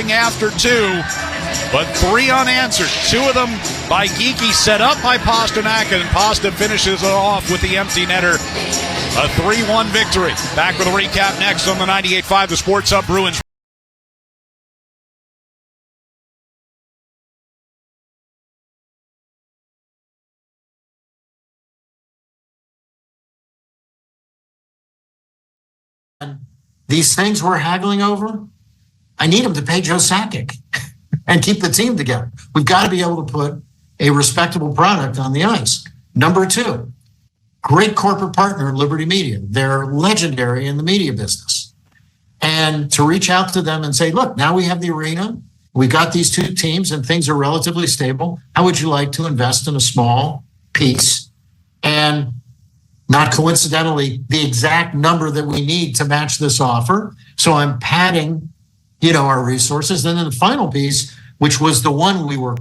nothing after 2, but 3 unanswered. 2 of them by Geekie, set up by Pasternak, and Pasta finishes it off with the empty netter. A 3-1 victory. Back with a recap next on the 98.5 The Sports Hub Bruins. These things we're haggling over, I need them to pay Joe Sakic and keep the team together. We've got to be able to put a respectable product on the ice. Number 2, great corporate partner, Liberty Media. They're legendary in the media business. And to reach out to them and say, look, now we have the arena. We've got these 2 teams and things are relatively stable. How would you like to invest in a small piece? And not coincidentally, the exact number that we need to match this offer. So I'm padding, our resources. And then the final piece, which was the one we were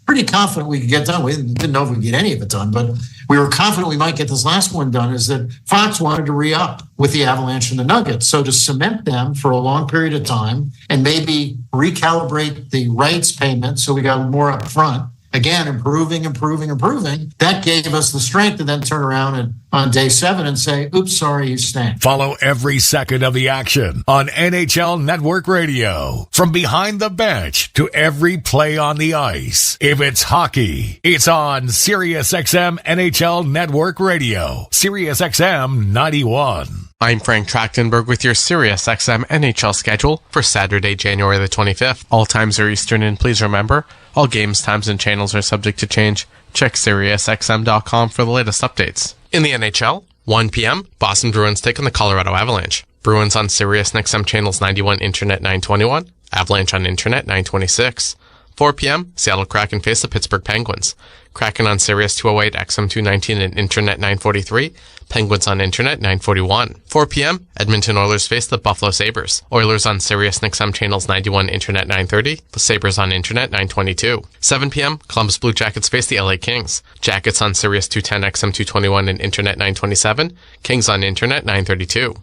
pretty confident we could get done. We didn't know if we'd get any of it done, but we were confident we might get this last one done, is that Fox wanted to re-up with the Avalanche and the Nuggets. So to cement them for a long period of time and maybe recalibrate the rights payment so we got more up front, again, improving. That gave us the strength to then turn around and on day 7 and say, oops, sorry, you stank. Follow every second of the action on NHL Network Radio. From behind the bench to every play on the ice. If it's hockey, it's on SiriusXM NHL Network Radio. SiriusXM 91. I'm Frank Trachtenberg with your SiriusXM NHL schedule for Saturday, January the 25th. All times are Eastern, and please remember, all games, times, and channels are subject to change. Check SiriusXM.com for the latest updates. In the NHL, 1 p.m., Boston Bruins take on the Colorado Avalanche. Bruins on SiriusXM channels 91, Internet 921, Avalanche on Internet 926. 4 p.m., Seattle Kraken face the Pittsburgh Penguins. Kraken on Sirius 208, XM 219, and Internet 943. Penguins on Internet 941. 4 p.m., Edmonton Oilers face the Buffalo Sabres. Oilers on Sirius XM channels 91, Internet 930. The Sabres on Internet 922. 7 p.m., Columbus Blue Jackets face the LA Kings. Jackets on Sirius 210, XM 221, and Internet 927. Kings on Internet 932.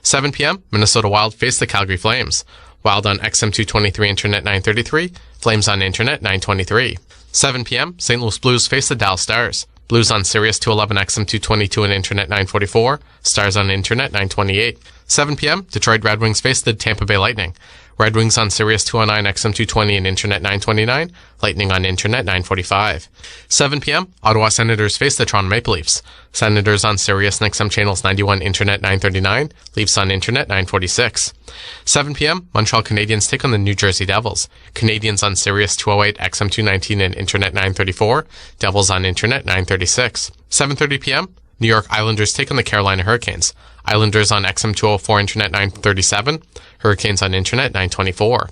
7 p.m., Minnesota Wild face the Calgary Flames. Wild on XM 223, Internet 933. Flames on Internet 923. 7 p.m., St. Louis Blues face the Dallas Stars. Blues on Sirius 211, XM 222, and Internet 944. Stars on Internet 928. 7 p.m., Detroit Red Wings face the Tampa Bay Lightning. Red Wings on Sirius 209, XM 220, and Internet 929. Lightning on Internet 945. 7 p.m., Ottawa Senators face the Toronto Maple Leafs. Senators on Sirius and XM channels 91, Internet 939. Leafs on Internet 946. 7 p.m., Montreal Canadiens take on the New Jersey Devils. Canadiens on Sirius 208, XM 219, and Internet 934. Devils on Internet 936. 7:30 p.m., New York Islanders take on the Carolina Hurricanes. Islanders on XM 204, Internet 937. Hurricanes on Internet 924.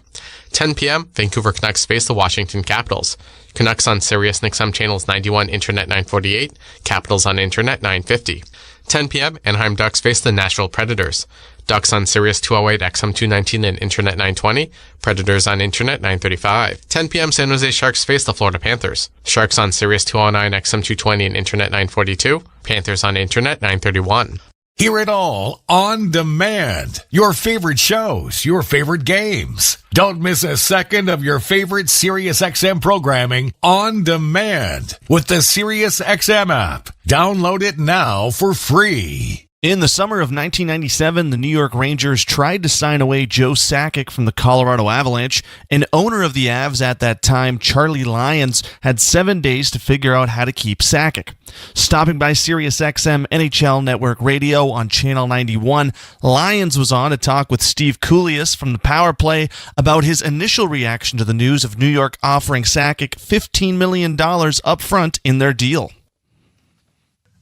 10 p.m., Vancouver Canucks face the Washington Capitals. Canucks on Sirius and XM channels 91, Internet 948. Capitals on Internet 950. 10 p.m., Anaheim Ducks face the Nashville Predators. Ducks on Sirius 208, XM 219, and Internet 920. Predators on Internet 935. 10 p.m., San Jose Sharks face the Florida Panthers. Sharks on Sirius 209, XM 220, and Internet 942. Panthers on Internet 931. Hear it all on demand. Your favorite shows, your favorite games. Don't miss a second of your favorite SiriusXM programming on demand with the SiriusXM app. Download it now for free. In the summer of 1997, the New York Rangers tried to sign away Joe Sakic from the Colorado Avalanche, and owner of the Avs at that time, Charlie Lyons, had 7 days to figure out how to keep Sakic. Stopping by SiriusXM NHL Network Radio on Channel 91, Lyons was on to talk with Steve Kouleas from the Power Play about his initial reaction to the news of New York offering Sakic $15 million up front in their deal.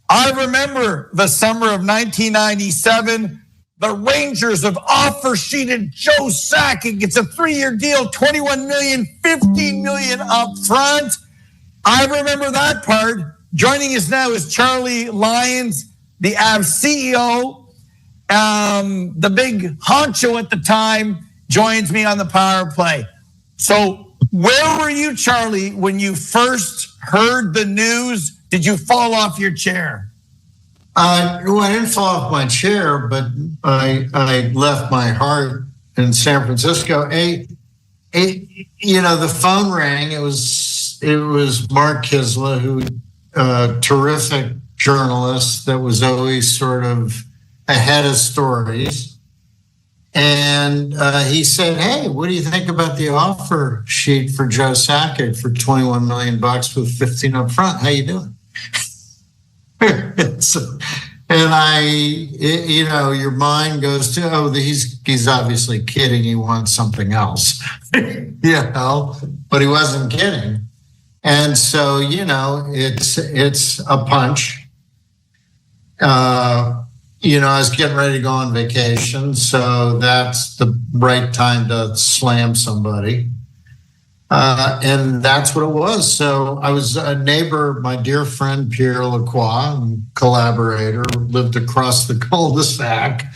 I remember the summer of 1997. The Rangers have offer sheeted Joe Sakic. It's a 3-year deal, $21 million, $15 million up front. I remember that part. Joining us now is Charlie Lyons, the Avs CEO. The big honcho at the time joins me on the Power Play. So where were you, Charlie, when you first heard the news? Did you fall off your chair? Well, I didn't fall off my chair, but I left my heart in San Francisco. the phone rang. It was Mark Kisla, who terrific journalist that was always sort of ahead of stories. And he said, "Hey, what do you think about the offer sheet for Joe Sakic for $21 million with 15 up front? How you doing?" Your mind goes to, he's obviously kidding. He wants something else, but he wasn't kidding. And so, it's a punch. I was getting ready to go on vacation, so that's the right time to slam somebody. And that's what it was. So I was a neighbor, my dear friend Pierre Lacroix, collaborator, lived across the cul-de-sac.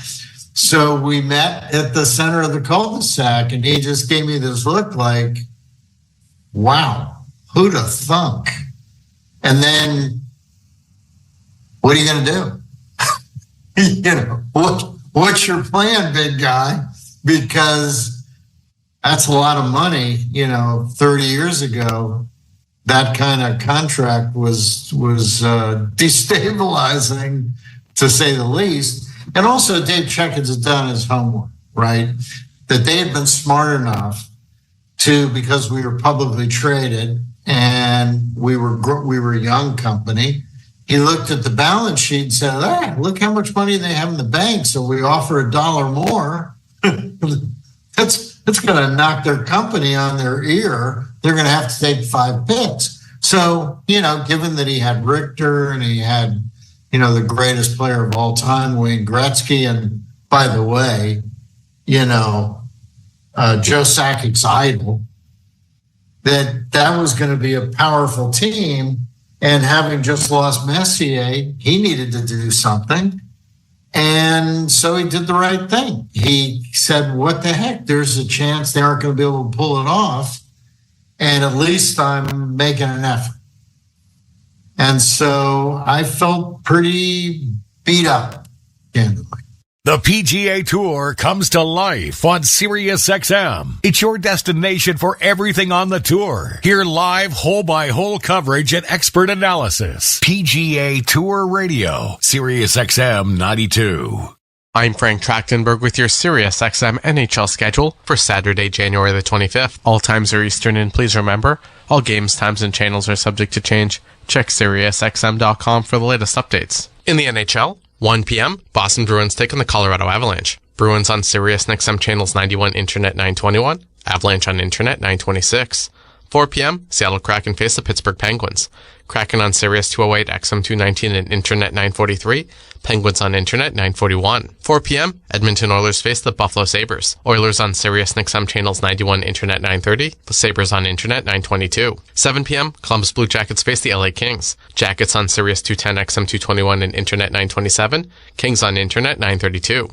So we met at the center of the cul-de-sac, and he just gave me this look like, wow, who'd have thunk? And then, what are you going to do? What's your plan, big guy? Because that's a lot of money. 30 years ago, that kind of contract was destabilizing, to say the least. And also, Dave Checkins had done his homework, right? That they had been smart enough to, because we were publicly traded and we were a young company. He looked at the balance sheet and said, look how much money they have in the bank. So we offer $1 more. That's going to knock their company on their ear. They're going to have to take 5 picks. So, given that he had Richter and he had, the greatest player of all time, Wayne Gretzky, and by the way, Joe Sakic's idol, that was going to be a powerful team. And having just lost Messier, he needed to do something. And so he did the right thing. He said, what the heck? There's a chance they aren't going to be able to pull it off. And at least I'm making an effort. And so I felt pretty beat up, candidly. The PGA Tour comes to life on SiriusXM. It's your destination for everything on the tour. Hear live hole-by-hole coverage and expert analysis. PGA Tour Radio, SiriusXM 92. I'm Frank Trachtenberg with your SiriusXM NHL schedule for Saturday, January the 25th. All times are Eastern, and please remember, all games, times, and channels are subject to change. Check SiriusXM.com for the latest updates. In the NHL, 1 p.m., Boston Bruins take on the Colorado Avalanche. Bruins on SiriusXM channels 91, Internet 921, Avalanche on Internet 926. 4 p.m., Seattle Kraken face the Pittsburgh Penguins. Kraken on Sirius 208, XM 219, and Internet 943. Penguins on Internet 941. 4 p.m., Edmonton Oilers face the Buffalo Sabres. Oilers on Sirius XM channels 91, Internet 930. The Sabres on Internet 922. 7 p.m., Columbus Blue Jackets face the LA Kings. Jackets on Sirius 210, XM 221, and Internet 927. Kings on Internet 932.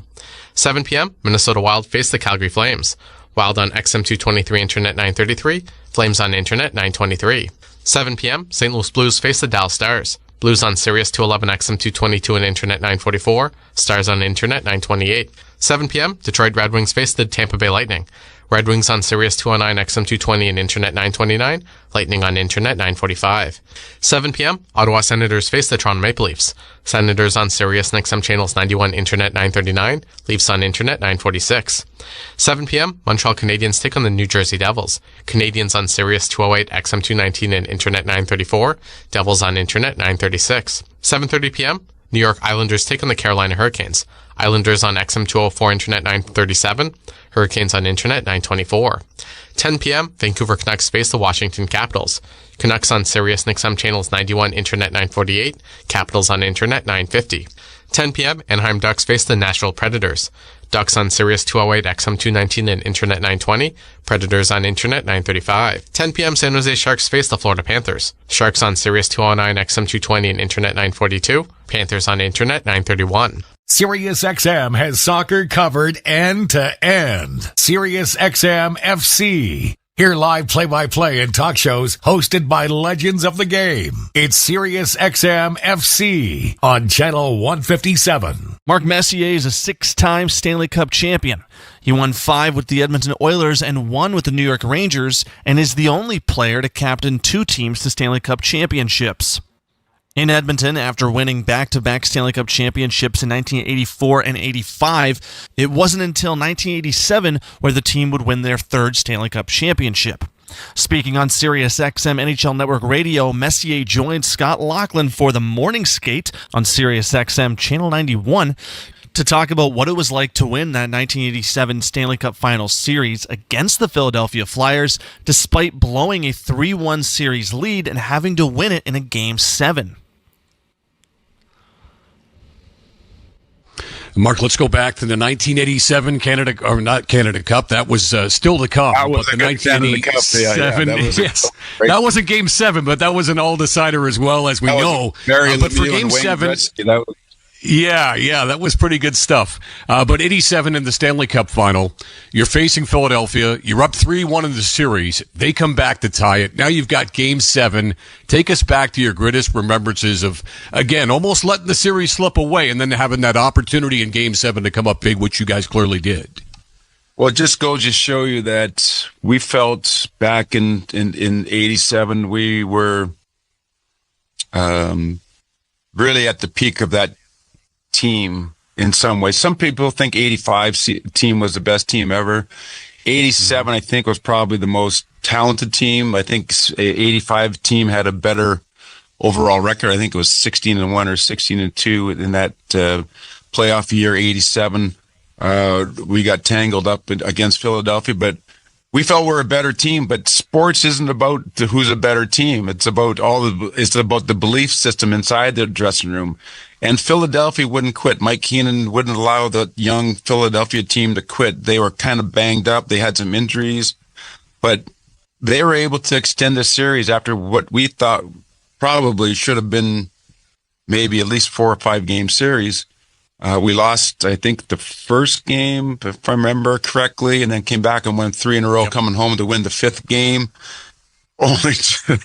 7 p.m., Minnesota Wild face the Calgary Flames. Wild on XM 223, Internet 933. Flames on Internet 923. 7 p.m., St. Louis Blues face the Dallas Stars. Blues on Sirius 211, XM 222, and Internet 944. Stars on Internet 928. 7 p.m., Detroit Red Wings face the Tampa Bay Lightning. Red Wings on Sirius 209, XM 220, and Internet 929. Lightning on Internet 945. 7 p.m., Ottawa Senators face the Toronto Maple Leafs. Senators on Sirius and XM channels 91, Internet 939. Leafs on Internet 946. 7 p.m., Montreal Canadiens take on the New Jersey Devils. Canadiens on Sirius 208, XM 219, and Internet 934. Devils on Internet 936. 7:30 p.m., New York Islanders take on the Carolina Hurricanes. Islanders on XM 204, Internet 937. Hurricanes on Internet 924. 10 p.m., Vancouver Canucks face the Washington Capitals. Canucks on Sirius and XM channels 91, Internet 948. Capitals on Internet 950. 10 p.m., Anaheim Ducks face the Nashville Predators. Ducks on Sirius 208, XM 219, and Internet 920. Predators on Internet 935. 10 p.m., San Jose Sharks face the Florida Panthers. Sharks on Sirius 209, XM 220, and Internet 942. Panthers on Internet 931. SiriusXM has soccer covered end to end. SiriusXM FC. Hear live play-by-play and talk shows hosted by legends of the game. It's SiriusXM FC on Channel 157. Mark Messier is a 6-time Stanley Cup champion. He won 5 with the Edmonton Oilers and 1 with the New York Rangers, and is the only player to captain 2 teams to Stanley Cup championships. In Edmonton, after winning back-to-back Stanley Cup championships in 1984 and 85, it wasn't until 1987 where the team would win their 3rd Stanley Cup championship. Speaking on Sirius XM NHL Network Radio, Messier joined Scott Laughlin for the morning skate on Sirius XM Channel 91 to talk about what it was like to win that 1987 Stanley Cup Finals series against the Philadelphia Flyers, despite blowing a 3-1 series lead and having to win it in a Game 7. Mark, let's go back to the 1987 Canada, or not Canada Cup. That was still to come. That was but the 1987, that wasn't Game 7, but that was an all-decider as well, as we know. But for Game 7, that was pretty good stuff. But 87 in the Stanley Cup Final, you're facing Philadelphia. You're up 3-1 in the series. They come back to tie it. Now you've got Game 7. Take us back to your greatest remembrances of, again, almost letting the series slip away and then having that opportunity in Game 7 to come up big, which you guys clearly did. Well, it just goes to show you that we felt back in 87, we were really at the peak of that team in some ways. Some people think 85 team was the best team ever. 87, I think, was probably the most talented team. I think 85 team had a better overall record. I think it was 16-1 or 16-2 in that playoff year, 87. We got tangled up against Philadelphia, but we felt we're a better team. But sports isn't about who's a better team. It's about it's about the belief system inside the dressing room. And Philadelphia wouldn't quit. Mike Keenan wouldn't allow the young Philadelphia team to quit. They were kind of banged up. They had some injuries, but they were able to extend the series after what we thought probably should have been maybe at least 4 or 5 game series. We lost, I think, the first game, if I remember correctly, and then came back and won 3 in a row, coming home to win the 5th game, only to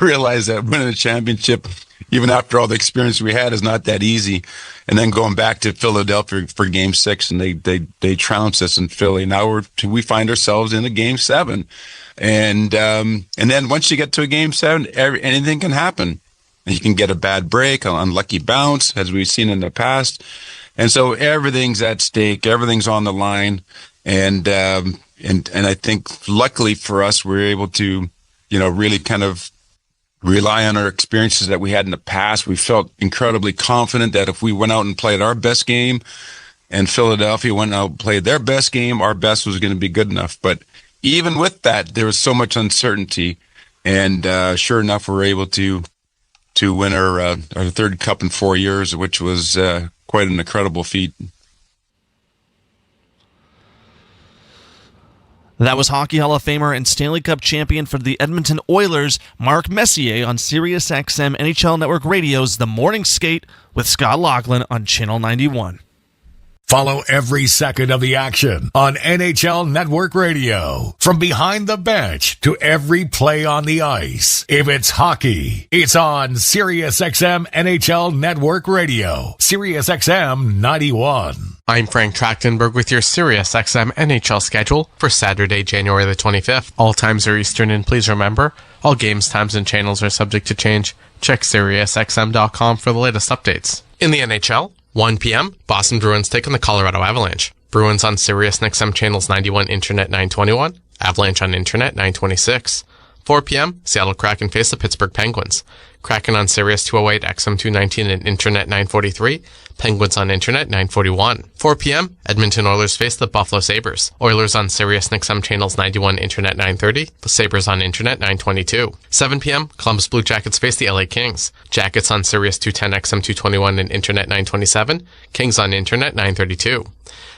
realize that winning a championship, even after all the experience we had, is not that easy. And then going back to Philadelphia for Game 6, and they trounced us in Philly. Now we find ourselves in a Game 7, and then once you get to a Game 7, anything can happen. You can get a bad break, an unlucky bounce, as we've seen in the past. And so everything's at stake, everything's on the line. And I think luckily for us, we're able to, really kind of rely on our experiences that we had in the past. We felt incredibly confident that if we went out and played our best game and Philadelphia went out and played their best game, our best was going to be good enough. But even with that, there was so much uncertainty. And sure enough, we were able to win our 3rd cup in 4 years, which was quite an incredible feat. That was Hockey Hall of Famer and Stanley Cup champion for the Edmonton Oilers, Mark Messier, on Sirius XM NHL Network Radio's The Morning Skate with Scott Laughlin on Channel 91. Follow every second of the action on NHL Network Radio. From behind the bench to every play on the ice. If it's hockey, it's on Sirius XM NHL Network Radio. Sirius XM 91. I'm Frank Trachtenberg with your Sirius XM NHL schedule for Saturday, January the 25th. All times are Eastern, and please remember, all games, times, and channels are subject to change. Check SiriusXM.com for the latest updates. In the NHL, 1 p.m., Boston Bruins take on the Colorado Avalanche. Bruins on Sirius XM channels 91, Internet 921. Avalanche on Internet 926. 4 p.m., Seattle Kraken face the Pittsburgh Penguins. Kraken on Sirius 208, XM 219, and Internet 943. Penguins on Internet 941. 4 p.m., Edmonton Oilers face the Buffalo Sabres. Oilers on Sirius XM channels 91, Internet 930. The Sabres on Internet 922. 7 p.m., Columbus Blue Jackets face the LA Kings. Jackets on Sirius 210, XM 221, and Internet 927. Kings on Internet 932.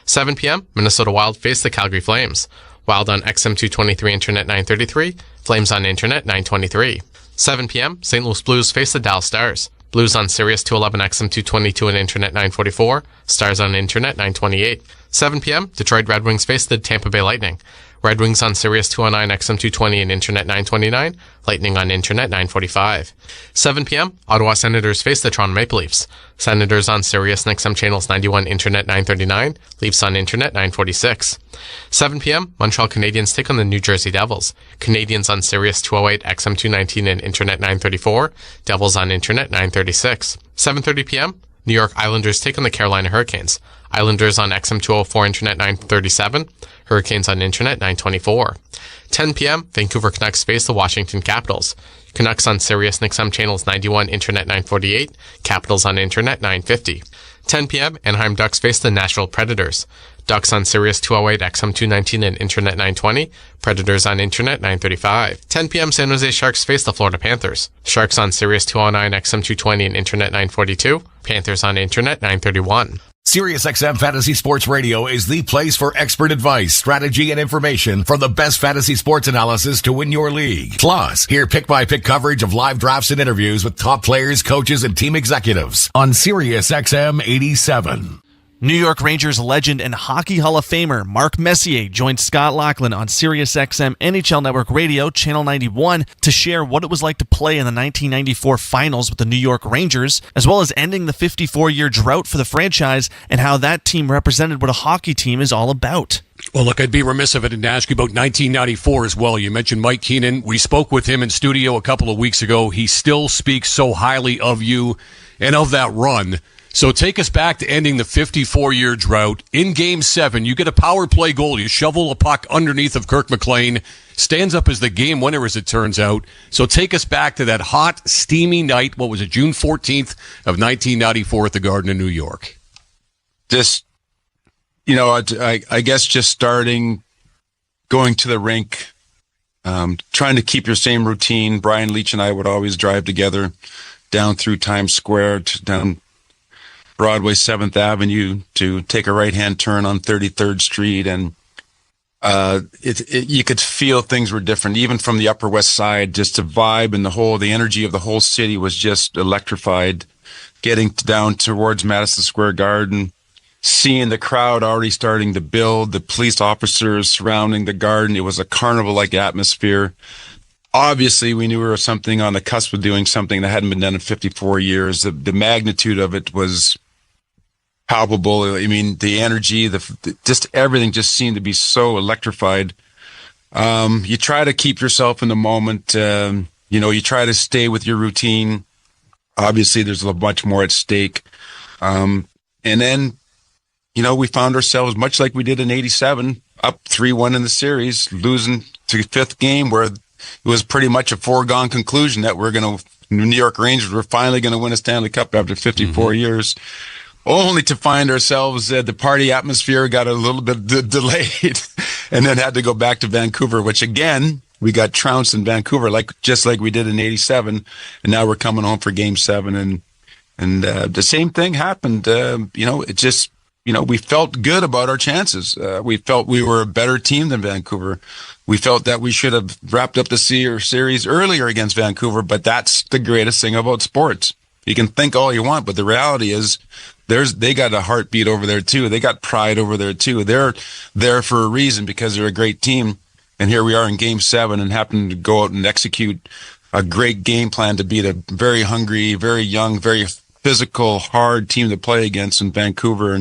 7 p.m., Minnesota Wild face the Calgary Flames. Wild on XM 223, Internet 933. Flames on Internet 923. 7 p.m., St. Louis Blues face the Dallas Stars. Blues on Sirius 211, XM 222, and Internet 944. Stars on Internet 928. 7 p.m., Detroit Red Wings face the Tampa Bay Lightning. Red Wings on Sirius 209 XM 220 and Internet 929. Lightning on Internet 945. 7 p.m. Ottawa Senators face the Toronto Maple Leafs. Senators on Sirius and XM channels 91, Internet 939. Leafs on Internet 946. 7 p.m. Montreal Canadiens take on the New Jersey Devils. Canadiens on Sirius 208 XM 219 and Internet 934. Devils on Internet 936. 7:30 p.m. New York Islanders take on the Carolina Hurricanes. Islanders on XM 204, Internet 937. Hurricanes on Internet 924. 10 p.m. Vancouver Canucks face the Washington Capitals. Canucks on Sirius and XM channels 91, Internet 948. Capitals on Internet 950. 10 p.m. Anaheim Ducks face the Nashville Predators. Ducks on Sirius 208, XM 219 and Internet 920. Predators on Internet 935. 10 p.m. San Jose Sharks face the Florida Panthers. Sharks on Sirius 209, XM 220 and Internet 942. Panthers on Internet 931. SiriusXM Fantasy Sports Radio is the place for expert advice, strategy, and information from the best fantasy sports analysis to win your league. Plus, hear pick-by-pick coverage of live drafts and interviews with top players, coaches, and team executives on SiriusXM 87. New York Rangers legend and Hockey Hall of Famer Mark Messier joined Scott Laughlin on SiriusXM NHL Network Radio, Channel 91, to share what it was like to play in the 1994 finals with the New York Rangers, as well as ending the 54-year drought for the franchise and how that team represented what a hockey team is all about. Well, look, I'd be remiss if I didn't ask you about 1994 as well. You mentioned Mike Keenan. We spoke with him in studio a couple of weeks ago. He still speaks so highly of you and of that run. So take us back to ending the 54-year drought. In Game 7, you get a power play goal. You shovel a puck underneath of Kirk McLean. Stands up as the game winner, as it turns out. So take us back to that hot, steamy night. What was it, June 14th of 1994 at the Garden in New York? Just, I guess just starting, going to the rink, trying to keep your same routine. Brian Leach and I would always drive together down through Times Square, down Broadway 7th Avenue to take a right-hand turn on 33rd Street. And you could feel things were different, even from the Upper West Side. Just the vibe and the energy of the whole city was just electrified. Getting down towards Madison Square Garden, seeing the crowd already starting to build, the police officers surrounding the Garden. It was a carnival-like atmosphere. Obviously, we knew we were something on the cusp of doing something that hadn't been done in 54 years. The magnitude of it was palpable. I mean, the energy, just everything just seemed to be so electrified. You try to keep yourself in the moment. You try to stay with your routine. Obviously, there's a much more at stake. And then, we found ourselves, much like we did in 87, up 3-1 in the series, losing to fifth game, where it was pretty much a foregone conclusion that New York Rangers were finally going to win a Stanley Cup after 54 years. Only to find ourselves, the party atmosphere got a little bit delayed and then had to go back to Vancouver, which again, we got trounced in Vancouver, just like we did in 87. And now we're coming home for Game 7. And the same thing happened. We felt good about our chances. We felt we were a better team than Vancouver. We felt that we should have wrapped up the series earlier against Vancouver, but that's the greatest thing about sports. You can think all you want, but the reality is they got a heartbeat over there too. They got pride over there too. They're there for a reason because they're a great team. And here we are in Game 7 and happen to go out and execute a great game plan to beat a very hungry, very young, very physical, hard team to play against in Vancouver.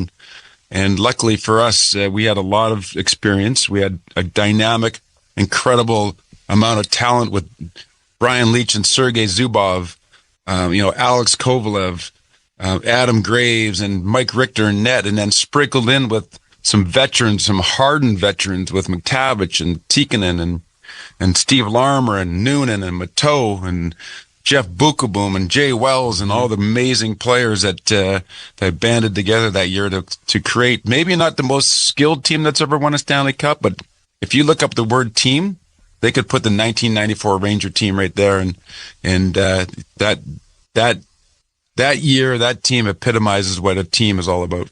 And luckily for us, we had a lot of experience. We had a dynamic, incredible amount of talent with Brian Leach and Sergei Zubov, Alex Kovalev, Adam Graves and Mike Richter and net, and then sprinkled in with some veterans, some hardened veterans with McTavish and Tikkanen and Steve Larmer and Noonan and Mateau and Jeff Bukaboom and Jay Wells and all the amazing players that banded together that year to create maybe not the most skilled team that's ever won a Stanley Cup, but if you look up the word team, they could put the 1994 Ranger team right there, and that year, that team epitomizes what a team is all about.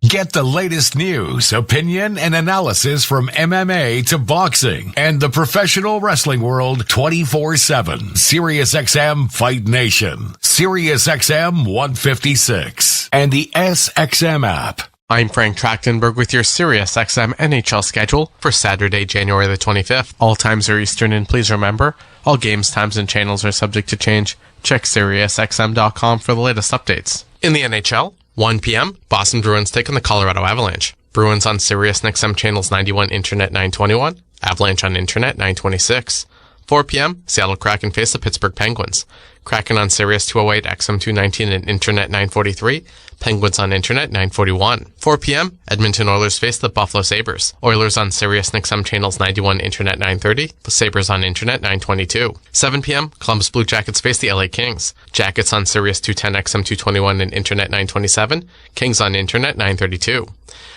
Get the latest news, opinion, and analysis from MMA to boxing and the professional wrestling world 24/7. SiriusXM Fight Nation, SiriusXM 156, and the SXM app. I'm Frank Trachtenberg with your SiriusXM NHL schedule for Saturday, January the 25th. All times are Eastern, and please remember, all games, times, and channels are subject to change. Check SiriusXM.com for the latest updates. In the NHL, 1 p.m., Boston Bruins take on the Colorado Avalanche. Bruins on SiriusXM channels 91, Internet 921, Avalanche on Internet 926. 4 p.m., Seattle Kraken face the Pittsburgh Penguins. Kraken on Sirius 208, XM 219, and Internet 943. Penguins on Internet 941. 4 p.m., Edmonton Oilers face the Buffalo Sabres. Oilers on Sirius XM channels 91, Internet 930. The Sabres on Internet 922. 7 p.m., Columbus Blue Jackets face the LA Kings. Jackets on Sirius 210, XM 221, and Internet 927. Kings on Internet 932.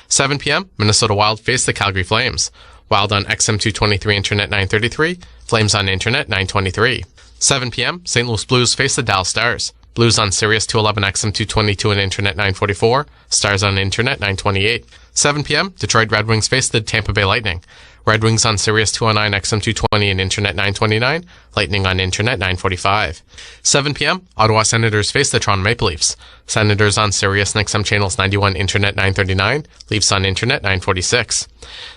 7 p.m., Minnesota Wild face the Calgary Flames. Wild on XM 223, Internet 933. Flames on Internet 923. 7 p.m., St. Louis Blues face the Dallas Stars. Blues on Sirius 211, XM 222, and Internet 944. Stars on Internet 928. 7 p.m., Detroit Red Wings face the Tampa Bay Lightning. Red Wings on Sirius 209, XM 220, and Internet 929. Lightning on Internet 945. 7 p.m., Ottawa Senators face the Toronto Maple Leafs. Senators on Sirius and XM channels 91, Internet 939. Leafs on Internet 946.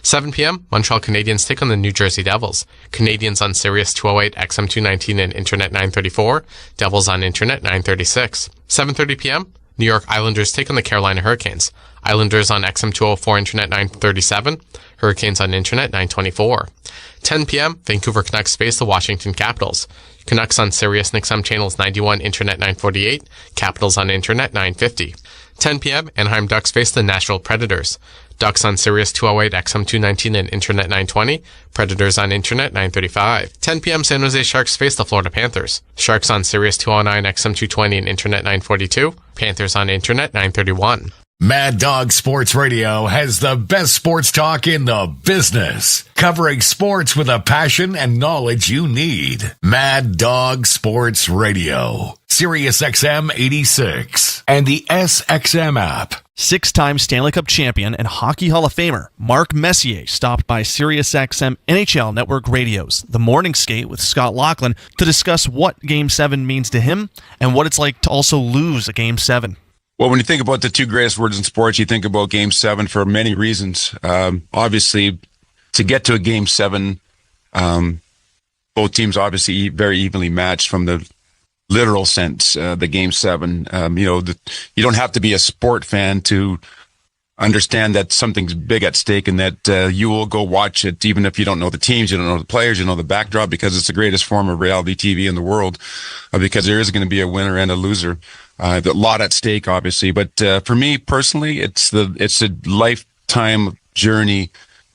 7 p.m., Montreal Canadiens take on the New Jersey Devils. Canadiens on Sirius 208, XM 219, and Internet 934. Devils on Internet 936. 7:30 p.m., New York Islanders take on the Carolina Hurricanes. Islanders on XM 204, Internet 937. Hurricanes on Internet 924. 10 p.m., Vancouver Canucks face the Washington Capitals. Canucks on Sirius and XM channels 91, Internet 948. Capitals on Internet 950. 10 p.m., Anaheim Ducks face the Nashville Predators. Ducks on Sirius 208, XM 219, and Internet 920. Predators on Internet 935. 10 p.m., San Jose Sharks face the Florida Panthers. Sharks on Sirius 209, XM 220, and Internet 942. Panthers on Internet 931. Mad Dog Sports Radio has the best sports talk in the business, covering sports with a passion and knowledge you need. Mad Dog Sports Radio, Sirius XM 86, and the SXM app. Six-time Stanley Cup champion and Hockey Hall of Famer Mark Messier stopped by SiriusXM NHL Network Radio's The Morning Skate with Scott Laughlin to discuss what Game 7 means to him and what it's like to also lose a Game 7. Well, when you think about the two greatest words in sports, you think about Game 7 for many reasons. Obviously, to get to a Game 7, both teams obviously very evenly matched from the literal sense, the Game 7. You don't have to be a sport fan to understand that something's big at stake and that you will go watch it, even if you don't know the teams, you don't know the players, you know the backdrop, because it's the greatest form of reality TV in the world, because there is going to be a winner and a loser. A lot at stake, obviously, but for me personally, it's a lifetime journey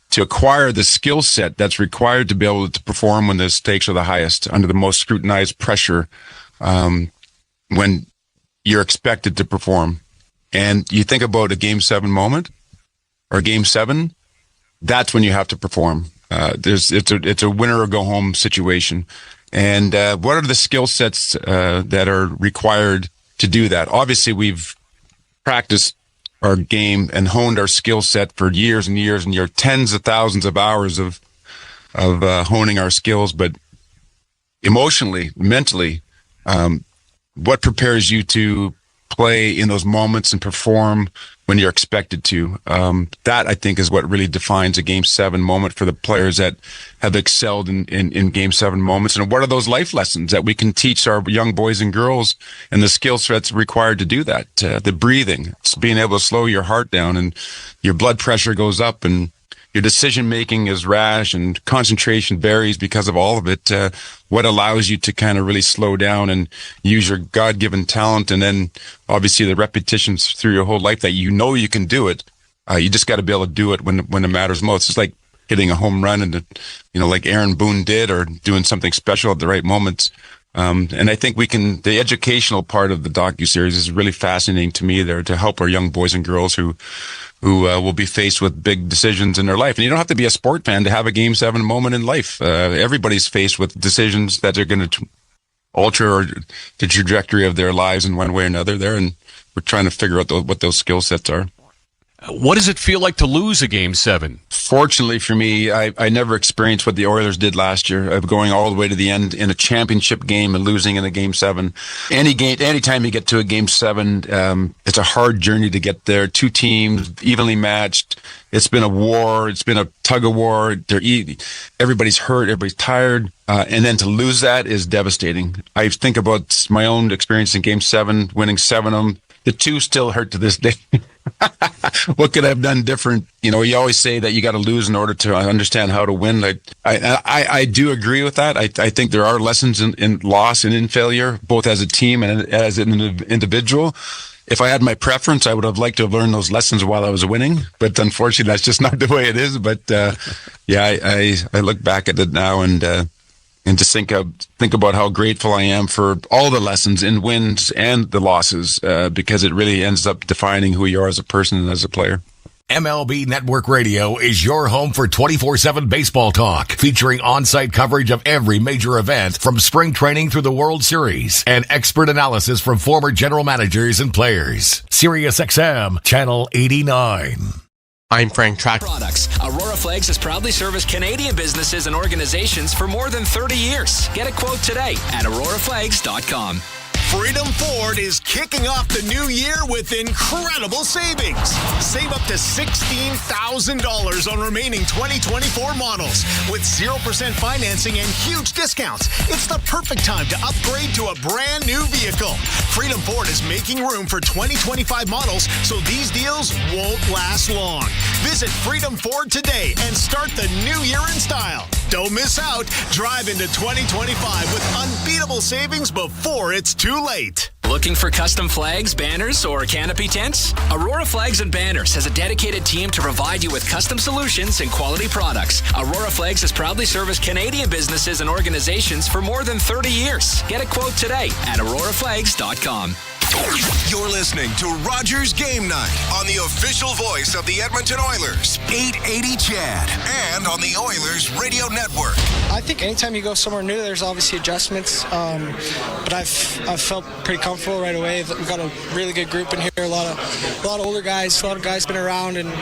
to acquire the skill set that's required to be able to perform when the stakes are the highest, under the most scrutinized pressure, when you're expected to perform. And you think about a Game 7 moment or Game 7, that's when you have to perform. It's a winner or go home situation. And what are the skill sets that are required to do that? Obviously, we've practiced our game and honed our skill set for years and years and years, tens of thousands of hours of honing our skills. But emotionally, mentally, what prepares you to play in those moments and perform when you're expected to? That, I think, is what really defines a Game 7 moment for the players that have excelled in Game 7 moments. And what are those life lessons that we can teach our young boys and girls, and the skill sets required to do that? The breathing, it's being able to slow your heart down, and your blood pressure goes up, and your decision making is rash, and concentration varies because of all of it. What allows you to kind of really slow down and use your God-given talent, and then obviously the repetitions through your whole life that you know you can do it. You just got to be able to do it when it matters most. It's like hitting a home run, and like Aaron Boone did, or doing something special at the right moments. And I think the educational part of the docuseries is really fascinating to me there, to help our young boys and girls who will be faced with big decisions in their life. And you don't have to be a sport fan to have a Game 7 moment in life. Everybody's faced with decisions that are going to alter the trajectory of their lives in one way or another there. And we're trying to figure out what those skill sets are. What does it feel like to lose a Game 7? Fortunately for me, I never experienced what the Oilers did last year of going all the way to the end in a championship game and losing in a Game 7. Anytime you get to a Game 7, it's a hard journey to get there. Two teams, evenly matched. It's been a war. It's been a tug of war. Everybody's hurt. Everybody's tired. And then to lose that is devastating. I think about my own experience in Game 7, winning 7 of them. The 2 still hurt to this day. What could I have done different? You know, you always say that you got to lose in order to understand how to win. I do agree with that. I think there are lessons in loss and in failure, both as a team and as an individual. If I had my preference, I would have liked to have learned those lessons while I was winning. But unfortunately, that's just not the way it is. But I look back at it now and just think about how grateful I am for all the lessons in wins and the losses, because it really ends up defining who you are as a person and as a player. MLB Network Radio is your home for 24/7 baseball talk, featuring on-site coverage of every major event from spring training through the World Series and expert analysis from former general managers and players. SiriusXM Channel 89. I'm Frank Track. Products. Aurora Flags has proudly serviced Canadian businesses and organizations for more than 30 years. Get a quote today at auroraflags.com. Freedom Ford is kicking off the new year with incredible savings. Save up to $16,000 on remaining 2024 models with 0% financing and huge discounts. It's the perfect time to upgrade to a brand new vehicle. Freedom Ford is making room for 2025 models, so these deals won't last long. Visit Freedom Ford today and start the new year in style. Don't miss out. Drive into 2025 with unbeatable savings before it's too late. Looking for custom flags, banners, or canopy tents? Aurora Flags and Banners has a dedicated team to provide you with custom solutions and quality products. Aurora Flags has proudly serviced Canadian businesses and organizations for more than 30 years. Get a quote today at auroraflags.com. You're listening to Rogers Game Night on the official voice of the Edmonton Oilers, 880 CHAD, and on the Oilers Radio Network. I think anytime you go somewhere new, there's obviously adjustments, but I've felt pretty comfortable right away. We've got a really good group in here, a lot of older guys, a lot of guys been around and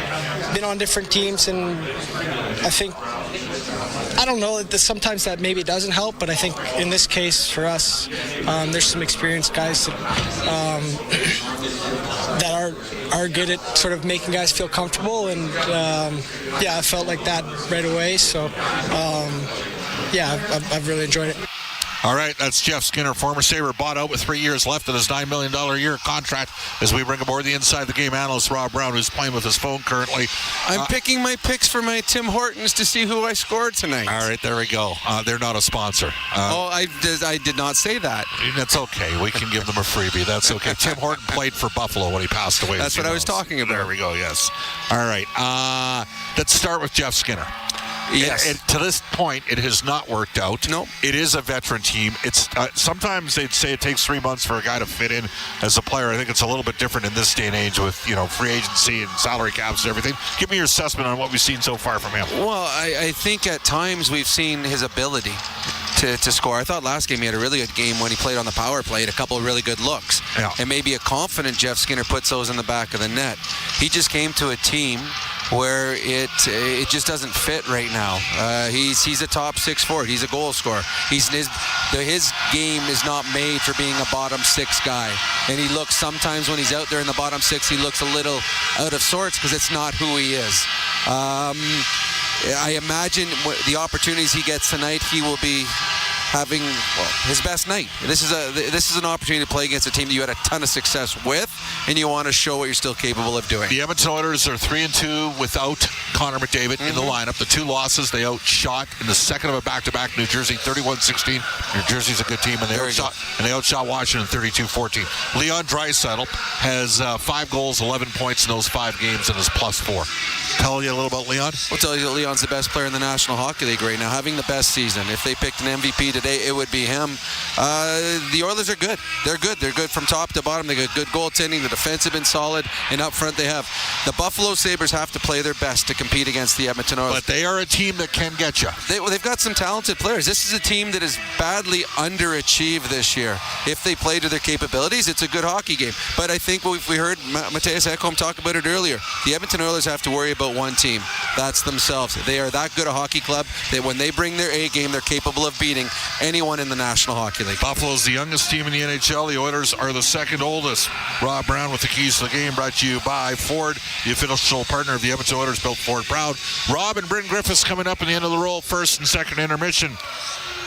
been on different teams, and I think, I don't know, sometimes that maybe doesn't help, but I think in this case for us, there's some experienced guys that are good at sort of making guys feel comfortable, and I felt like that right away. So I've really enjoyed it. All right, that's Jeff Skinner, former Sabre, bought out with 3 years left in his $9 million a year contract, as we bring aboard the Inside the Game analyst, Rob Brown, who's playing with his phone currently. I'm picking my picks for my Tim Hortons to see who I scored tonight. All right, there we go. They're not a sponsor. I did not say that. That's okay. We can give them a freebie. That's okay. Tim Horton played for Buffalo when he passed away. That's what I was talking about. There we go, yes. All right, let's start with Jeff Skinner. Yes. And to this point, it has not worked out. No. It is a veteran team. It's sometimes they'd say it takes 3 months for a guy to fit in as a player. I think it's a little bit different in this day and age with, free agency and salary caps and everything. Give me your assessment on what we've seen so far from him. Well, I think at times we've seen his ability to score. I thought last game he had a really good game when he played on the power play, had a couple of really good looks. Yeah. And maybe a confident Jeff Skinner puts those in the back of the net. He just came to a team where it just doesn't fit right now. He's a top 6 forward. He's a goal scorer. His game is not made for being a bottom 6 guy. And he looks, sometimes when he's out there in the bottom 6, he looks a little out of sorts because it's not who he is. I imagine the opportunities he gets tonight, he will be having his best night. This is an opportunity to play against a team that you had a ton of success with, and you want to show what you're still capable of doing. The Edmonton Oilers are 3-2 without Connor McDavid in the lineup. The 2 losses, they outshot in the second of a back-to-back New Jersey 31-16. New Jersey's a good team, and they outshot Washington 32-14. Leon Draisaitl has 5 goals, 11 points in those 5 games, and is +4. Tell you a little about Leon? I'll tell you that Leon's the best player in the National Hockey League right now, having the best season. If they picked an MVP today, it would be him. The Oilers are good. They're good. They're good from top to bottom. They got good goaltending. The defense have been solid, and up front they have. The Buffalo Sabres have to play their best to compete against the Edmonton Oilers. But they are a team that can get you. They've got some talented players. This is a team that is badly underachieved this year. If they play to their capabilities, it's a good hockey game. But I think we heard Matthias Ekholm talk about it earlier. The Edmonton Oilers have to worry about one team. That's themselves. They are that good a hockey club that when they bring their A game, they're capable of beating anyone in the National Hockey League. Buffalo's the youngest team in the NHL. The Oilers are the second oldest. Rob Brown with the keys to the game, brought to you by Ford, the official partner of the Edmonton Oilers, built Ford proud. Rob and Bryn Griffiths coming up in the end of the roll, first and second intermission.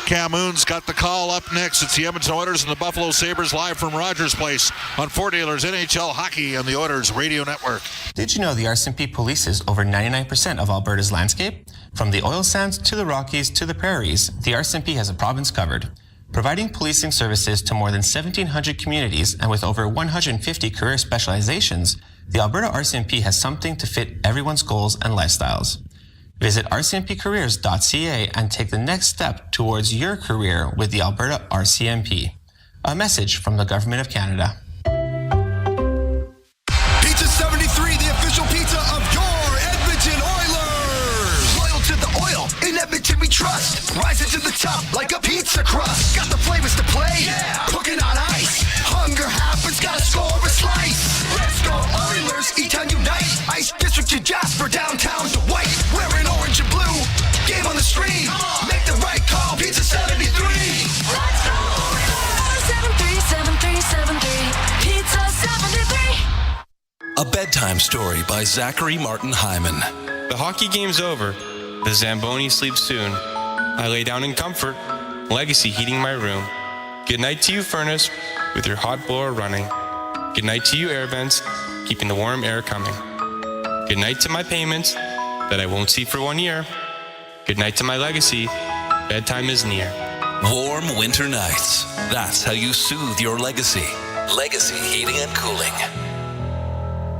Cam Moon's got the call up next. It's the Edmonton Oilers and the Buffalo Sabres live from Rogers Place on Ford Dealers NHL Hockey on the Oilers Radio Network. Did you know the RCMP polices over 99% of Alberta's landscape? From the oil sands to the Rockies to the prairies, the RCMP has a province covered. Providing policing services to more than 1,700 communities and with over 150 career specializations, the Alberta RCMP has something to fit everyone's goals and lifestyles. Visit rcmpcareers.ca and take the next step towards your career with the Alberta RCMP. A message from the Government of Canada. Pizza 73, the official pizza of your Edmonton Oilers. Loyal to the oil, in Edmonton we trust. Rising to the top like a pizza crust. Got the flavors to play, cooking on ice. Hunger happens, gotta score a slice. Let's go Oilers, E-Town unite. Ice District to Jasper, downtown to White. Wearing orange and blue, game on the stream. Make the right call, Pizza 73. Let's go Oilers! 737373, Pizza 73. A bedtime story by Zachary Martin Hyman. The hockey game's over. The Zamboni sleeps soon. I lay down in comfort, Legacy heating my room. Good night to you, furnace, with your hot blower running. Good night to you, air vents, keeping the warm air coming. Good night to my payments that I won't see for 1 year. Good night to my legacy. Bedtime is near. Warm winter nights. That's how you soothe your legacy. Legacy Heating and Cooling.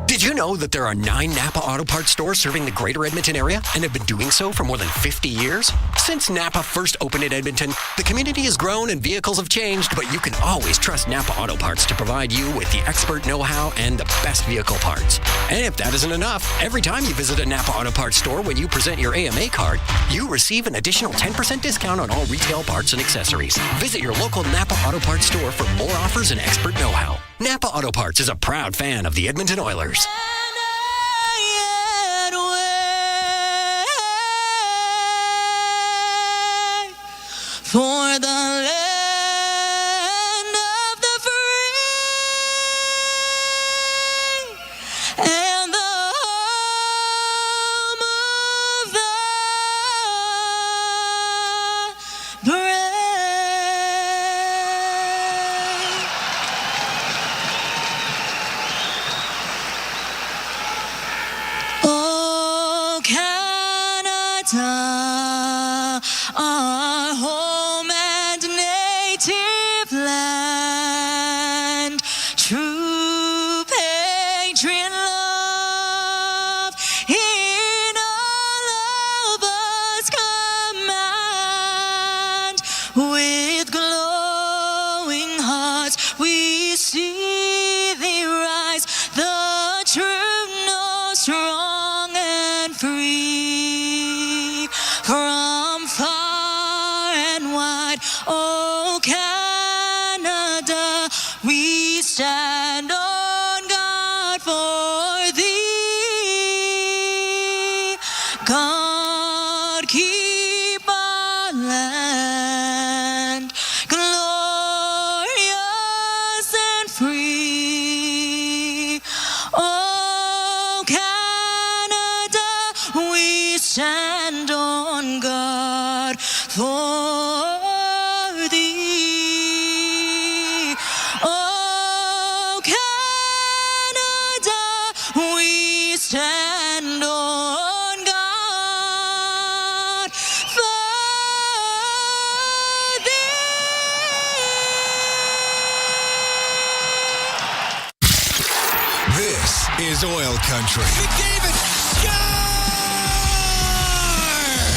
Did you know that there are 9 Napa Auto Parts stores serving the greater Edmonton area and have been doing so for more than 50 years? Since Napa first opened in Edmonton, the community has grown and vehicles have changed, but you can always trust Napa Auto Parts to provide you with the expert know-how and the best vehicle parts. And if that isn't enough, every time you visit a Napa Auto Parts store when you present your AMA card, you receive an additional 10% discount on all retail parts and accessories. Visit your local Napa Auto Parts store for more offers and expert know-how. Napa Auto Parts is a proud fan of the Edmonton Oilers. For the land of the free and the home of the brave. Oh, Canada, our home and native land, true patriot love in all of us command. With glowing hearts we see thee rise, the true north, strong and free. From far and wide, oh Canada, we stand on guard for thee. God keep our land glorious and free. Oh Canada, we stand on guard for thee. Oh Canada, we stand on guard for thee. This is Oil Country. McDavid, score!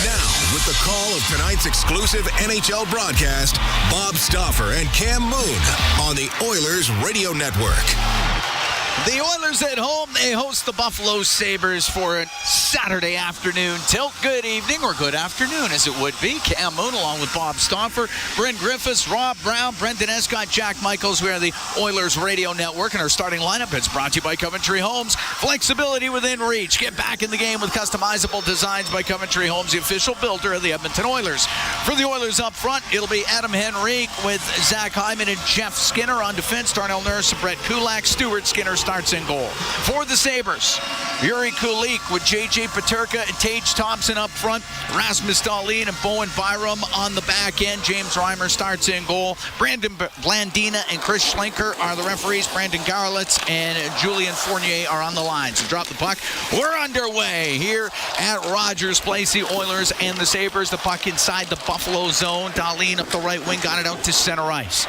Now, with the the call of tonight's exclusive NHL broadcast, Bob Stauffer and Cam Moon on the Oilers Radio Network. The Oilers at home, they host the Buffalo Sabres for a Saturday afternoon tilt. Good evening, or good afternoon as it would be. Cam Moon along with Bob Stauffer, Brent Griffiths, Rob Brown, Brendan Escott, Jack Michaels. We are the Oilers Radio Network, and our starting lineup is brought to you by Coventry Homes. Flexibility within reach. Get back in the game with customizable designs by Coventry Homes, the official builder of the Edmonton Oilers. For the Oilers up front, it'll be Adam Henrique with Zach Hyman and Jeff Skinner on defense. Darnell Nurse and Brett Kulak. Stuart Skinner starts in goal. For the Sabres, Yuri Kulik with J.J. Peterka and Tage Thompson up front. Rasmus Dahlin and Bowen Byram on the back end. James Reimer starts in goal. Brandon Blandina and Chris Schlenker are the referees. Brandon Garlitz and Julian Fournier are on the lines. So drop the puck. We're underway here at Rogers Place. The Oilers and the Sabres. The puck inside the Buffalo zone. Dahlin up the right wing, got it out to center ice.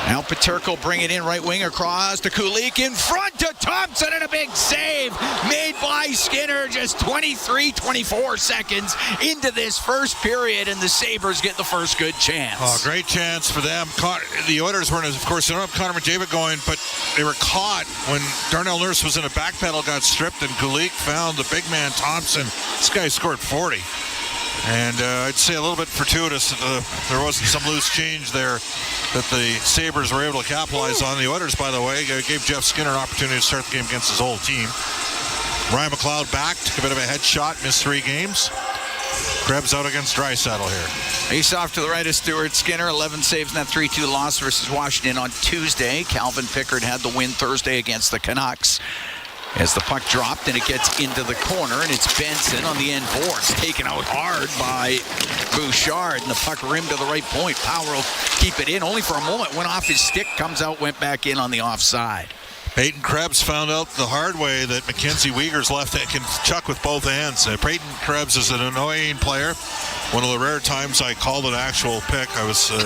Now Peterka bring it in right wing across to Kulik in front to Thompson, and a big save made by Skinner just 24 seconds into this first period, and the Sabres get the first good chance. Oh, great chance for them. The Oilers weren't, of course, they don't have Connor McDavid going, but they were caught when Darnell Nurse was in a backpedal, got stripped, and Kulik found the big man Thompson. This guy scored 40. And I'd say a little bit fortuitous that there wasn't some loose change there that the Sabres were able to capitalize on. The Oilers, by the way, gave Jeff Skinner an opportunity to start the game against his old team. Ryan McLeod back, took a bit of a headshot, missed 3 games. Krebs out against Draisaitl here. Face off to the right of Stuart Skinner. 11 saves in that 3-2 loss versus Washington on Tuesday. Calvin Pickard had the win Thursday against the Canucks. As the puck dropped and it gets into the corner, and it's Benson on the end boards, taken out hard by Bouchard, and the puck rimmed to the right point. Power will keep it in only for a moment. Went off his stick, comes out, went back in on the offside. Peyton Krebs found out the hard way that Mackenzie Weegar's left hand can chuck with both hands. Peyton Krebs is an annoying player. One of the rare times I called an actual pick. I was we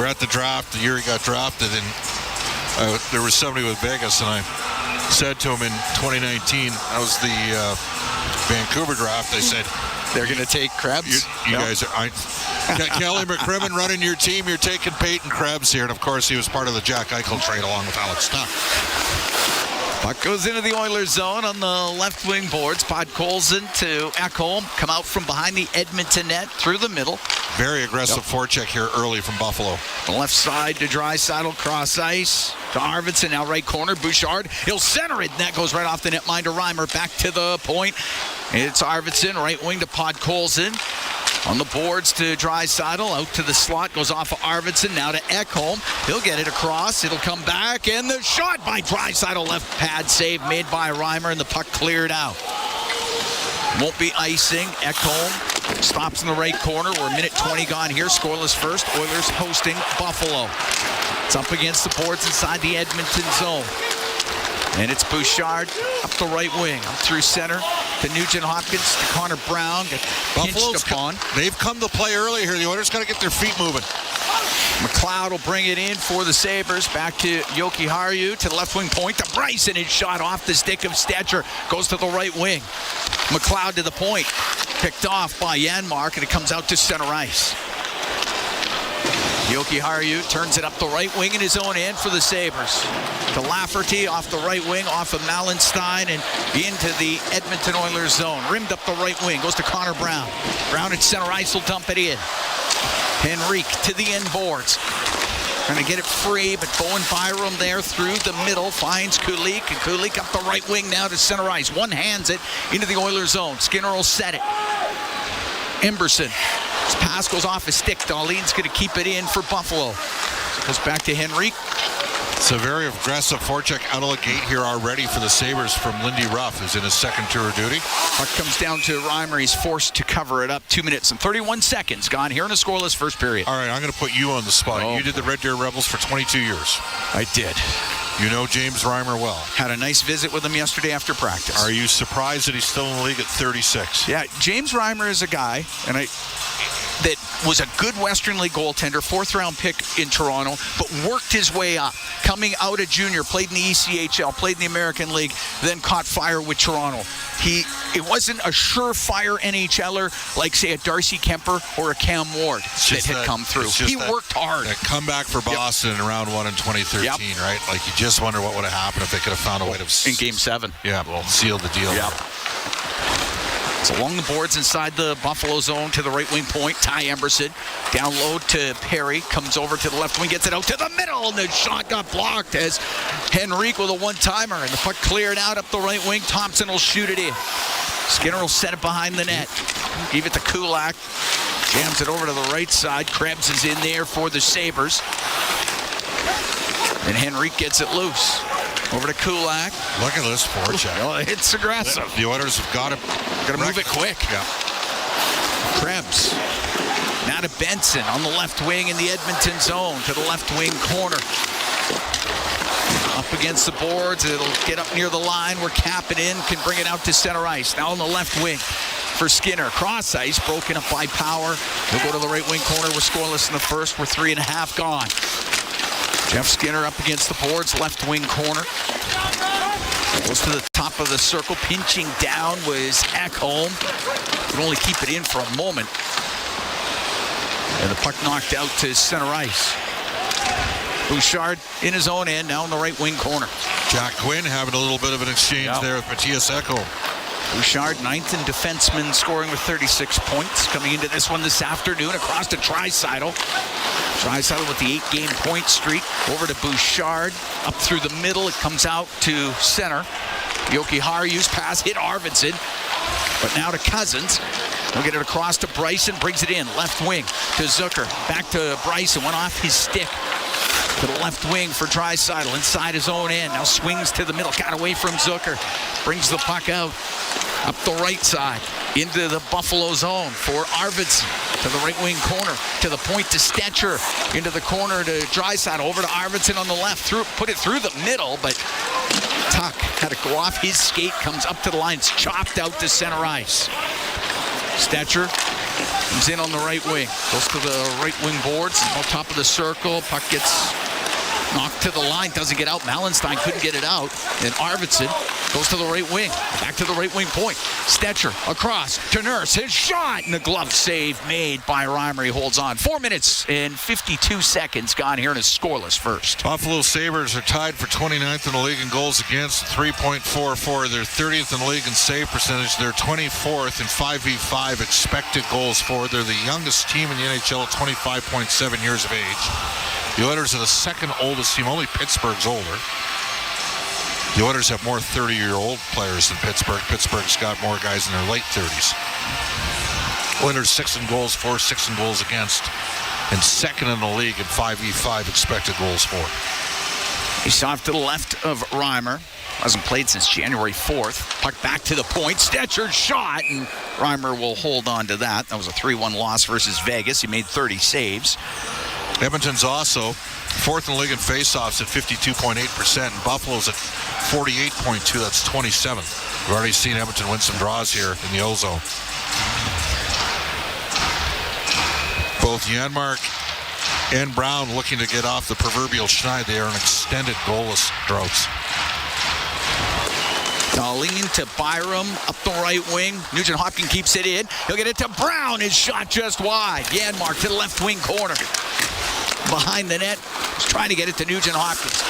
were at the draft the year he got drafted, and there was somebody with Vegas, and I said to him in 2019, that was the Vancouver draft, I said, they're going to take Krebs? You guys are... Kelly McCrimmon running your team, you're taking Peyton Krebs here, and of course he was part of the Jack Eichel trade along with Alex Tuck. Puck goes into the Oilers zone on the left wing boards. Podkolzin to Ekholm. Come out from behind the Edmonton net through the middle. Very aggressive forecheck here early from Buffalo. The left side to Draisaitl, cross ice to Arvidsson. Now right corner, Bouchard. He'll center it, and that goes right off the net line to Reimer. Back to the point. It's Arvidsson, right wing to Podkolzin. On the boards to Draisaitl, out to the slot, goes off of Arvidsson, now to Ekholm. He'll get it across, it'll come back, and the shot by Draisaitl, left pad save made by Reimer, and the puck cleared out. Won't be icing. Ekholm stops in the right corner. We're a minute 20 gone here, scoreless first. Oilers hosting Buffalo. It's up against the boards inside the Edmonton zone. And it's Bouchard up the right wing, up through center to Nugent Hopkins, to Connor Brown, get pinched upon. They've come to play early here. The Oilers got to get their feet moving. McLeod will bring it in for the Sabres. Back to Yoki Haru to the left wing point to Bryson. His shot off the stick of Stetcher. Goes to the right wing. McLeod to the point. Picked off by Janmark, and it comes out to center ice. Yoki Haru turns it up the right wing in his own end for the Sabres. To Lafferty off the right wing, off of Malenstein, and into the Edmonton Oilers zone. Rimmed up the right wing, goes to Connor Brown. Brown at center ice will dump it in. Henrique to the end boards. Trying to get it free, but Bowen Byram there through the middle finds Kulik, and Kulik up the right wing now to center ice. One hands it into the Oilers zone. Skinner will set it. Emberson. His pass goes off his stick. Dahlin's going to keep it in for Buffalo. Goes back to Henrique. It's a very aggressive forecheck out of the gate here already for the Sabres from Lindy Ruff, who's in his second tour of duty. Puck comes down to Reimer. He's forced to cover it up. 2 minutes and 31 seconds gone here in a scoreless first period. All right, I'm going to put you on the spot. Oh. You did the Red Deer Rebels for 22 years. I did. You know James Reimer well. Had a nice visit with him yesterday after practice. Are you surprised that he's still in the league at 36? Yeah, James Reimer is a guy, and that was a good Western League goaltender, 4th-round pick in Toronto, but worked his way up, coming out of junior, played in the ECHL, played in the American League, then caught fire with Toronto. It wasn't a surefire NHLer like, say, a Darcy Kemper or a Cam Ward that had come through. He worked hard. That comeback for Boston in round 1 in 2013, right? Like, you just wonder what would have happened if they could have found a way to... In Game 7. Yeah, well, seal the deal. Yep. It's along the boards inside the Buffalo zone to the right wing point. Ty Emberson down low to Perry. Comes over to the left wing, gets it out to the middle, and the shot got blocked as Henrique with a one-timer. And the puck cleared out up the right wing. Thompson will shoot it in. Skinner will set it behind the net. Give it to Kulak. Jams it over to the right side. Krebs is in there for the Sabres. And Henrique gets it loose. Over to Kulak. Look at this forecheck. Oh, it's aggressive. The Oilers have got to move it quick. Yeah. Krebs. Now to Benson on the left wing in the Edmonton zone to the left wing corner. Up against the boards. It'll get up near the line where Kapanen can bring it out to center ice. Now on the left wing for Skinner. Cross ice broken up by Power. He'll go to the right wing corner. We're scoreless in the first. We're 3.5 gone. Jeff Skinner up against the boards, left wing corner. Goes to the top of the circle. Pinching down was Ekholm. Could only keep it in for a moment. And the puck knocked out to center ice. Bouchard in his own end, now in the right wing corner. Jack Quinn having a little bit of an exchange there with Matthias Ekholm. Bouchard, 9th in defenseman, scoring with 36 points. Coming into this one this afternoon across to Draisaitl. Draisaitl with the 8-game point streak. Over to Bouchard. Up through the middle. It comes out to center. Jokiharju's pass hit Arvidsson. But now to Cousins. He'll get it across to Bryson. Brings it in. Left wing to Zucker. Back to Bryson. Went off his stick. To the left wing for Draisaitl. Inside his own end. Now swings to the middle. Got away from Zucker. Brings the puck out. Up the right side. Into the Buffalo zone for Arvidsson. To the right wing corner. To the point to Stetcher. Into the corner to Draisaitl. Over to Arvidsson on the left. Put it through the middle, but Tuck had to go off his skate. Comes up to the line. It's chopped out to center ice. Stetcher comes in on the right wing. Goes to the right wing boards. On top of the circle. Puck gets knocked to the line. Doesn't get out. Malenstein couldn't get it out. And Arvidsson goes to the right wing. Back to the right wing point. Stetcher across to Nurse. His shot. And the glove save made by Reimer. He holds on. 4 minutes and 52 seconds gone here in a scoreless first. Buffalo Sabres are tied for 29th in the league in goals against, 3.44. They're 30th in the league in save percentage. They're 24th in 5v5 expected goals for. They're the youngest team in the NHL at 25.7 years of age. The Oilers are the second oldest team. Only Pittsburgh's older. The Oilers have more 30-year-old players than Pittsburgh. Pittsburgh's got more guys in their late 30s. Oilers 6 in goals for, 6 in goals against, and second in the league in 5v5 expected goals for. He's off to the left of Reimer. Hasn't played since January 4th. Puck back to the point. Stetcher's shot, and Reimer will hold on to that. That was a 3-1 loss versus Vegas. He made 30 saves. Edmonton's also fourth in the league in faceoffs at 52.8%, and Buffalo's at 48.2. That's 27th. We've already seen Edmonton win some draws here in the O-zone. Both Janmark and Brown looking to get off the proverbial schneid. They are in extended goalless droughts. Darlene to Byram, up the right wing. Nugent Hopkins keeps it in. He'll get it to Brown. His shot just wide. Janmark to the left wing corner. Behind the net. He's trying to get it to Nugent Hopkins.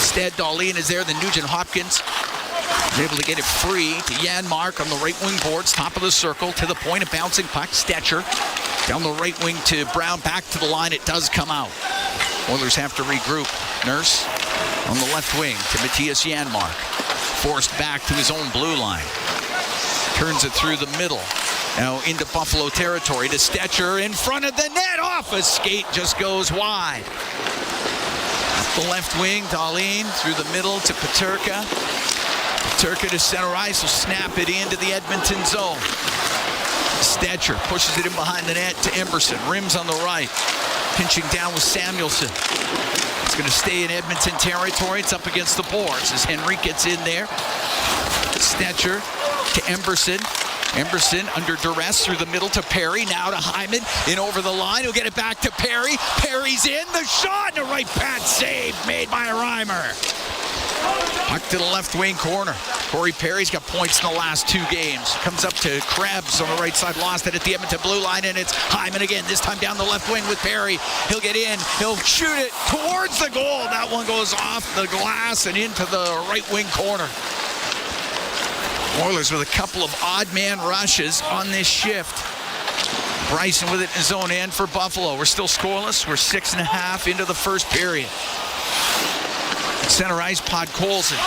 Instead, Darlene is there. Then Nugent Hopkins is able to get it free to Janmark on the right wing boards. Top of the circle to the point. A bouncing puck. Stetcher down the right wing to Brown. Back to the line. It does come out. Oilers have to regroup. Nurse on the left wing to Matthias Janmark. Forced back to his own blue line. Turns it through the middle. Now into Buffalo territory to Stetcher in front of the net. Off a skate, just goes wide. Up the left wing, Darlene through the middle to Peterka. Peterka to center ice will snap it into the Edmonton zone. Stetcher pushes it in behind the net to Emberson. Rims on the right. Pinching down with Samuelson. It's going to stay in Edmonton territory. It's up against the boards as Henry gets in there. Stetcher to Emberson. Emerson under duress through the middle to Perry. Now to Hyman. In over the line. He'll get it back to Perry. Perry's in. The shot. And a right pad save made by Reimer. Puck to the left wing corner. Corey Perry's got points in the last 2 games. Comes up to Krebs on the right side. Lost it at the Edmonton blue line. And it's Hyman again. This time down the left wing with Perry. He'll get in. He'll shoot it towards the goal. That one goes off the glass and into the right wing corner. Oilers with a couple of odd man rushes on this shift. Bryson with it in his own end for Buffalo. We're still scoreless. We're 6.5 into the first period. Center ice, Podkolzin.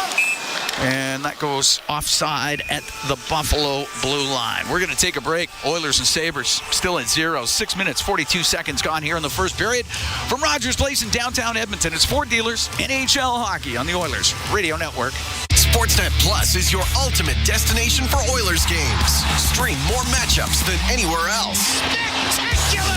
And that goes offside at the Buffalo blue line. We're going to take a break. Oilers and Sabres still at 0. 6 minutes, 42 seconds gone here in the first period. From Rogers Place in downtown Edmonton, it's Ford Dealers, NHL Hockey on the Oilers Radio Network. Sportsnet Plus is your ultimate destination for Oilers games. Stream more matchups than anywhere else. Spectacular!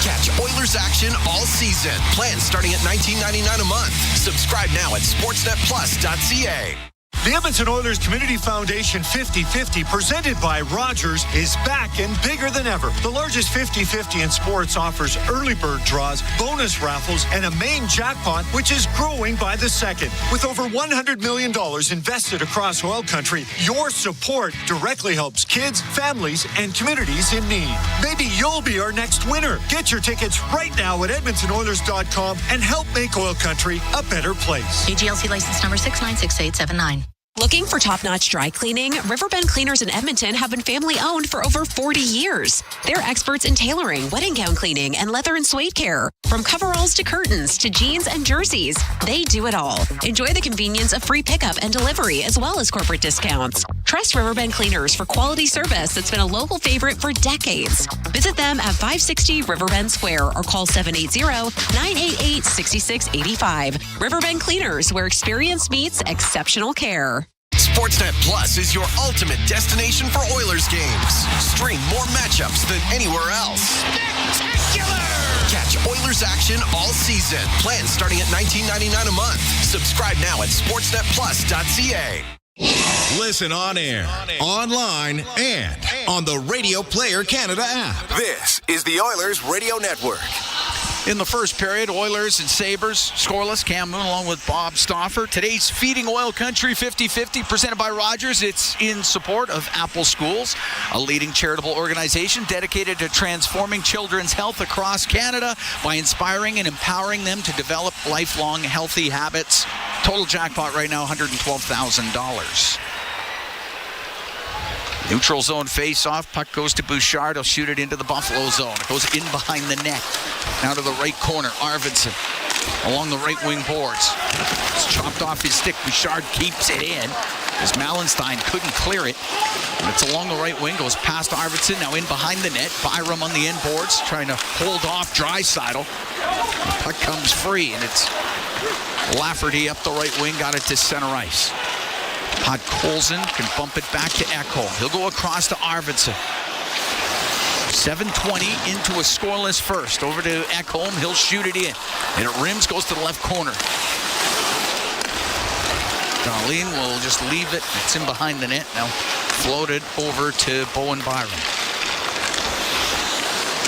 Catch Oilers action all season. Plans starting at $19.99 a month. Subscribe now at sportsnetplus.ca. The Edmonton Oilers Community Foundation 50-50, presented by Rogers, is back and bigger than ever. The largest 50-50 in sports offers early bird draws, bonus raffles, and a main jackpot, which is growing by the second. With over $100 million invested across oil country, your support directly helps kids, families, and communities in need. Maybe you'll be our next winner. Get your tickets right now at EdmontonOilers.com and help make oil country a better place. AGLC license number 696879. Looking for top-notch dry cleaning? Riverbend Cleaners in Edmonton have been family-owned for over 40 years. They're experts in tailoring, wedding gown cleaning, and leather and suede care. From coveralls to curtains to jeans and jerseys, they do it all. Enjoy the convenience of free pickup and delivery as well as corporate discounts. Trust Riverbend Cleaners for quality service that's been a local favorite for decades. Visit them at 560 Riverbend Square or call 780-988-6685. Riverbend Cleaners, where experience meets exceptional care. Sportsnet Plus is your ultimate destination for Oilers games. Stream more matchups than anywhere else. Spectacular! Catch Oilers action all season. Plans starting at $19.99 a month. Subscribe now at sportsnetplus.ca. Listen on air, online, and on the Radio Player Canada app. This is the Oilers Radio Network. In the first period, Oilers and Sabres scoreless. Cam Moon along with Bob Stauffer. Today's Feeding Oil Country 50-50 presented by Rogers. It's in support of Apple Schools, a leading charitable organization dedicated to transforming children's health across Canada by inspiring and empowering them to develop lifelong healthy habits. Total jackpot right now, $112,000. Neutral zone face-off. Puck goes to Bouchard. He'll shoot it into the Buffalo zone. It goes in behind the net. Now to the right corner. Arvidsson along the right wing boards. It's chopped off his stick. Bouchard keeps it in as Malenstein couldn't clear it. And it's along the right wing. Goes past Arvidsson. Now in behind the net. Byram on the end boards trying to hold off Draisaitl. The puck comes free, and it's Lafferty up the right wing. Got it to center ice. Podkolzin can bump it back to Ekholm. He'll go across to Arvidsson. 7:20 into a scoreless first. Over to Ekholm. He'll shoot it in. And it rims, goes to the left corner. Darlene will just leave it. It's in behind the net. Now floated over to Bowen Byram.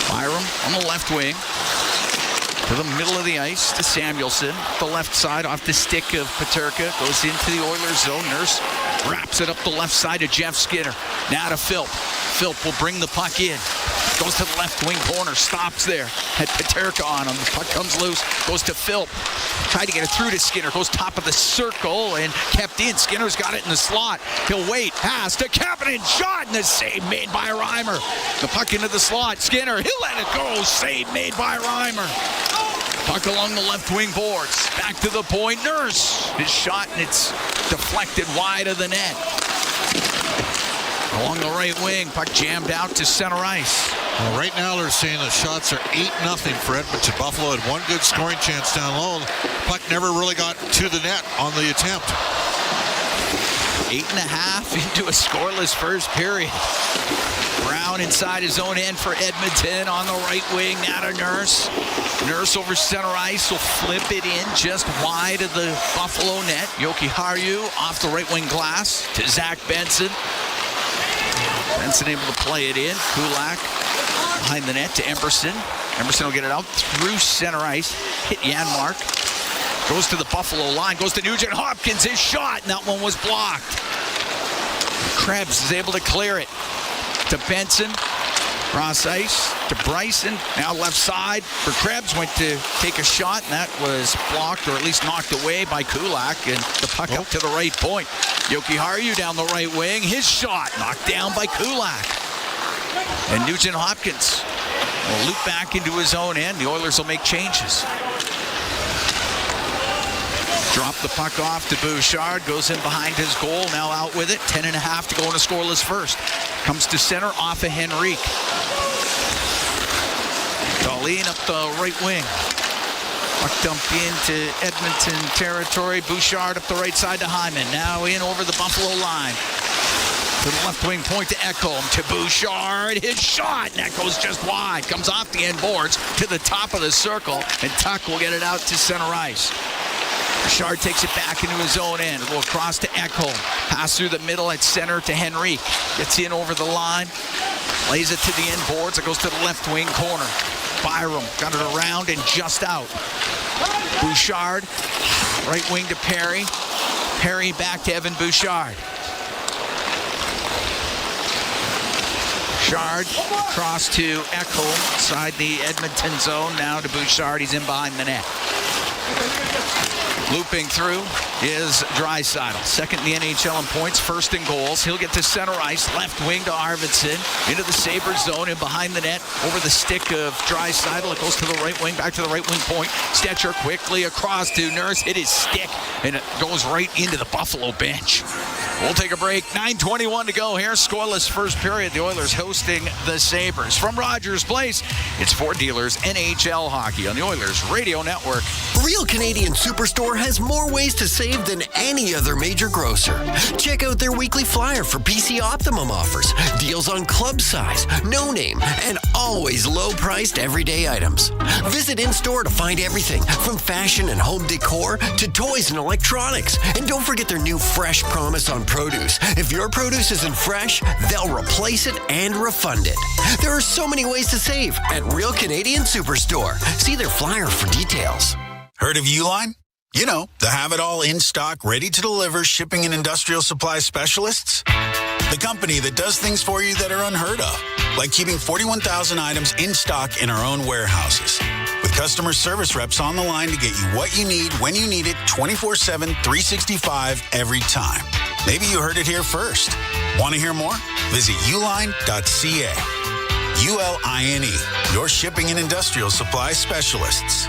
Byram on the left wing. To the middle of the ice to Samuelson. The left side off the stick of Peterka. Goes into the Oilers zone. Nurse wraps it up the left side to Jeff Skinner. Now to Philp. Philp will bring the puck in. Goes to the left wing corner. Stops there. Had Peterka on him. The puck comes loose. Goes to Philp. Tried to get it through to Skinner. Goes top of the circle and kept in. Skinner's got it in the slot. He'll wait. Pass to Kapanen. Shot, and the save made by Reimer. The puck into the slot. Skinner. He'll let it go. Save made by Reimer. Puck along the left wing boards. Back to the point. Nurse. His shot, and it's deflected wide of the net. Along the right wing. Puck jammed out to center ice. Well, right now they're saying the shots are 8-0 for Edmonton. Buffalo had one good scoring chance down low. Puck never really got to the net on the attempt. 8.5 into a scoreless first period. Brown inside his own end for Edmonton on the right wing. Now to Nurse. Nurse over center ice will flip it in just wide of the Buffalo net. Yoki Haru off the right wing glass to Zach Benson. Benson able to play it in. Kulak behind the net to Emerson. Emerson will get it out through center ice. Hit Janmark. Goes to the Buffalo line. Goes to Nugent Hopkins. His shot. And that one was blocked. Krebs is able to clear it. To Benson. Cross ice to Bryson. Now left side for Krebs. Went to take a shot. And that was blocked or at least knocked away by Kulak. And the puck up to the right point. Jokiharju down the right wing. His shot knocked down by Kulak. And Nugent Hopkins will loop back into his own end. The Oilers will make changes. Drop the puck off to Bouchard. Goes in behind his goal. Now out with it. 10.5 to go in a scoreless first. Comes to center off of Henrique. Darlene up the right wing. Puck dumped into Edmonton territory. Bouchard up the right side to Hyman. Now in over the Buffalo line. To the left wing point to Ekholm. To Bouchard. His shot. And that goes just wide. Comes off the end boards to the top of the circle. And Tuck will get it out to center ice. Bouchard takes it back into his own end. Will across to Ekholm. Pass through the middle at center to Henrique. Gets in over the line. Lays it to the end boards. It goes to the left wing corner. Byram got it around and just out. Bouchard. Right wing to Perry. Perry back to Evan Bouchard. Bouchard across to Ekholm. Inside the Edmonton zone. Now to Bouchard. He's in behind the net. Looping through is Draisaitl. Second in the NHL in points, first in goals. He'll get to center ice, left wing to Arvidsson, into the Sabres zone and behind the net, over the stick of Draisaitl. It goes to the right wing, back to the right wing point. Stetcher quickly across to Nurse, hit his stick, and it goes right into the Buffalo bench. We'll take a break. 9:21 to go here. Scoreless first period. The Oilers hosting the Sabres. From Rogers Place, it's Ford Dealers NHL Hockey on the Oilers Radio Network. Real Canadian Superstore has more ways to save than any other major grocer. Check out their weekly flyer for PC Optimum offers, deals on club size, no name, and always low-priced everyday items. Visit in-store to find everything from fashion and home decor to toys and electronics. And don't forget their new Fresh Promise on produce. If your produce isn't fresh, they'll replace it and refund it. There are so many ways to save at Real Canadian Superstore. See their flyer for details. Heard of Uline? You know, the have-it-all in-stock, ready-to-deliver shipping and industrial supply specialists. The company that does things for you that are unheard of, like keeping 41,000 items in stock in our own warehouses. With customer service reps on the line to get you what you need, when you need it, 24/7, 365, every time. Maybe you heard it here first. Want to hear more? Visit uline.ca. ULINE, your shipping and industrial supply specialists.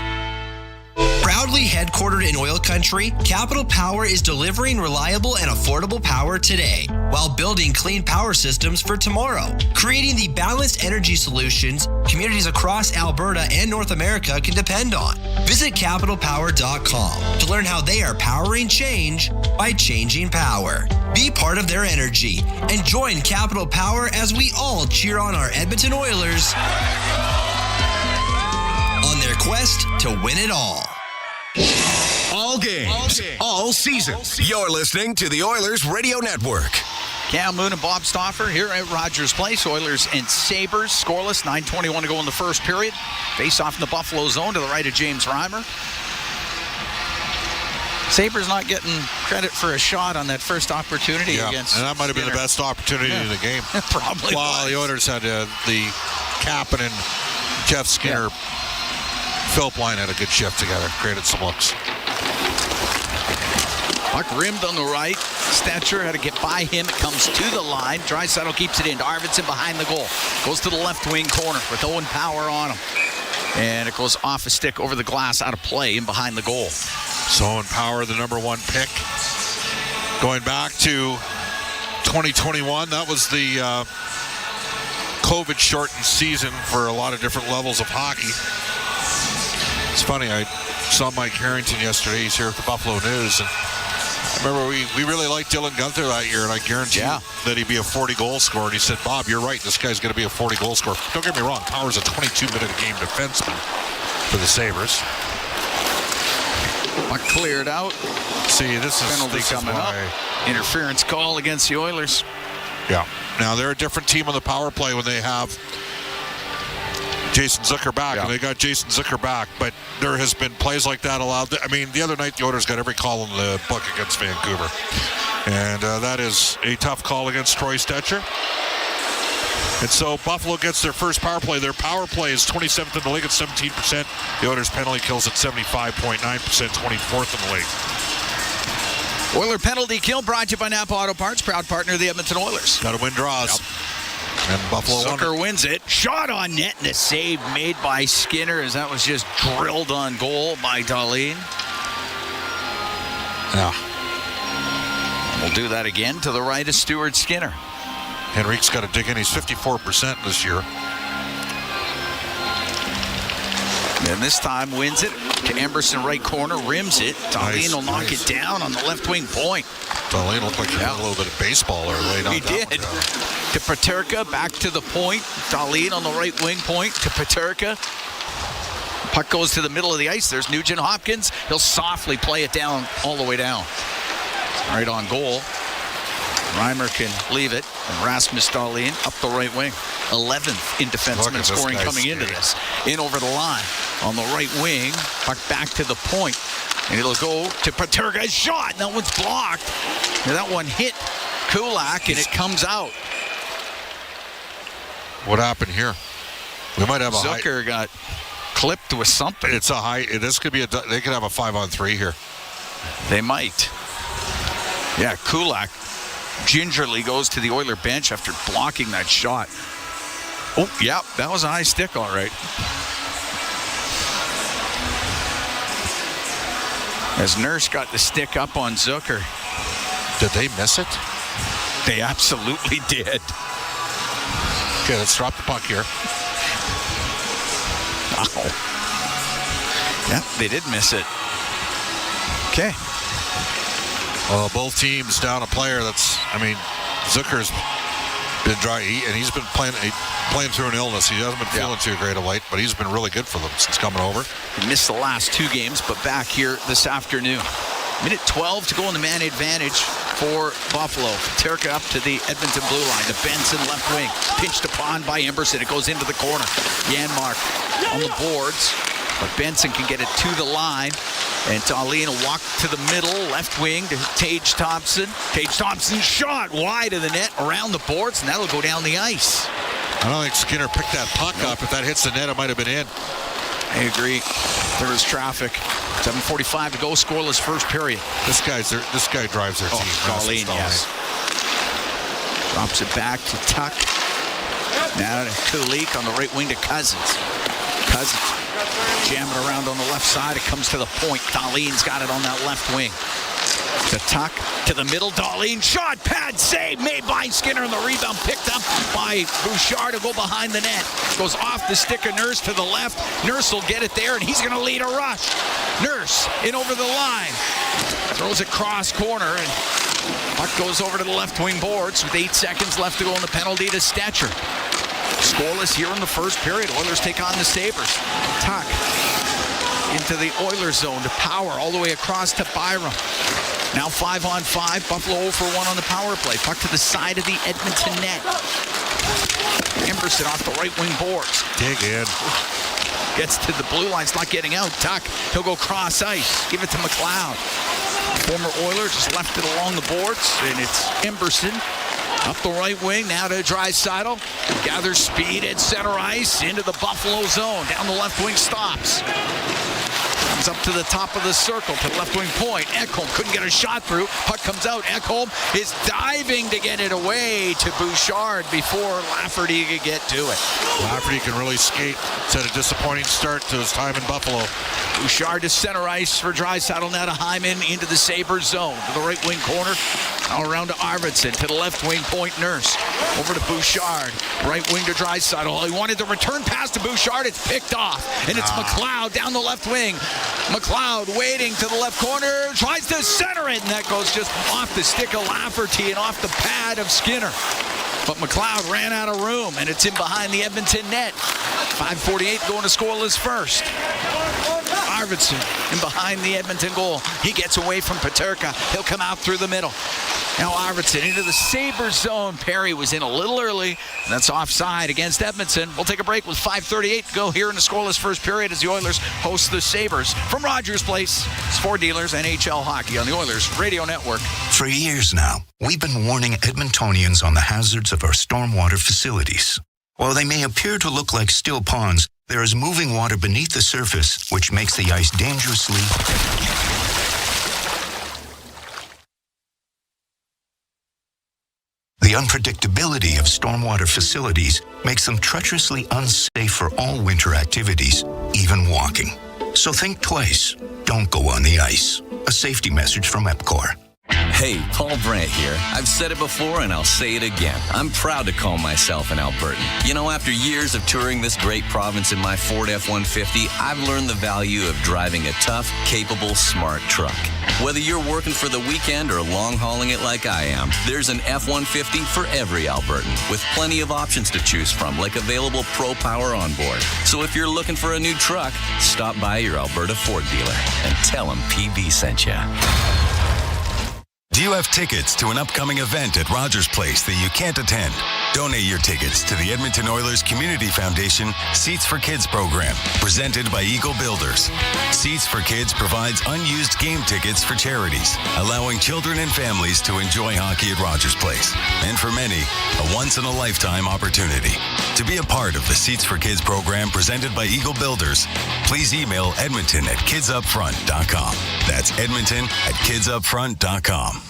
Proudly headquartered in oil country, Capital Power is delivering reliable and affordable power today while building clean power systems for tomorrow, creating the balanced energy solutions communities across Alberta and North America can depend on. Visit capitalpower.com to learn how they are powering change by changing power. Be part of their energy and join Capital Power as we all cheer on our Edmonton Oilers on their quest to win it all. All games, all seasons. You're listening to the Oilers Radio Network. Cam Moon and Bob Stauffer here at Rogers Place. Oilers and Sabres scoreless. 9:21 to go in the first period. Face off in the Buffalo zone to the right of James Reimer. Sabres not getting credit for a shot on that first opportunity against and that might have been the best opportunity of the game. Probably Well, the Oilers had the Kapanen and Jeff Skinner. Philip line had a good shift together, created some looks. Puck rimmed on the right. Stetcher had to get by him. It comes to the line. Draisaitl keeps it in. Arvidsson behind the goal. Goes to the left wing corner with Owen Power on him. And it goes off a stick over the glass, out of play, and behind the goal. So Owen Power, the number one pick. Going back to 2021, that was the COVID-shortened season for a lot of different levels of hockey. It's funny, I saw Mike Harrington yesterday. He's here at the Buffalo News. And I remember we really liked Dylan Guenther that year, and I guarantee that he'd be a 40-goal scorer. And he said, Bob, you're right. This guy's going to be a 40-goal scorer. Don't get me wrong. Power's a 22-minute-a-game defenseman for the Sabres. Puck cleared out. See, this is penalty coming up. Interference call against the Oilers. Yeah. Now, they're a different team on the power play when they have Jason Zucker back, and they got Jason Zucker back, but there has been plays like that allowed. I mean, the other night the Oilers got every call in the book against Vancouver, and that is a tough call against Troy Stetcher. And so Buffalo gets their first power play. Their power play is 27th in the league at 17%. The Oilers' penalty kills at 75.9%, 24th in the league. Oiler penalty kill brought to you by Napa Auto Parts, proud partner of the Edmonton Oilers. Got to win draws. And Buffalo Zucker wins it. Shot on net and a save made by Skinner as that was just drilled on goal by Dahlin. Yeah. We'll do that again to the right of Stuart Skinner. Henrique's got to dig in. He's 54% this year. And this time wins it to Emberson, right corner, rims it. Dahlin will knock it down on the left wing point. Dahlin looked like he had a little bit of baseball or laid on. He did. To Paterka, back to the point. Dahlin on the right wing point to Paterka. Puck goes to the middle of the ice. There's Nugent Hopkins. He'll softly play it down all the way down. Right on goal. Reimer can leave it. And Rasmus Dahlin up the right wing. 11th in defenseman scoring coming into this. In over the line on the right wing. Puck back to the point. And it'll go to Paterka's shot. And that one's blocked. And that one hit Kulak and it comes out. What happened here? We might have a Zucker got clipped with something. It's a high. This could be they could have a 5-on-3 here. They might. Yeah, Kulak gingerly goes to the Oiler bench after blocking that shot. Oh, yeah, that was a high stick, all right. As Nurse got the stick up on Zucker. Did they miss it? They absolutely did. Okay, let's drop the puck here. Oh. Yeah, they did miss it. Okay. Well, both teams down a player Zucker's been dry, and he's been playing through an illness. He hasn't been feeling too great of late, but he's been really good for them since coming over. He missed the last 2 games, but back here this afternoon. Minute 12 to go in the man advantage for Buffalo. Paterka up to the Edmonton blue line. The Benson left wing. Pinched upon by Emberson. It goes into the corner. Janmark on the boards. But Benson can get it to the line. And Dahlin will walk to the middle, left wing to Tage Thompson. Tage Thompson shot wide of the net, around the boards, and that'll go down the ice. I don't think Skinner picked that puck up. If that hits the net, it might have been in. I agree. There was traffic. 7:45 to go, scoreless first period. This guy drives their team. Dahlin, yes. Drops it back to Tuck. Now to Kulik on the right wing to Cousins. Cousins jamming around on the left side. It comes to the point. Dahlin's got it on that left wing. To Tuck, to the middle. Dahlin shot, pad save made by Skinner, and the rebound picked up by Bouchard to go behind the net. Goes off the stick of Nurse to the left. Nurse will get it there, and he's going to lead a rush. Nurse in over the line. Throws it cross corner, and puck goes over to the left wing boards with 8 seconds left to go in the penalty to Stetcher. Scoreless here in the first period. Oilers take on the Sabres. Tuck into the Oilers zone to Power all the way across to Byram. Now 5-on-5. Buffalo 0 for 1 on the power play. Puck to the side of the Edmonton net. Emberson off the right wing boards. Dig in. Gets to the blue line. It's not getting out. Tuck. He'll go cross ice. Give it to McLeod. Former Oiler just left it along the boards. And it's Emberson. Up the right wing, now to Draisaitl. Gathers speed at center ice into the Buffalo zone. Down the left wing, stops. Comes up to the top of the circle to the left wing point. Ekholm couldn't get a shot through. Puck comes out. Ekholm is diving to get it away to Bouchard before Lafferty could get to it. Lafferty can really skate. It's had a disappointing start to his time in Buffalo. Bouchard to center ice for Draisaitl. Now to Hyman into the Sabres zone. To the right wing corner. Now around to Arvidsson. To the left wing point, Nurse. Over to Bouchard. Right wing to Draisaitl. He wanted the return pass to Bouchard. It's picked off. And it's McLeod down the left wing. McLeod waiting to the left corner. Tries to center it. And that goes just off the stick of Lafferty and off the pad of Skinner. But McLeod ran out of room. And it's in behind the Edmonton net. 5:48 going to scoreless first. Arvidsson in behind the Edmonton goal. He gets away from Paterka. He'll come out through the middle. Now Arvidsson into the Sabres zone. Perry was in a little early. And that's offside against Edmonton. We'll take a break with 5:38 to go here in the scoreless first period as the Oilers host the Sabres. From Rogers Place, it's for dealers NHL hockey on the Oilers Radio Network. For years now, we've been warning Edmontonians on the hazards of our stormwater facilities. While they may appear to look like still ponds, there is moving water beneath the surface, which makes the ice dangerously... The unpredictability of stormwater facilities makes them treacherously unsafe for all winter activities, even walking. So think twice. Don't go on the ice. A safety message from EPCOR. Hey, Paul Brandt here. I've said it before and I'll say it again. I'm proud to call myself an Albertan. You know, after years of touring this great province in my Ford F-150, I've learned the value of driving a tough, capable, smart truck. Whether you're working for the weekend or long-hauling it like I am, there's an F-150 for every Albertan, with plenty of options to choose from, like available Pro Power on board. So if you're looking for a new truck, stop by your Alberta Ford dealer and tell them PB sent you. Do you have tickets to an upcoming event at Rogers Place that you can't attend? Donate your tickets to the Edmonton Oilers Community Foundation Seats for Kids program, presented by Eagle Builders. Seats for Kids provides unused game tickets for charities, allowing children and families to enjoy hockey at Rogers Place. And for many, a once-in-a-lifetime opportunity. To be a part of the Seats for Kids program presented by Eagle Builders, please email edmonton@kidsupfront.com. That's edmonton@kidsupfront.com.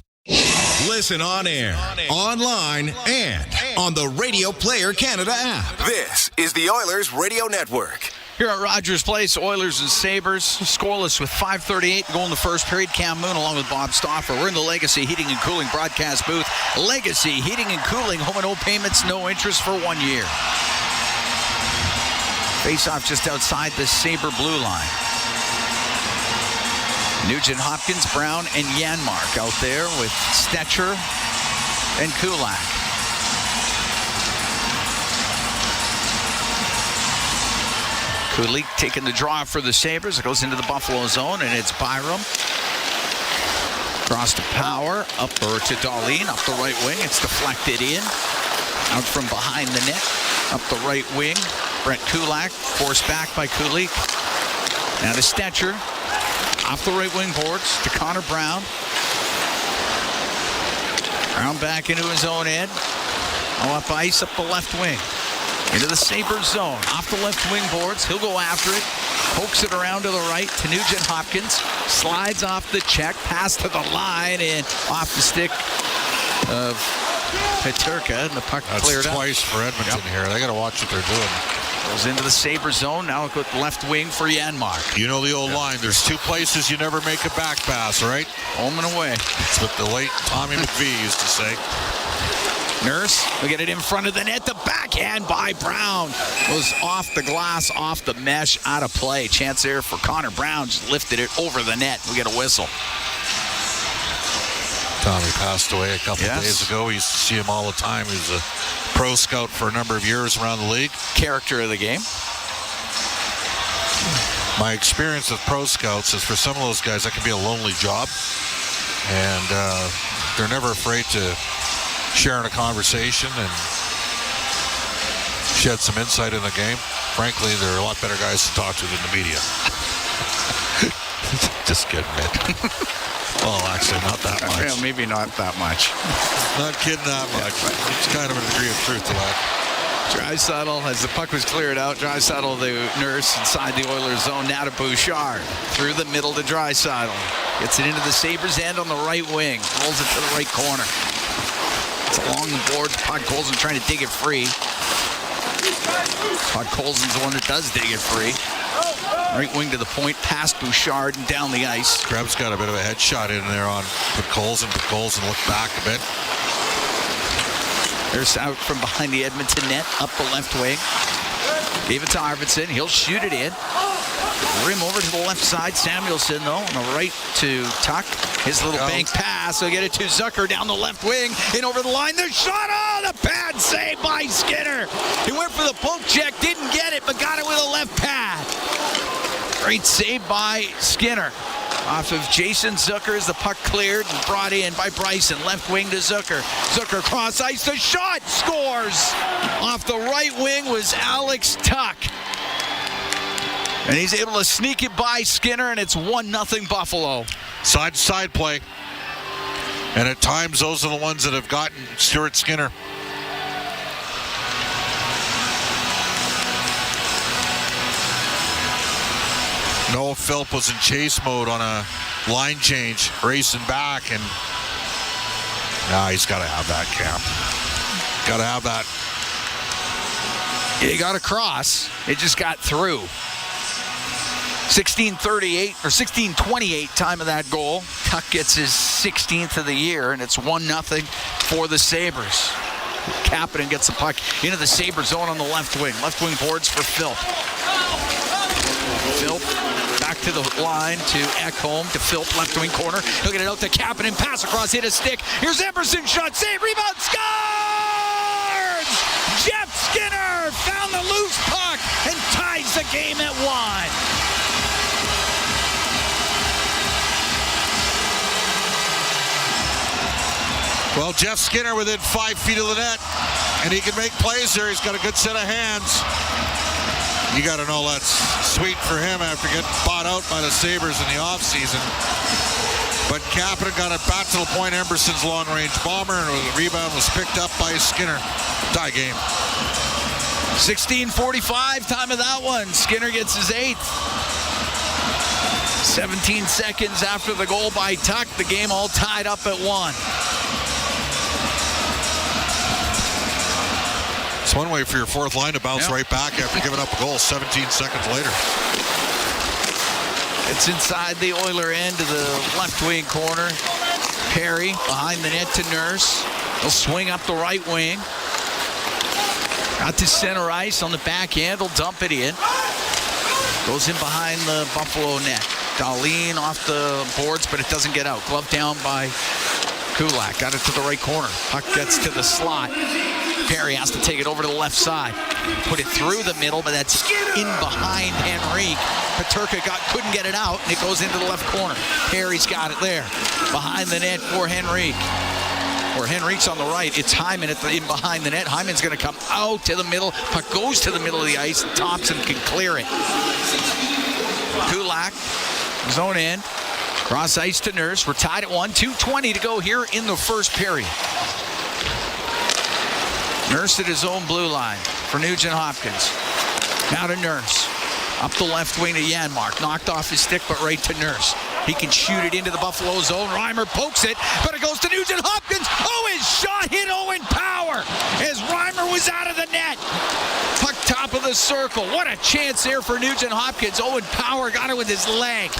Listen on air, online, and on the Radio Player Canada app. This is the Oilers Radio Network. Here at Rogers Place, Oilers and Sabres, scoreless with 5:38 to go in the first period. Cam Moon along with Bob Stauffer. We're in the Legacy Heating and Cooling broadcast booth. Legacy Heating and Cooling, home and no payments, no interest for 1 year. Face-off just outside the Sabre blue line. Nugent Hopkins, Brown, and Janmark out there with Stetcher and Kulak. Kulik taking the draw for the Sabres. It goes into the Buffalo zone, and it's Byram. Cross to Power, up or to Darlene, up the right wing. It's deflected in. Out from behind the net, up the right wing. Brett Kulak, forced back by Kulik. Now to Stetcher. Off the right wing boards to Connor Brown. Brown back into his own end. Up ice, up the left wing. Into the Sabres zone. Off the left wing boards. He'll go after it. Pokes it around to the right to Nugent Hopkins. Slides off the check. Pass to the line and off the stick of Peterka. And the puck cleared up. That's twice for Edmonton here. They got to watch what they're doing. Goes into the Sabre zone. Now look at left wing for Janmark. You know the old line. There's two places you never make a back pass, right? Home and away. That's what the late Tommy McVie used to say. Nurse will get it in front of the net. The backhand by Brown was off the glass, off the mesh, out of play. Chance there for Connor Brown. Just lifted it over the net. We get a whistle. Tommy passed away a couple days ago. We used to see him all the time. He was a pro scout for a number of years around the league. Character of the game. My experience with pro scouts is for some of those guys, that can be a lonely job. And they're never afraid to share in a conversation and shed some insight in the game. Frankly, there are a lot better guys to talk to than the media. Just kidding, man. Well, actually, not that much. Yeah, maybe not that much. Not kidding that much. It's kind of a degree of truth to that. Draisaitl, as the puck was cleared out, Draisaitl, the nurse, inside the Oilers zone. Now to Bouchard. Through the middle to Draisaitl. Gets it into the Sabres' end on the right wing. Rolls it to the right corner. It's along the boards. Podkolzin trying to dig it free. Podkolzin's the one that does dig it free. Right wing to the point, past Bouchard and down the ice. Krebs got a bit of a headshot in there on Podkolzin. Podkolzin looked back a bit. There's out from behind the Edmonton net, up the left wing. Gave it to Arvidsson. He'll shoot it in. Rim over to the left side. Samuelsson, though, on the right to Tuck. His little bank pass. He'll get it to Zucker down the left wing. In over the line. The shot. Oh, the pad save by Skinner. He went for the poke check. Didn't get it, but got it with a left pad. Great save by Skinner. Off of Jason Zucker as the puck cleared and brought in by Bryson. Left wing to Zucker. Zucker cross ice. The shot scores. Off the right wing was Alex Tuck. And he's able to sneak it by Skinner, and it's 1-0 Buffalo. Side-to-side play. And at times, those are the ones that have gotten Stuart Skinner. Noah Philp was in chase mode on a line change, racing back, and now he's got to have that, Camp. Got to have that. He got across. It just got through. 16:38 or 16:28 time of that goal. Tuck gets his 16th of the year, and it's 1-0 for the Sabres. Kapanen gets the puck into the Sabre zone on the left wing. Left wing boards for Philp. Philp back to the line to Ekholm to Philp, left wing corner. He'll get it out to Kapanen, pass across, hit a stick. Here's Emerson, shot, save, rebound, scores! Jeff Skinner found the loose puck and ties the game at 1. Well, Jeff Skinner within 5 feet of the net, and he can make plays there. He's got a good set of hands. You got to know that's sweet for him after getting bought out by the Sabres in the offseason. But Kapanen got it back to the point. Emberson's long-range bomber, and the rebound was picked up by Skinner. Tie game. 16:45, time of that one. Skinner gets his 8th. 17 seconds after the goal by Tuck, the game all tied up at 1. It's one way for your fourth line to bounce right back after giving up a goal 17 seconds later. It's inside the Oiler end to the left wing corner. Perry behind the net to Nurse. He'll swing up the right wing. Out to center ice on the backhand. He'll dump it in. Goes in behind the Buffalo net. Darlene off the boards, but it doesn't get out. Glove down by Kulak. Got it to the right corner. Puck gets to the slot. Perry has to take it over to the left side. Put it through the middle, but that's in behind Henrique. Peterka couldn't get it out, and it goes into the left corner. Perry's got it there. Behind the net for Henrique. Or Henrique's on the right. It's Hyman in behind the net. Hyman's going to come out to the middle. Puck goes to the middle of the ice. Thompson can clear it. Kulak, zone in. Cross ice to Nurse. We're tied at 1. 2:20 to go here in the first period. Nurse at his own blue line for Nugent Hopkins. Now to Nurse. Up the left wing to Janmark. Knocked off his stick, but right to Nurse. He can shoot it into the Buffalo zone. Reimer pokes it, but it goes to Nugent Hopkins. Oh, his shot hit Owen Power as Reimer was out of the net. Puck top of the circle. What a chance there for Nugent Hopkins. Owen Power got it with his leg.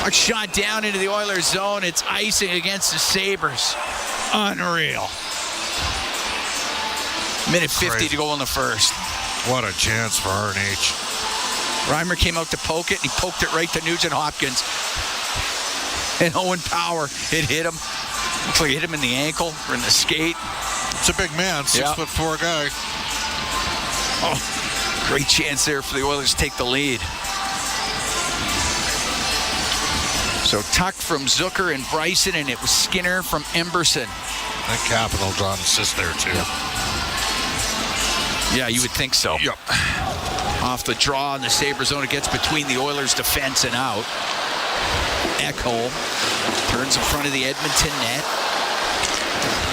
Puck shot down into the Oilers zone. It's icing against the Sabres. Unreal. Minute 50 to go in the first. What a chance for RNH. Reimer came out to poke it. He poked it right to Nugent Hopkins. And Owen Power, it hit him. Looks like it hit him in the ankle or in the skate. It's a big man, 6'4" guy. Oh, great chance there for the Oilers to take the lead. So Tuck from Zucker and Bryson, and it was Skinner from Emberson. And Kapanen draw an assist there, too. Yep. Yeah, you would think so. Yep. Off the draw in the Sabre zone, it gets between the Oilers' defense and out. Ekholm turns in front of the Edmonton net.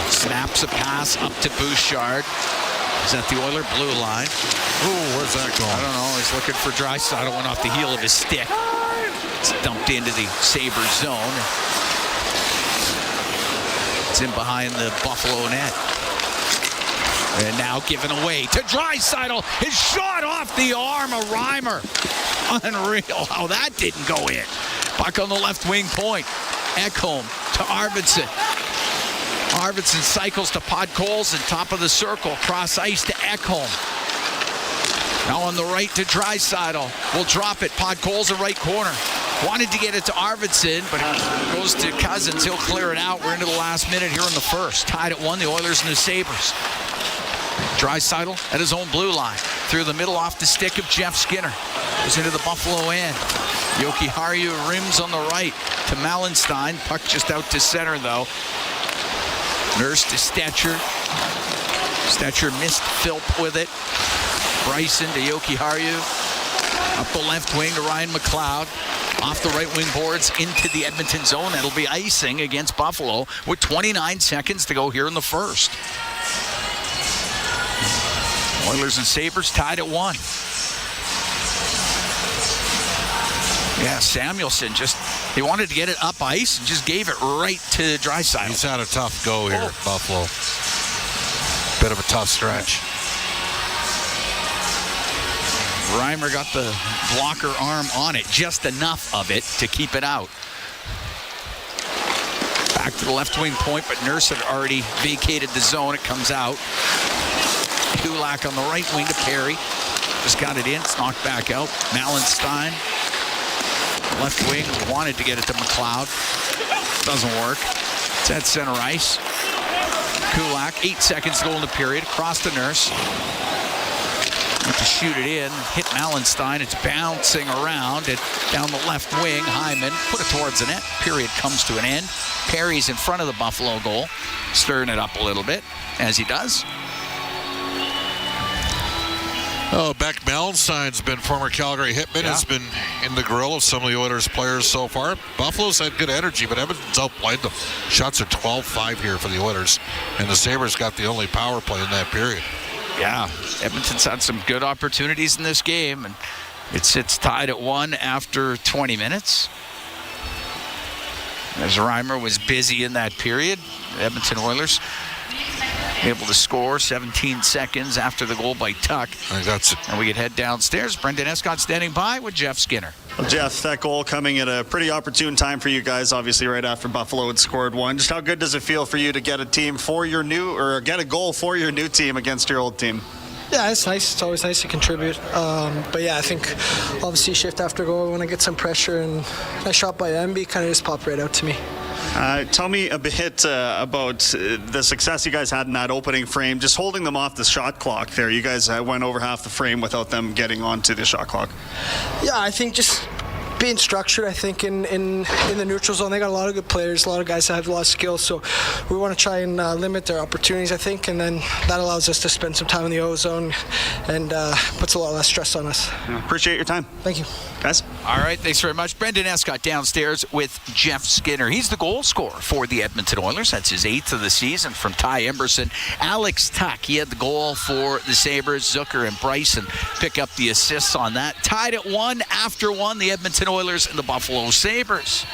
Snaps a pass up to Bouchard. Is that the Oiler blue line? Ooh, where's that going? I don't know. He's looking for Draisaitl. Went off the heel of his stick. It's dumped into the Sabre zone. It's in behind the Buffalo net. And now given away to Draisaitl. His shot off the arm of Reimer. Unreal how that didn't go in. Puck on the left wing point. Ekholm to Arvidsson. Arvidsson cycles to Podkolzin, top of the circle. Cross ice to Ekholm. Now on the right to Draisaitl. We'll drop it. Podkolzin right corner. Wanted to get it to Arvidsson, but it goes to Cousins. He'll clear it out. We're into the last minute here in the first. Tied at 1, the Oilers and the Sabres. Draisaitl at his own blue line. Through the middle off the stick of Jeff Skinner. Goes into the Buffalo end. Jokiharju rims on the right to Mallenstein. Puck just out to center, though. Nurse to Stetcher. Stetcher missed Philp with it. Bryson to Jokiharju. Up the left wing to Ryan McLeod. Off the right wing boards into the Edmonton zone. That'll be icing against Buffalo with 29 seconds to go here in the first. Oilers and Sabres tied at 1. Yeah, Samuelson he wanted to get it up ice and just gave it right to Draisaitl. He's had a tough go here at Buffalo. Bit of a tough stretch. Reimer got the blocker arm on it, just enough of it to keep it out. Back to the left wing point, but Nurse had already vacated the zone. It comes out. Kulak on the right wing to Perry. Just got it in. It's knocked back out. Mallenstein. Left wing. Wanted to get it to McLeod. Doesn't work. It's at center ice. Kulak. 8 seconds to go in the period. Across the Nurse. Went to shoot it in. Hit Mallenstein. It's bouncing around. And down the left wing. Hyman put it towards the net. Period comes to an end. Perry's in front of the Buffalo goal. Stirring it up a little bit, as he does. Oh, Beck Mallenstein's been former Calgary Hitman. Has been in the grill of some of the Oilers players so far. Buffalo's had good energy, but Edmonton's outplayed them. Shots are 12-5 here for the Oilers, and the Sabres got the only power play in that period. Yeah, Edmonton's had some good opportunities in this game, and it sits tied at 1 after 20 minutes. As Reimer was busy in that period, the Edmonton Oilers able to score 17 seconds after the goal by Tuck. I think that's it. And we can head downstairs. Brendan Escott standing by with Jeff Skinner. Well, Jeff, that goal coming at a pretty opportune time for you guys, obviously right after Buffalo had scored 1. Just how good does it feel for you to get a goal for your new team against your old team? Yeah, it's nice. It's always nice to contribute. But yeah, I think obviously shift after goal, when I get some pressure, and that shot by Emby kind of just popped right out to me. Tell me a bit about the success you guys had in that opening frame, just holding them off the shot clock there. You guys went over half the frame without them getting onto the shot clock. Yeah, I think just being structured, I think, in the neutral zone. They got a lot of good players, a lot of guys that have a lot of skills, so we want to try and limit their opportunities, I think, and then that allows us to spend some time in the O zone and puts a lot less stress on us. Appreciate your time. Thank you. Guys. All right, thanks very much. Brendan Escott downstairs with Jeff Skinner. He's the goal scorer for the Edmonton Oilers. That's his 8th of the season from Ty Emberson. Alex Tuck, he had the goal for the Sabres. Zucker and Bryson pick up the assists on that. Tied at 1 after 1, the Edmonton Oilers and the Buffalo Sabres.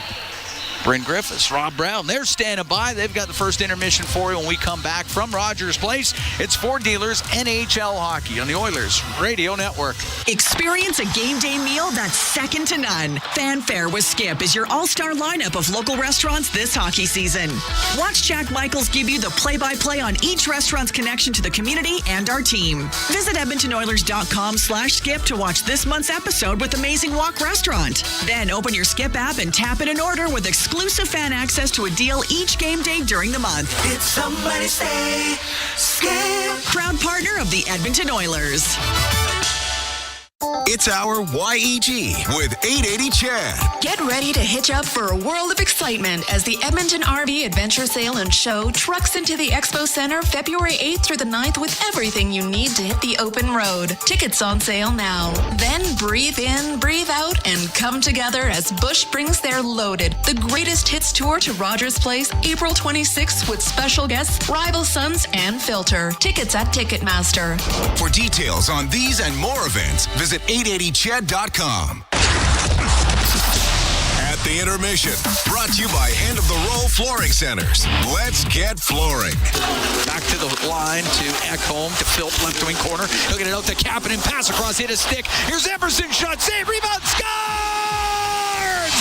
Bryn Griffiths, Rob Brown, they're standing by. They've got the first intermission for you when we come back from Rogers Place. It's For Dealers NHL Hockey on the Oilers Radio Network. Experience a game day meal that's second to none. Fanfare with Skip is your all-star lineup of local restaurants this hockey season. Watch Jack Michaels give you the play-by-play on each restaurant's connection to the community and our team. Visit EdmontonOilers.com/skip to watch this month's episode with Amazing Walk Restaurant. Then open your Skip app and tap in an order with exclusive fan access to a deal each game day during the month. Did somebody say Skip? Proud partner of the Edmonton Oilers. It's our YEG with 880 Chad. Get ready to hitch up for a world of excitement as the Edmonton RV Adventure Sale and Show trucks into the Expo Center February 8th through the 9th with everything you need to hit the open road. Tickets on sale now. Then breathe in, breathe out, and come together as Bush brings their loaded, the greatest hits tour to Rogers Place April 26th with special guests Rival Sons and Filter. Tickets at Ticketmaster. For details on these and more events, visit 880ched.com. At the intermission, brought to you by Hand of the Row Flooring Centers. Let's get flooring. Back to the line to Ekholm to Philp, left wing corner. He'll get it out to Kapanen, pass across, hit a stick. Here's Emerson, shot, save, rebound, scores!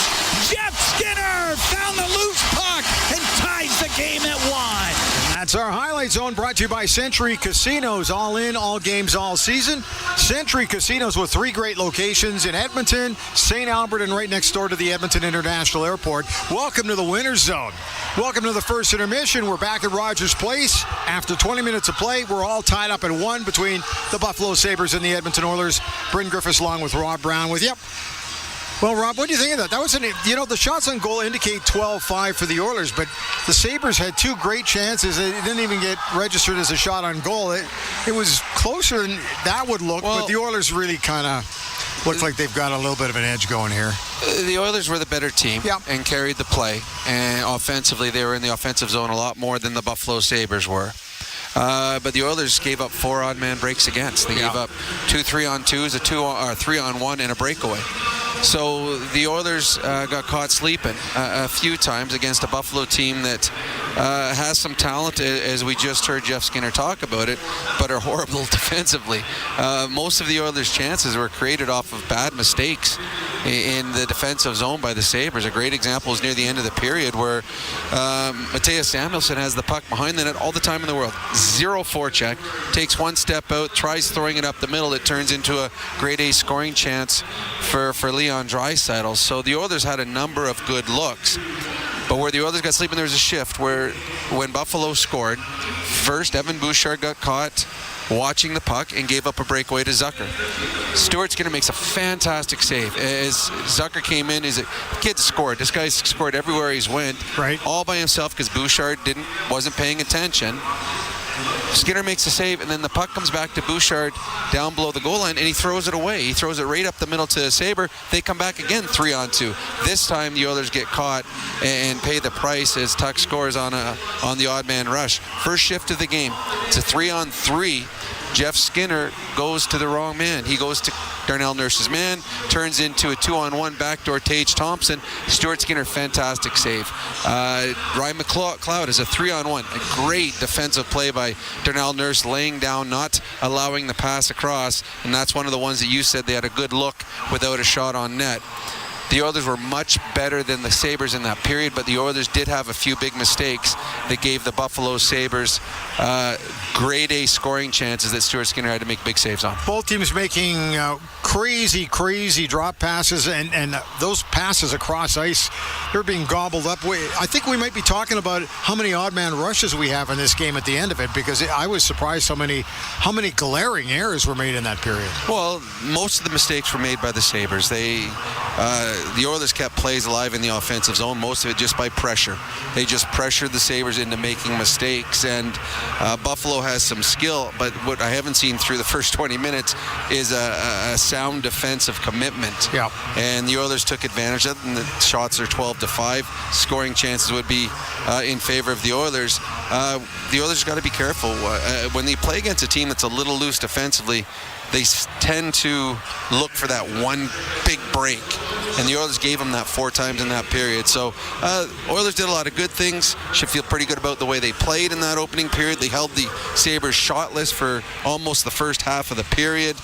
Jeff Skinner found the loose puck and ties the game at 1. That's our highlights Zone brought to you by Century Casinos. All in, all games, all season. Century Casinos with 3 great locations in Edmonton, St. Albert, and right next door to the Edmonton International Airport. Welcome to the Winners Zone. Welcome to the first intermission. We're back at Rogers Place. After 20 minutes of play, we're all tied up at 1 between the Buffalo Sabres and the Edmonton Oilers. Bryn Griffiths along with Rob Brown with you. Well, Rob, what do you think of that? That was the shots on goal indicate 12-5 for the Oilers, but the Sabres had 2 great chances. It didn't even get registered as a shot on goal. It was closer than that would look, but the Oilers really kind of look like they've got a little bit of an edge going here. The Oilers were the better team and carried the play, and offensively they were in the offensive zone a lot more than the Buffalo Sabres were. But the Oilers gave up 4 odd-man breaks against. They gave up 2 3-on-2s, a 3-on-1, and a breakaway. So the Oilers got caught sleeping a few times against a Buffalo team that has some talent, as we just heard Jeff Skinner talk about it, but are horrible defensively. Most of the Oilers' chances were created off of bad mistakes in the defensive zone by the Sabres. A great example is near the end of the period where Matthias Samuelsson has the puck behind the net all the time in the world. 0 forecheck, takes 1 step out, tries throwing it up the middle. It turns into a grade A scoring chance for Leon Draisaitl. So the Oilers had a number of good looks. But where the Oilers got sleeping, there was a shift where when Buffalo scored, first Evan Bouchard got caught watching the puck and gave up a breakaway to Zucker. Stuart Skinner makes a fantastic save. As Zucker came in, the kid scored. This guy scored everywhere he's went, all by himself because Bouchard wasn't paying attention. Skinner makes a save, and then the puck comes back to Bouchard down below the goal line, and he throws it away. He throws it right up the middle to Sabre. They come back again 3-on-2. This time the Oilers get caught and pay the price as Tuck scores on the odd man rush. First shift of the game. It's a 3-on-3. Jeff Skinner goes to the wrong man. He goes to Darnell Nurse's man, turns into a 2-on-1 backdoor Tage Thompson. Stuart Skinner, fantastic save. Ryan McLeod is a 3-on-1. A great defensive play by Darnell Nurse, laying down, not allowing the pass across, and that's one of the ones that you said they had a good look without a shot on net. The Oilers were much better than the Sabres in that period, but the Oilers did have a few big mistakes that gave the Buffalo Sabres grade A scoring chances that Stuart Skinner had to make big saves on. Both teams making crazy drop passes, and those passes across ice, they're being gobbled up. I think we might be talking about how many odd man rushes we have in this game at the end of it, because I was surprised how many glaring errors were made in that period. Well, most of the mistakes were made by the Sabres. The Oilers kept plays alive in the offensive zone, most of it just by pressure. They just pressured the Sabres into making mistakes, and Buffalo has some skill, but what I haven't seen through the first 20 minutes is a sound defensive commitment. Yeah. And the Oilers took advantage of it, and the shots are 12-5. Scoring chances would be in favor of the Oilers. The Oilers got to be careful. When they play against a team that's a little loose defensively, they tend to look for that one big break, and the Oilers gave them that 4 times in that period. So Oilers did a lot of good things. Should feel pretty good about the way they played in that opening period. They held the Sabres shotless for almost the first half of the period.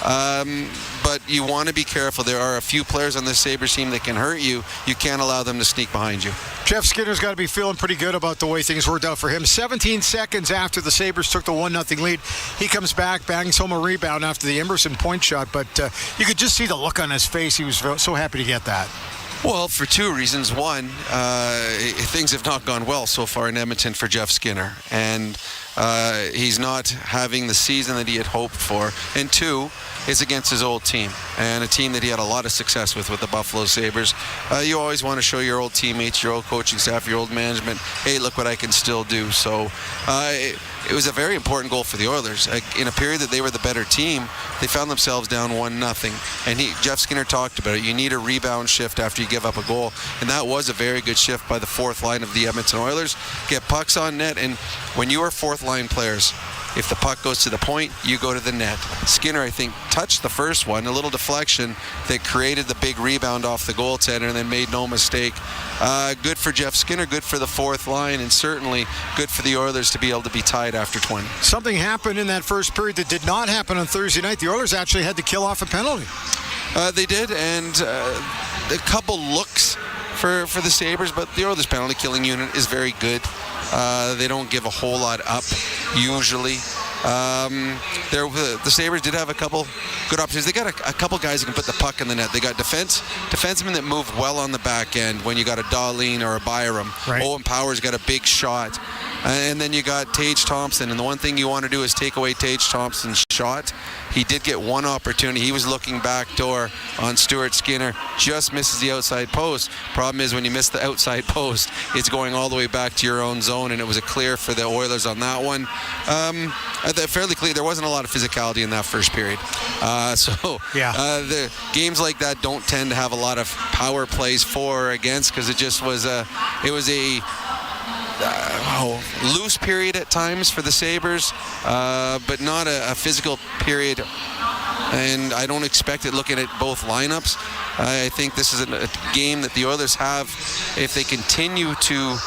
But you want to be careful. There are a few players on this Sabres team that can hurt you. You can't allow them to sneak behind you. Jeff Skinner's got to be feeling pretty good about the way things worked out for him. 17 seconds after the Sabres took the 1-0 lead, he comes back, bangs home a rebound after the Emerson point shot, but you could just see the look on his face. He was so happy to get that. Well, for 2 reasons. One, things have not gone well so far in Edmonton for Jeff Skinner, and he's not having the season that he had hoped for. And 2, it's against his old team, and a team that he had a lot of success with the Buffalo Sabres. You always want to show your old teammates, your old coaching staff, your old management, hey, look what I can still do. So it was a very important goal for the Oilers. In a period that they were the better team, they found themselves down 1-0. And Jeff Skinner talked about it. You need a rebound shift after you give up a goal. And that was a very good shift by the 4th line of the Edmonton Oilers. Get pucks on net, and when you are 4th line players, if the puck goes to the point, you go to the net. Skinner, I think, touched the first one, a little deflection that created the big rebound off the goaltender and then made no mistake. Good for Jeff Skinner, good for the 4th line, and certainly good for the Oilers to be able to be tied after 20. Something happened in that first period that did not happen on Thursday night. The Oilers actually had to kill off a penalty. They did, and a couple looks for the Sabres, but the Oilers penalty killing unit is very good. They don't give a whole lot up usually. The Sabres did have a couple good opportunities. They got a couple guys who can put the puck in the net. They got defensemen that move well on the back end when you got a Dahlin or a Byram. Right. Owen Power's got a big shot. And then you got Tage Thompson. And the one thing you want to do is take away Tage Thompson's shot. He did get one opportunity. He was looking backdoor on Stuart Skinner. Just misses the outside post. Problem is when you miss the outside post, it's going all the way back to your own zone. And it was a clear for the Oilers on that one. Fairly clear. There wasn't a lot of physicality in that first period. The games like that don't tend to have a lot of power plays for or against because it just was a loose period at times for the Sabres, but not a physical period. And I don't expect it looking at both lineups. I think this is a game that the Oilers have if they continue to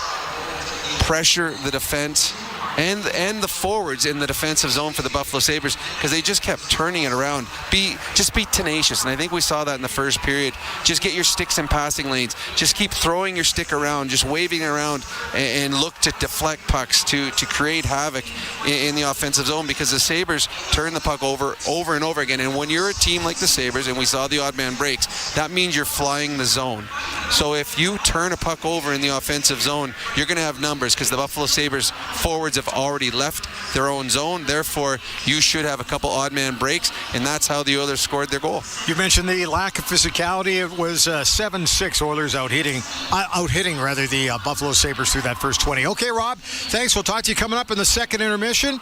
pressure the defense and the forwards in the defensive zone for the Buffalo Sabres because they just kept turning it around. Just be tenacious, and I think we saw that in the first period. Just get your sticks in passing lanes. Just keep throwing your stick around, just waving it around, and look to deflect pucks to create havoc in the offensive zone because the Sabres turn the puck over and over again. And when you're a team like the Sabres, and we saw the odd man breaks, that means you're flying the zone. So if you turn a puck over in the offensive zone, you're going to have numbers because the Buffalo Sabres forwards have already left their own zone. Therefore, you should have a couple odd man breaks, and that's how the Oilers scored their goal. You mentioned the lack of physicality. It was 7-6 Oilers out hitting the Buffalo Sabres through that first 20. Okay, Rob, thanks. We'll talk to you coming up in the second intermission.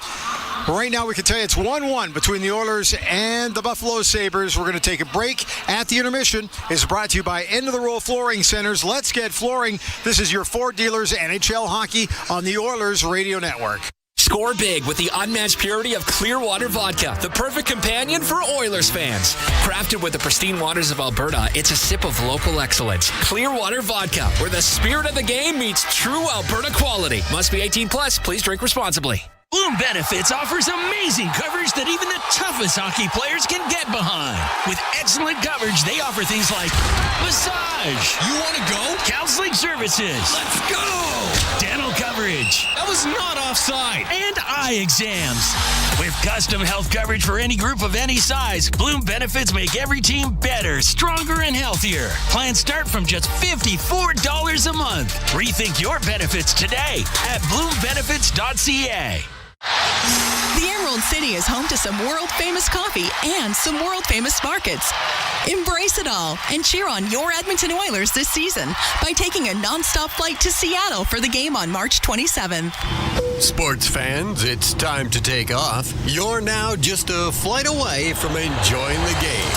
Right now, we can tell you it's 1-1 between the Oilers and the Buffalo Sabres. We're going to take a break. At the intermission is brought to you by End of the Row Flooring Centers. Let's Get Flooring. This is your Ford Dealers NHL hockey on the Oilers Radio Network. Score big with the unmatched purity of Clearwater Vodka, the perfect companion for Oilers fans. Crafted with the pristine waters of Alberta, it's a sip of local excellence. Clearwater Vodka, where the spirit of the game meets true Alberta quality. Must be 18 plus. Please drink responsibly. Bloom Benefits offers amazing coverage that even the toughest hockey players can get behind. With excellent coverage, they offer things like massage. You want to go? Counseling services. Let's go. Dental coverage. That was not offside. And eye exams. With custom health coverage for any group of any size, Bloom Benefits make every team better, stronger, and healthier. Plans start from just $54 a month. Rethink your benefits today at bloombenefits.ca. The Emerald City is home to some world-famous coffee and some world-famous markets. Embrace it all and cheer on your Edmonton Oilers this season by taking a non-stop flight to Seattle for the game on March 27th. Sports fans, it's time to take off. You're now just a flight away from enjoying the game.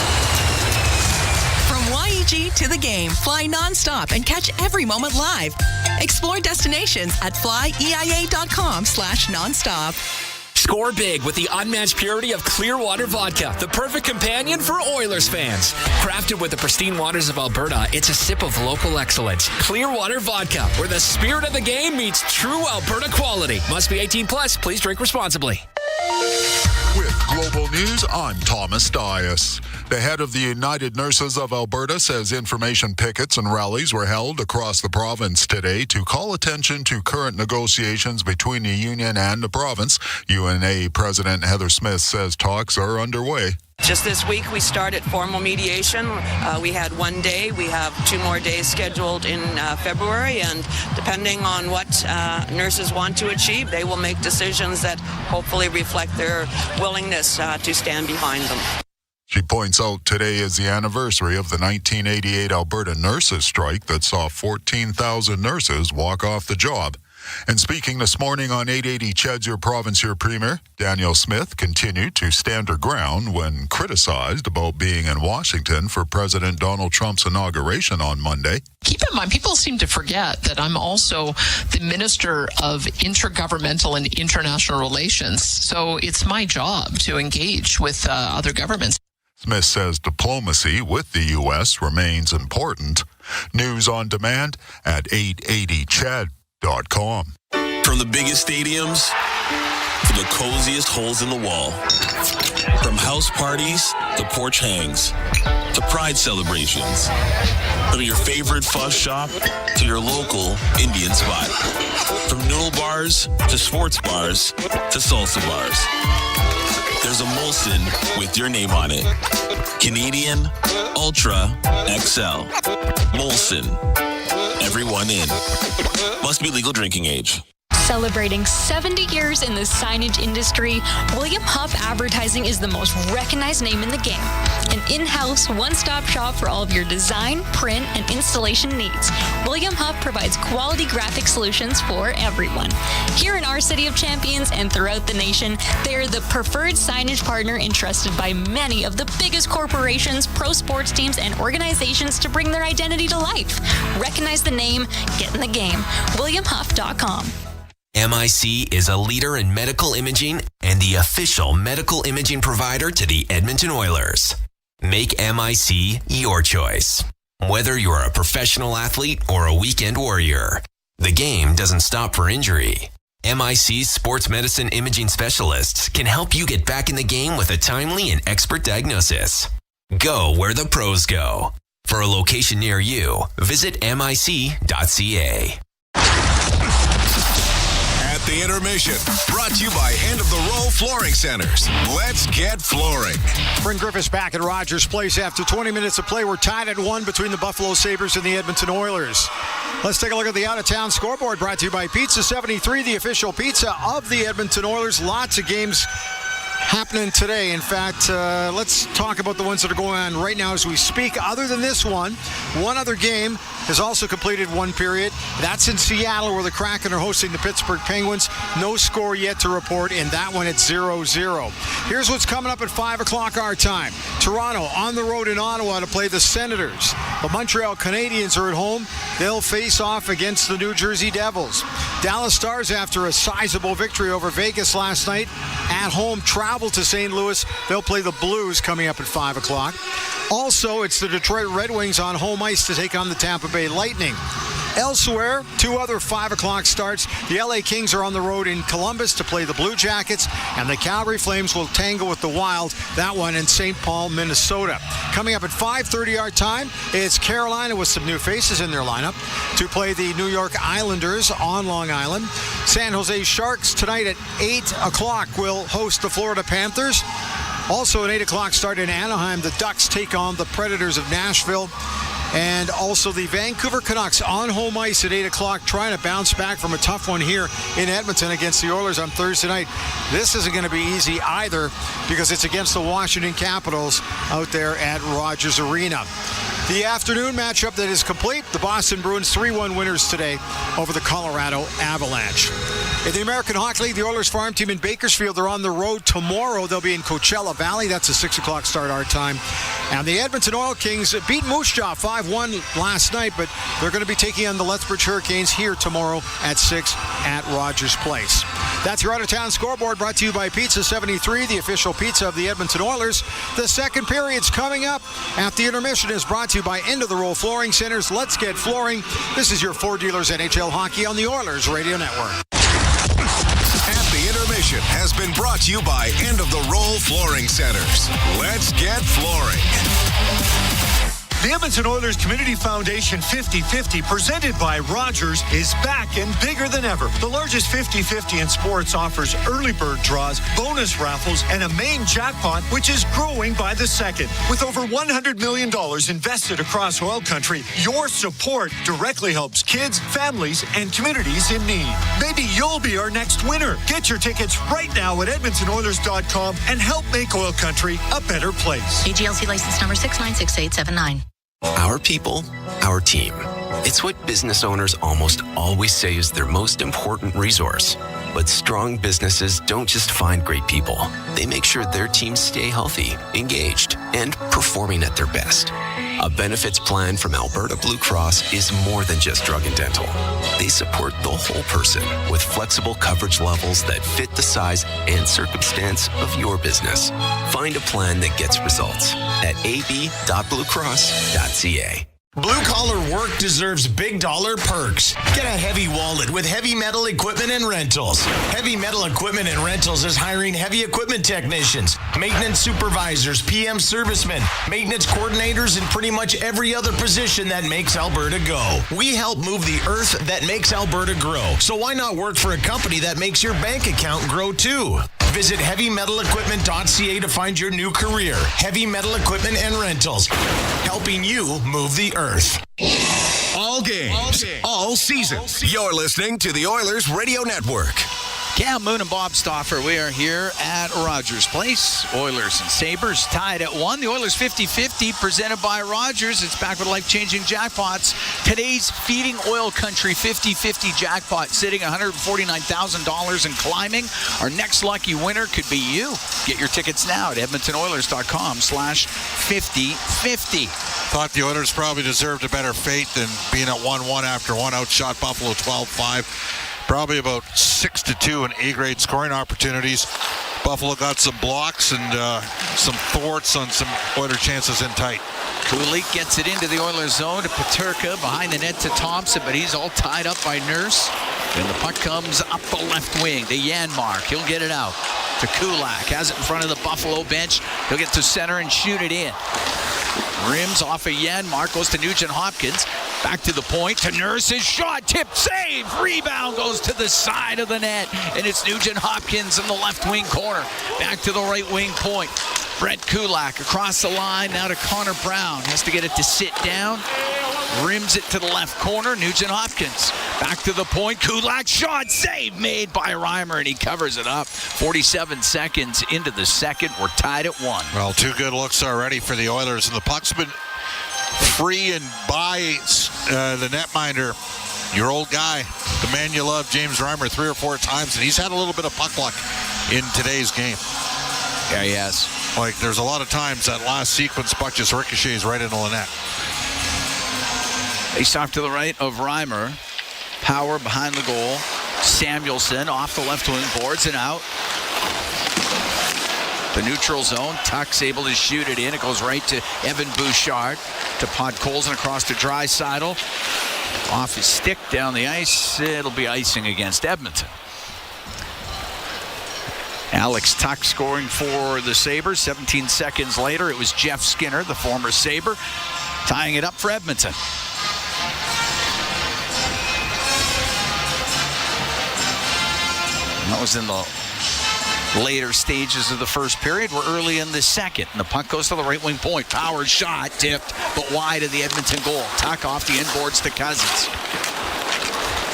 From YEG to the game, fly non-stop and catch every moment live. Explore destinations at flyeia.com/nonstop. Score big with the unmatched purity of Clearwater Vodka, the perfect companion for Oilers fans. Crafted with the pristine waters of Alberta, it's a sip of local excellence. Clearwater Vodka, where the spirit of the game meets true Alberta quality. Must be 18 plus. Please drink responsibly. With Global News, I'm Thomas Dias. The head of the United Nurses of Alberta says information pickets and rallies were held across the province today to call attention to current negotiations between the union and the province. UNA President Heather Smith says talks are underway. Just this week, we started formal mediation. We had one day. We have 2 more days scheduled in February, and depending on what nurses want to achieve, they will make decisions that hopefully reflect their willingness to stand behind them. She points out today is the anniversary of the 1988 Alberta nurses strike that saw 14,000 nurses walk off the job. And speaking this morning on 880 CHED's Your Province, Your Premier, Danielle Smith continued to stand her ground when criticized about being in Washington for President Donald Trump's inauguration on Monday. Keep in mind, people seem to forget that I'm also the Minister of Intergovernmental and International Relations. So it's my job to engage with other governments. Smith says diplomacy with the U.S. remains important. News on demand at 880ched.com. From the biggest stadiums to the coziest holes in the wall. From house parties to porch hangs to pride celebrations. From your favorite fuzz shop to your local Indian spot. From noodle bars to sports bars to salsa bars. There's a Molson with your name on it. Canadian Ultra XL. Molson. Everyone in. Must be legal drinking age. Celebrating 70 years in the signage industry, William Huff Advertising is the most recognized name in the game. An in-house, one-stop shop for all of your design, print, and installation needs. William Huff provides quality graphic solutions for everyone. Here in our City of Champions and throughout the nation, they are the preferred signage partner entrusted by many of the biggest corporations, pro sports teams, and organizations to bring their identity to life. Recognize the name, get in the game. WilliamHuff.com. MIC is a leader in medical imaging and the official medical imaging provider to the Edmonton Oilers. Make MIC your choice. Whether you're a professional athlete or a weekend warrior, the game doesn't stop for injury. MIC's sports medicine imaging specialists can help you get back in the game with a timely and expert diagnosis. Go where the pros go. For a location near you, visit mic.ca. The Intermission, brought to you by End of the Row Flooring Centers. Let's get flooring. Bryn Griffiths back at Rogers Place after 20 minutes of play. We're tied at 1 between the Buffalo Sabres and the Edmonton Oilers. Let's take a look at the out-of-town scoreboard, brought to you by Pizza 73, the official pizza of the Edmonton Oilers. Lots of games happening today. In fact, let's talk about the ones that are going on right now as we speak. Other than this one other game has also completed one period. That's in Seattle, where the Kraken are hosting the Pittsburgh Penguins. No score yet to report in that one. It's 0-0. Here's what's coming up at 5 o'clock our time. Toronto on the road in Ottawa to play the Senators. The Montreal Canadiens are at home. They'll face off against the New Jersey Devils. Dallas Stars, after a sizable victory over Vegas last night, at home travel to St. Louis. They'll play the Blues coming up at 5 o'clock. Also, it's the Detroit Red Wings on home ice to take on the Tampa Bay Lightning. Elsewhere, two other 5 o'clock starts. The LA Kings are on the road in Columbus to play the Blue Jackets, and the Calgary Flames will tangle with the Wild, that one in St. Paul, Minnesota. Coming up at 5:30 our time, it's Carolina with some new faces in their lineup to play the New York Islanders on Long Island. San Jose Sharks tonight at 8 o'clock will host the Florida Panthers. Also an 8 o'clock start in Anaheim, the Ducks take on the Predators of Nashville. And also the Vancouver Canucks on home ice at 8 o'clock, trying to bounce back from a tough one here in Edmonton against the Oilers on Thursday night. This isn't going to be easy either, because it's against the Washington Capitals out there at Rogers Arena. The afternoon matchup that is complete, the Boston Bruins 3-1 winners today over the Colorado Avalanche. In the American Hockey League, the Oilers farm team in Bakersfield are on the road tomorrow. They'll be in Coachella Valley. That's a 6 o'clock start our time. And the Edmonton Oil Kings beat Moose Jaw 5-1 last night, but they're going to be taking on the Lethbridge Hurricanes here tomorrow at 6 at Rogers Place. That's your out-of-town scoreboard, brought to you by Pizza 73, the official pizza of the Edmonton Oilers. The second period's coming up at the Intermission is brought to you by End of the Row Flooring Centers. Let's get flooring. This is your Four Dealers NHL Hockey on the Oilers Radio Network. The Intermission has been brought to you by End of the Row Flooring Centers. Let's get flooring. The Edmonton Oilers Community Foundation 50-50, presented by Rogers, is back and bigger than ever. The largest 50-50 in sports offers early bird draws, bonus raffles, and a main jackpot, which is growing by the second. With over $100 million invested across oil country, your support directly helps kids, families, and communities in need. Maybe you'll be our next winner. Get your tickets right now at EdmontonOilers.com and help make oil country a better place. AGLC license number 696879. Our people, our team. It's what business owners almost always say is their most important resource. But strong businesses don't just find great people. They make sure their teams stay healthy, engaged, and performing at their best. A benefits plan from Alberta Blue Cross is more than just drug and dental. They support the whole person with flexible coverage levels that fit the size and circumstance of your business. Find a plan that gets results at ab.bluecross.ca. Blue-collar work deserves big-dollar perks. Get a heavy wallet with Heavy Metal Equipment and Rentals. Heavy Metal Equipment and Rentals is hiring heavy equipment technicians, maintenance supervisors, PM servicemen, maintenance coordinators, and pretty much every other position that makes Alberta go. We help move the earth that makes Alberta grow. So why not work for a company that makes your bank account grow too? Visit heavymetalequipment.ca to find your new career. Heavy Metal Equipment and Rentals, helping you move the earth. All games, all season. You're listening to the Oilers Radio Network. Cam Moon and Bob Stauffer, we are here at Rogers Place. Oilers and Sabres tied at 1. The Oilers 50-50 presented by Rogers. It's back with life-changing jackpots. Today's Feeding Oil Country 50-50 jackpot sitting $149,000 and climbing. Our next lucky winner could be you. Get your tickets now at edmontonoilers.com/5050. Thought the Oilers probably deserved a better fate than being at 1-1 after one. Outshot Buffalo 12-5. Probably about 6-2 in A-grade scoring opportunities. Buffalo got some blocks and some thwarts on some Oiler chances in tight. Kulich gets it into the Oilers zone to Peterka, behind the net to Thompson, but he's all tied up by Nurse. And the puck comes up the left wing to Janmark. He'll get it out to Kulak. Has it in front of the Buffalo bench. He'll get to center and shoot it in. Rims off of Janmark, goes to Nugent Hopkins. Back to the point, to Nurse's shot, tip, save, rebound goes to the side of the net, and it's Nugent Hopkins in the left wing corner. Back to the right wing point. Brett Kulak across the line, now to Connor Brown. Has to get it to sit down. Rims it to the left corner, Nugent Hopkins. Back to the point, Kulak shot, save made by Reimer, and he covers it up. 47 seconds into the second, we're tied at 1. Well, 2 good looks already for the Oilers, and the puck's been free and by the netminder, your old guy, the man you love, James Reimer, 3 or 4 times, and he's had a little bit of puck luck in today's game. Yeah, he has. Like, there's a lot of times that last sequence puck just ricochets right into the net. Face off to the right of Reimer. Power behind the goal. Samuelson off the left wing boards and out. The neutral zone. Tuck's able to shoot it in. It goes right to Evan Bouchard. To Podkolzin across to Draisaitl. Off his stick down the ice. It'll be icing against Edmonton. Alex Tuck scoring for the Sabres. 17 seconds later, it was Jeff Skinner, the former Sabre, tying it up for Edmonton. That was in the later stages of the first period. We're early in the second, and the puck goes to the right wing point. Power shot, tipped, but wide of the Edmonton goal. Tuck off the inboards to Cousins.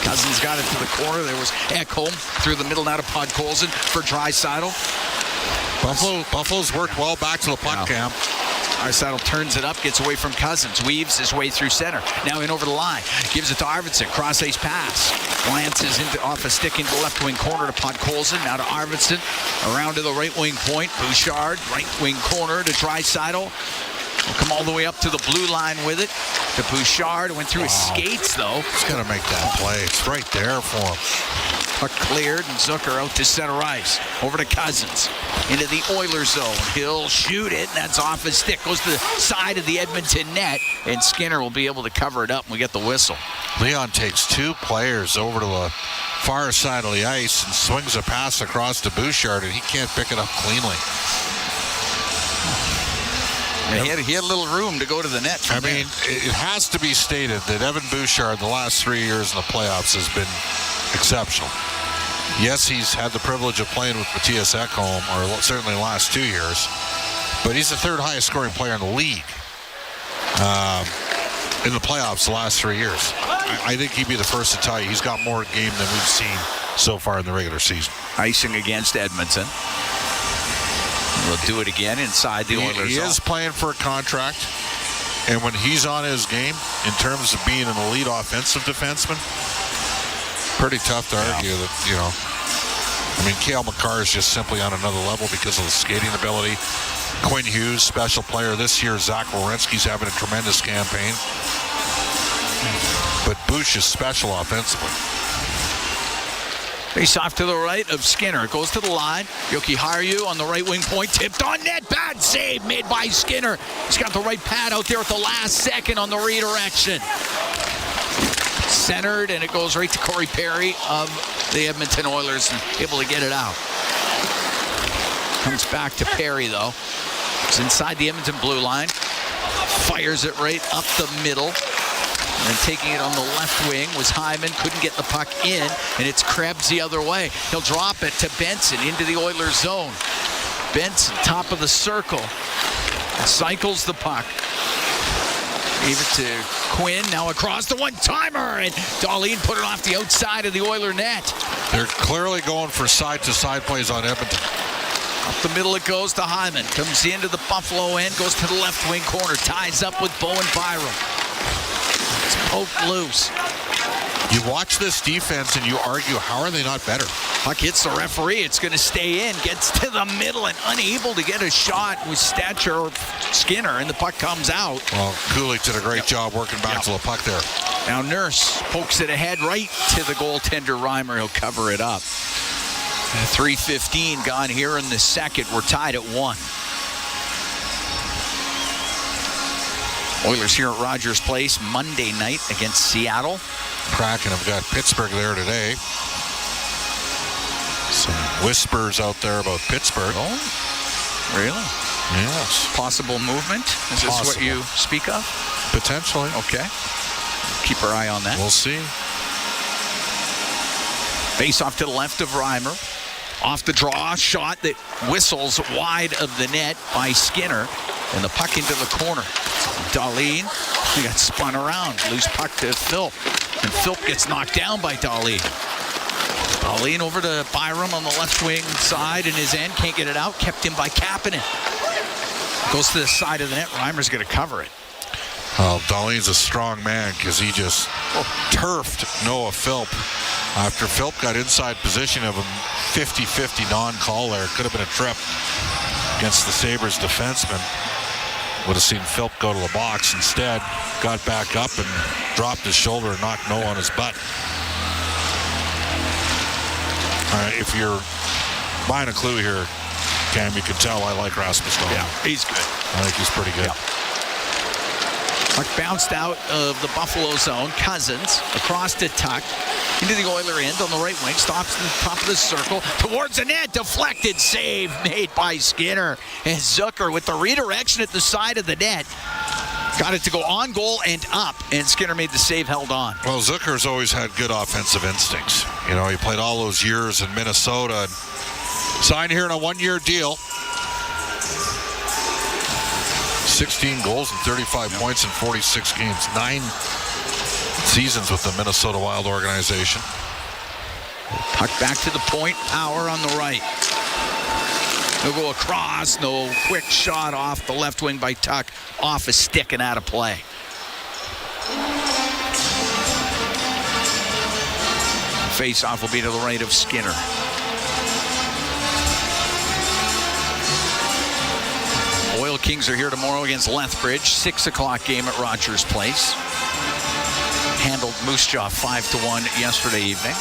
Cousins got it to the corner. There was Ekholm through the middle now to Podkolzin for Draisaitl. Buffalo's worked well back to the puck camp. Draisaitl turns it up, gets away from Cousins, weaves his way through center. Now in over the line, gives it to Arvidsson, cross-ice pass. Glances off a stick into the left wing corner to Podkolzin, now to Arvidsson, around to the right wing point. Bouchard, right wing corner to Draisaitl. Will come all the way up to the blue line with it. To Bouchard, went through his skates though. He's got to make that play. It's right there for him. Puck cleared, and Zucker out to center ice. Over to Cousins. Into the Oilers zone. He'll shoot it, and that's off his stick. Goes to the side of the Edmonton net, and Skinner will be able to cover it up, and we get the whistle. Leon takes 2 players over to the far side of the ice and swings a pass across to Bouchard, and he can't pick it up cleanly. He had a little room to go to the net. I mean, it has to be stated that Evan Bouchard the last 3 years in the playoffs has been exceptional. Yes, he's had the privilege of playing with Matthias Ekholm, or certainly the last 2 years, but he's the 3rd highest scoring player in the league in the playoffs the last 3 years. I think he'd be the first to tell you he's got more game than we've seen so far in the regular season. Icing against Edmonton. We'll do it again inside the Oilers. He is playing for a contract, and when he's on his game, in terms of being an elite offensive defenseman, pretty tough to argue that, you know. I mean, Cale Makar is just simply on another level because of the skating ability. Quinn Hughes, special player this year. Zach Werenski's having a tremendous campaign. But Bush is special offensively. Face off to the right of Skinner. It goes to the line. Yoki Haru on the right wing point. Tipped on net. Bad save made by Skinner. He's got the right pad out there at the last second on the redirection. Centered, and it goes right to Corey Perry of the Edmonton Oilers, and able to get it out. Comes back to Perry, though. It's inside the Edmonton blue line. Fires it right up the middle. And then taking it on the left wing was Hyman. Couldn't get the puck in, and it's Krebs the other way. He'll drop it to Benson into the Oilers zone. Benson, top of the circle. Cycles the puck. Gave it to Quinn. Now across the one-timer, and Dahlin put it off the outside of the Oiler net. They're clearly going for side-to-side plays on Edmonton. Up the middle it goes to Hyman. Comes into the Buffalo end. Goes to the left wing corner. Ties up with Bowen Byram. It's poked loose. You watch this defense and you argue, how are they not better? Puck hits the referee. It's going to stay in. Gets to the middle and unable to get a shot with Stature or Skinner, and the puck comes out. Well, Cooley did a great job working back to the puck there. Now Nurse pokes it ahead right to the goaltender Reimer. He'll cover it up. 3:15 gone here in the second. We're tied at 1. Oilers here at Rogers Place Monday night against Seattle. Kraken have got Pittsburgh there today. Some whispers out there about Pittsburgh. Oh, really? Yes. Possible movement? Is this what you speak of? Potentially. Okay. Keep our eye on that. We'll see. Face off to the left of Reimer. Off the draw, shot that whistles wide of the net by Skinner. And the puck into the corner. Dahlin, he got spun around. Loose puck to Philp. And Philp gets knocked down by Dahlin. Dahlin over to Byram on the left wing side in his end. Can't get it out. Kept in by Kapanen. Goes to the side of the net. Reimer's going to cover it. Well, Dahlin's a strong man because he just turfed Noah Philp. After Philp got inside position of a 50-50 non-call there. It could have been a trip against the Sabres defenseman. Would have seen Philp go to the box. Instead, got back up and dropped his shoulder and knocked Noah on his butt. If you're buying a clue here, Cam, you can tell I like Rasmus Dahlin. Yeah, he's good. I think he's pretty good. Yeah. Puck bounced out of the Buffalo zone. Cousins across to Tuck. Into the Oiler end on the right wing. Stops in the top of the circle. Towards the net. Deflected save made by Skinner. And Zucker with the redirection at the side of the net. Got it to go on goal and up. And Skinner made the save, held on. Well, Zucker's always had good offensive instincts. You know, he played all those years in Minnesota. And signed here in a one-year deal. 16 goals and 35 points in 46 games. 9 seasons with the Minnesota Wild organization. Puck back to the point. Power on the right. He'll go across. No quick shot off the left wing by Tuck. Off a stick and out of play. Face-off will be to the right of Skinner. Oil Kings are here tomorrow against Lethbridge. 6 o'clock game at Rogers Place. Handled Moose Jaw 5-1 yesterday evening.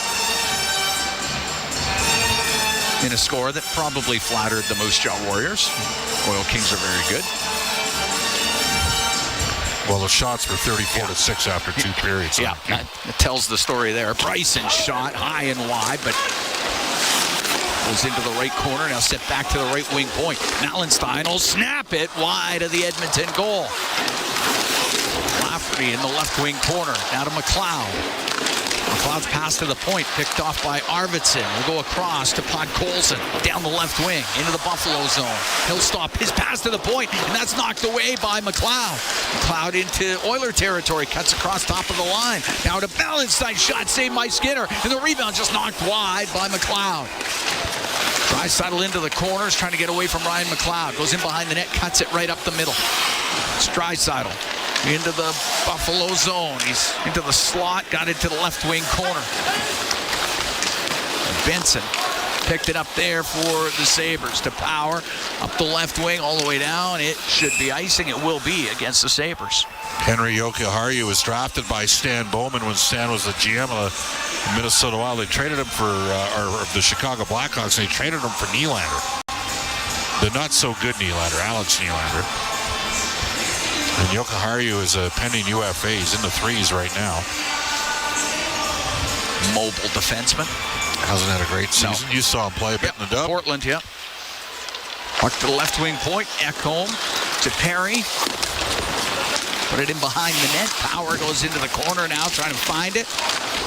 In a score that probably flattered the Moose Jaw Warriors. Oil Kings are very good. Well, the shots were 34-6 after 2 periods. Yeah, that tells the story there. Bryson shot high and wide, but goes into the right corner. Now set back to the right wing point. Mallenstein will snap it wide of the Edmonton goal. Lafferty in the left wing corner. Now to McLeod. McLeod's pass to the point, picked off by Arvidsson. Will go across to Podkolzin, down the left wing, into the Buffalo zone. He'll stop his pass to the point, and that's knocked away by McLeod. McLeod into Oiler territory, cuts across top of the line. Now to Ballantyne, shot saved by Skinner, and the rebound just knocked wide by McLeod. Draisaitl into the corners, trying to get away from Ryan McLeod. Goes in behind the net, cuts it right up the middle. It's Draisaitl into the Buffalo zone. He's into the slot, got into the left wing corner. Benson picked it up there for the Sabres to Power. Up the left wing all the way down. It should be icing. It will be against the Sabres. Henry Jokiharju was drafted by Stan Bowman when Stan was the GM of the Minnesota Wild. They traded him for the Chicago Blackhawks, and they traded him for Nylander. The not-so-good Nylander, Alex Nylander. And Jokiharju is a pending UFA. He's in the threes right now. Mobile defenseman. Hasn't had a great season. No. You saw him play a bit in the dub. Portland, yeah. Puck to the left wing point. Ekholm to Perry. Put it in behind the net. Power goes into the corner now, trying to find it.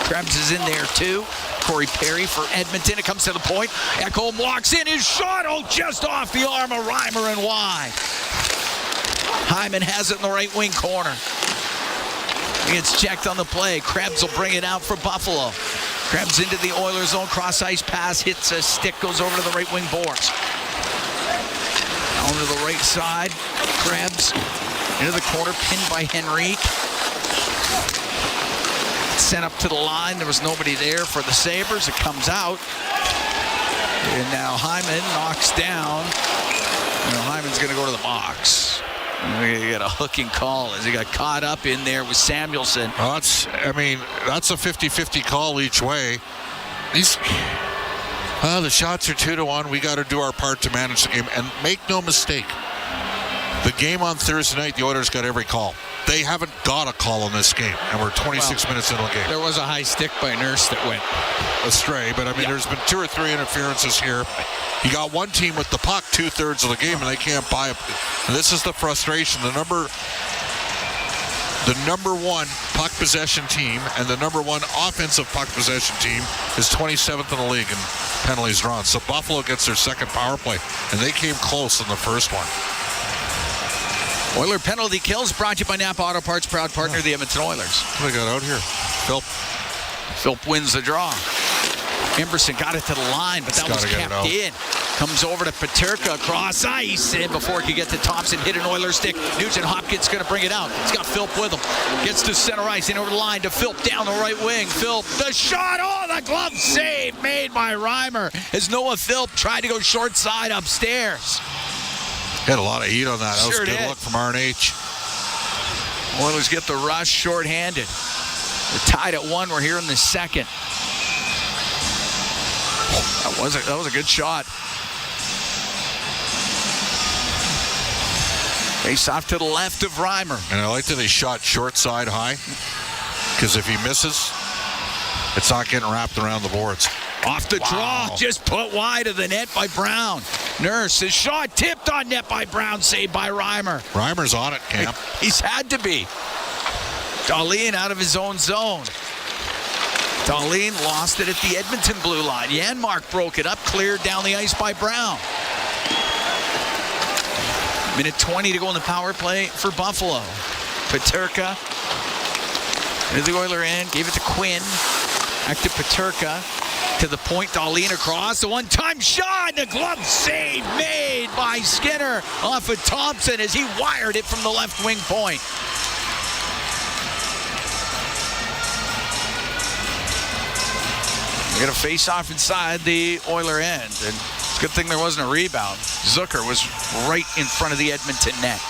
Krebs is in there too. Corey Perry for Edmonton. It comes to the point. Ekholm walks in. His shot, just off the arm of Reimer and wide. Hyman has it in the right wing corner. It's checked on the play. Krebs will bring it out for Buffalo. Krebs into the Oilers zone. Cross ice pass. Hits a stick. Goes over to the right wing boards. Down to the right side. Krebs into the corner. Pinned by Henrique. Sent up to the line. There was nobody there for the Sabres. It comes out. And now Hyman knocks down. Hyman's going to go to the box. He got a hooking call as he got caught up in there with Samuelson. Well, that's a 50-50 call each way. The shots are 2-1. We got to do our part to manage the game. And make no mistake, the game on Thursday night, the Oilers got every call. They haven't got a call in this game, and we're 26 minutes into the game. There was a high stick by Nurse that went astray, but there's been 2 or 3 interferences here. You got one team with the puck 2/3 of the game, and they can't buy it. And this is the frustration. The number one puck possession team and the number one offensive puck possession team is 27th in the league in penalties drawn. So Buffalo gets their second power play, and they came close in the first one. Oiler penalty kills brought to you by Napa Auto Parts, proud partner of the Edmonton Oilers. What do they got out here? Philp wins the draw. Emerson got it to the line, but that was kept in. Comes over to Peterka across ice, and before he could get to Thompson, hit an Oiler stick. Nugent Hopkins going to bring it out. He's got Philp with him. Gets to center ice, in over the line to Philp down the right wing. Philp, the shot, the glove save made by Reimer as Noah Philp tried to go short side upstairs. Had a lot of heat on that. That was good luck from R&H. Oilers get the rush shorthanded. They're tied at 1. We're here in the second. That was a good shot. Face off to the left of Reimer. And I like that they shot short side high, because if he misses, it's not getting wrapped around the boards. Off the draw, just put wide of the net by Brown. Nurse, his shot tipped on net by Brown, saved by Reimer. Reimer's on it, Cam. He's had to be. Dahlin out of his own zone. Dahlin lost it at the Edmonton blue line. Janmark broke it up, cleared down the ice by Brown. Minute 20 to go in the power play for Buffalo. Peterka into the Oiler end, gave it to Quinn. Back to Peterka. To the point, Dahlin across. The one-time shot. The glove save made by Skinner off of Thompson as he wired it from the left wing point. We're going to face off inside the Oiler end. And it's a good thing there wasn't a rebound. Zucker was right in front of the Edmonton net.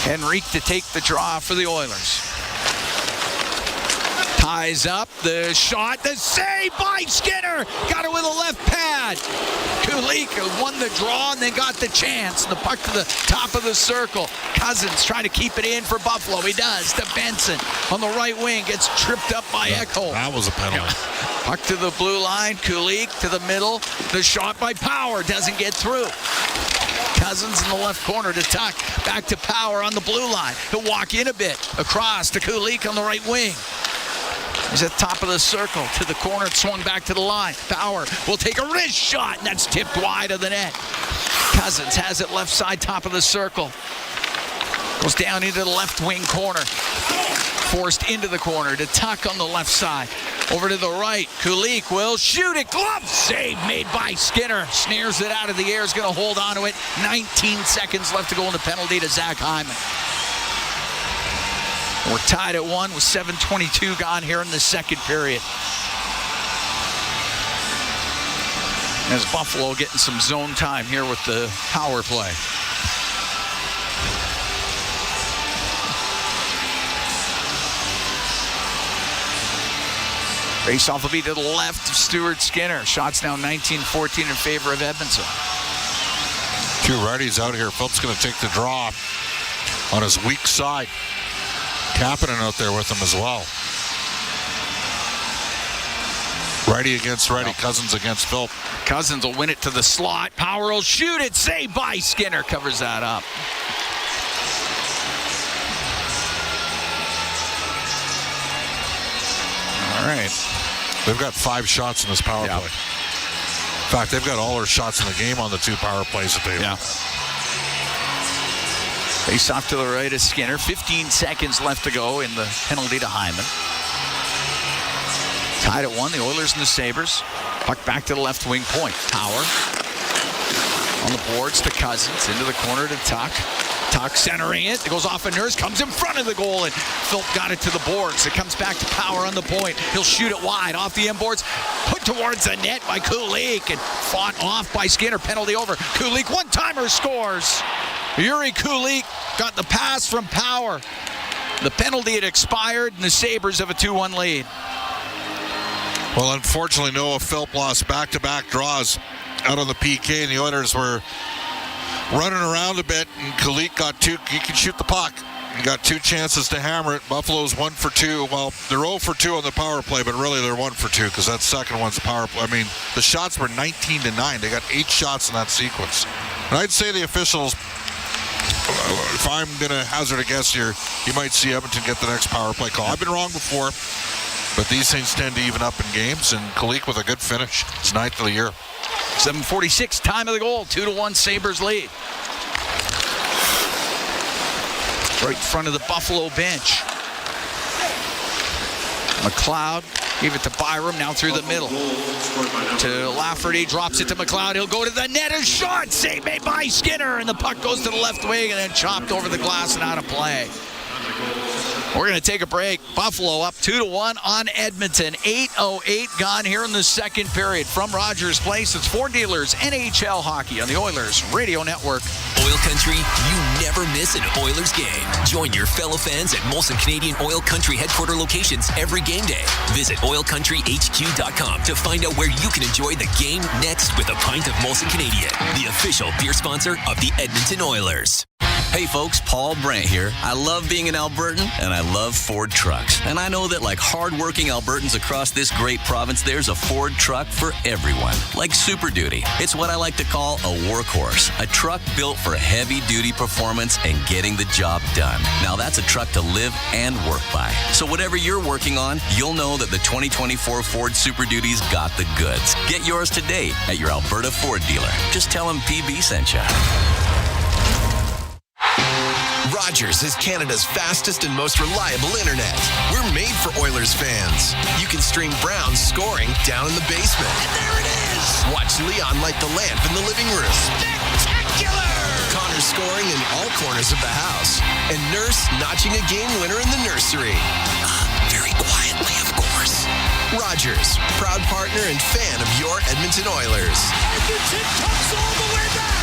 Henrique to take the draw for the Oilers. Ties up, the shot, the save by Skinner. Got it with a left pad. Kulik won the draw and then got the chance. The puck to the top of the circle. Cousins trying to keep it in for Buffalo. He does to Benson on the right wing. Gets tripped up by Ekholm. That was a penalty. Puck to the blue line. Kulik to the middle. The shot by Power doesn't get through. Cousins in the left corner to Tuck. Back to Power on the blue line. He'll walk in a bit. Across to Kulik on the right wing. He's at the top of the circle. To the corner. It swung back to the line. Power will take a wrist shot. And that's tipped wide of the net. Cousins has it left side, top of the circle. Goes down into the left wing corner. Forced into the corner to Tuck on the left side. Over to the right. Kulik will shoot it. Glove save made by Skinner. Snares it out of the air. Is going to hold on to it. 19 seconds left to go in the penalty to Zach Hyman. We're tied at 1 with 7:22 gone here in the second period. As Buffalo getting some zone time here with the power play. Face-off will be to the left of Stuart Skinner. Shots now 19-14 in favor of Edmonton. Two righties out here. Phillips going to take the draw on his weak side. Kapanen out there with him as well. Righty against righty. Cousins against Philp. Cousins will win it to the slot. Power will shoot it. Saved by Skinner. Covers that up. All right. They've got 5 shots in this power play. In fact, they've got all their shots in the game on the 2 power plays that they've. Yeah. Face off to the right of Skinner. 15 seconds left to go in the penalty to Hyman. Tied at 1, the Oilers and the Sabres. Puck back to the left wing point. Power on the boards to Cousins. Into the corner to Tuck. Tuck centering it. It goes off a Nurse. Comes in front of the goal. And Philp got it to the boards. It comes back to Power on the point. He'll shoot it wide. Off the inboards. Put towards the net by Kulik. And fought off by Skinner. Penalty over. Kulik, one-timer, scores. Yuri Kulik got the pass from Power. The penalty had expired. And the Sabres have a 2-1 lead. Well, unfortunately, Noah Philp lost back-to-back draws out on the PK, and the Oilers were running around a bit, and Kulik got 2. He can shoot the puck. He got 2 chances to hammer it. Buffalo's 1 for 2. Well, they're 0 for 2 on the power play, but really they're 1 for 2 because that second one's the power play. I mean, the shots were 19-9. They got 8 shots in that sequence. And I'd say the officials, if I'm going to hazard a guess here, you might see Edmonton get the next power play call. I've been wrong before. But these things tend to even up in games, and Kulik with a good finish. It's 9th of the year. 7:46, time of the goal. 2-1 Sabres lead. Right in front of the Buffalo bench. McLeod gave it to Byram, now through the middle. To Lafferty, drops it to McLeod. He'll go to the net. A shot, save made by Skinner, and the puck goes to the left wing and then chopped over the glass and out of play. We're going to take a break. Buffalo up 2-1 on Edmonton. 8:08 gone here in the second period. From Rogers Place, it's Ford Dealers NHL Hockey on the Oilers Radio Network. Oil Country, you never miss an Oilers game. Join your fellow fans at Molson Canadian Oil Country headquarter locations every game day. Visit oilcountryhq.com to find out where you can enjoy the game next with a pint of Molson Canadian, the official beer sponsor of the Edmonton Oilers. Hey folks, Paul Brandt here. I love being an Albertan, and I love Ford trucks. And I know that like hard-working Albertans across this great province, there's a Ford truck for everyone. Like Super Duty. It's what I like to call a workhorse. A truck built for heavy-duty performance and getting the job done. Now that's a truck to live and work by. So whatever you're working on, you'll know that the 2024 Ford Super Duty's got the goods. Get yours today at your Alberta Ford dealer. Just tell them PB sent you. Rogers is Canada's fastest and most reliable internet. We're made for Oilers fans. You can stream Brown's scoring down in the basement. And there it is! Watch Leon light the lamp in the living room. Spectacular! Connor scoring in all corners of the house. And Nurse notching a game winner in the nursery. Very quietly, of course. Rogers, proud partner and fan of your Edmonton Oilers. Edmonton comes all the way back!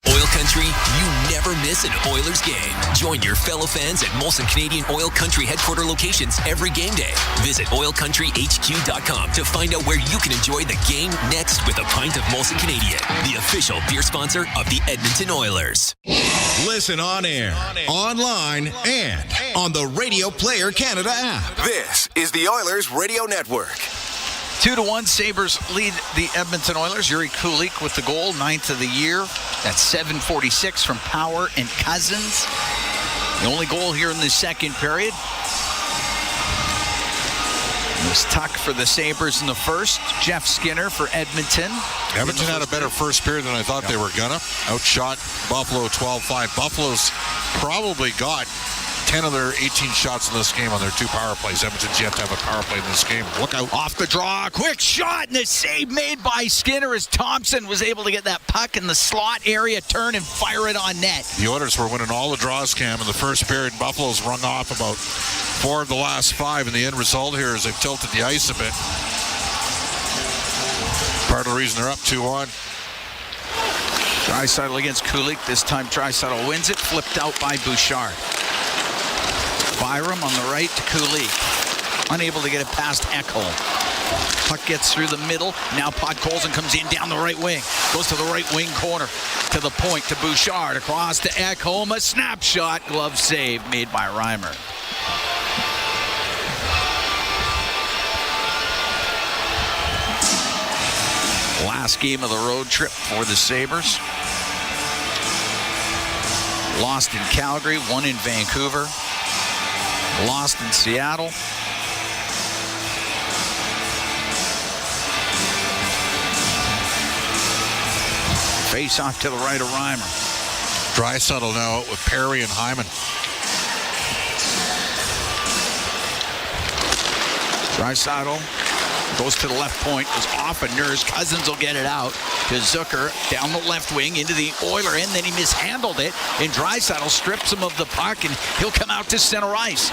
Oil Country, you never miss an Oilers game. Join your fellow fans at Molson Canadian Oil Country headquarter locations every game day. Visit oilcountryhq.com to find out where you can enjoy the game next with a pint of Molson Canadian, the official beer sponsor of the Edmonton Oilers. Listen on air, online, and on the Radio Player Canada app. This is the Oilers Radio Network. 2-1, Sabres lead the Edmonton Oilers. Yuri Kulik with the goal, 9th of the year. That's 7:46 from Power and Cousins. The only goal here in the second period. It was Tuck for the Sabres in the first. Jeff Skinner for Edmonton. Edmonton had a better first period than I thought they were gonna. Outshot Buffalo 12-5. Buffalo's probably got 10 of their 18 shots in this game on their 2 power plays. Edmonton's yet to have a power play in this game. Look out. Off the draw, quick shot, and the save made by Skinner as Thompson was able to get that puck in the slot area, turn and fire it on net. The Oilers were winning all the draws, Cam, in the first period. Buffalo's rung off about 4 of the last 5, and the end result here is they've tilted the ice a bit. Part of the reason they're up 2-1. Draisaitl against Kulich. This time Draisaitl wins it. Flipped out by Bouchard. Byram on the right to Kulich. Unable to get it past Ekholm. Puck gets through the middle. Now Podkolzin comes in down the right wing. Goes to the right wing corner. To the point to Bouchard. Across to Ekholm. A snapshot. Glove save made by Reimer. Last game of the road trip for the Sabres. Lost in Calgary, won in Vancouver. Lost in Seattle. Face off to the right of Reimer. Draisaitl now out with Perry and Hyman. Draisaitl goes to the left point, goes off a Nurse. Cousins will get it out to Zucker down the left wing into the Oiler end. Then he mishandled it, and Draisaitl strips him of the puck, and he'll come out to center ice.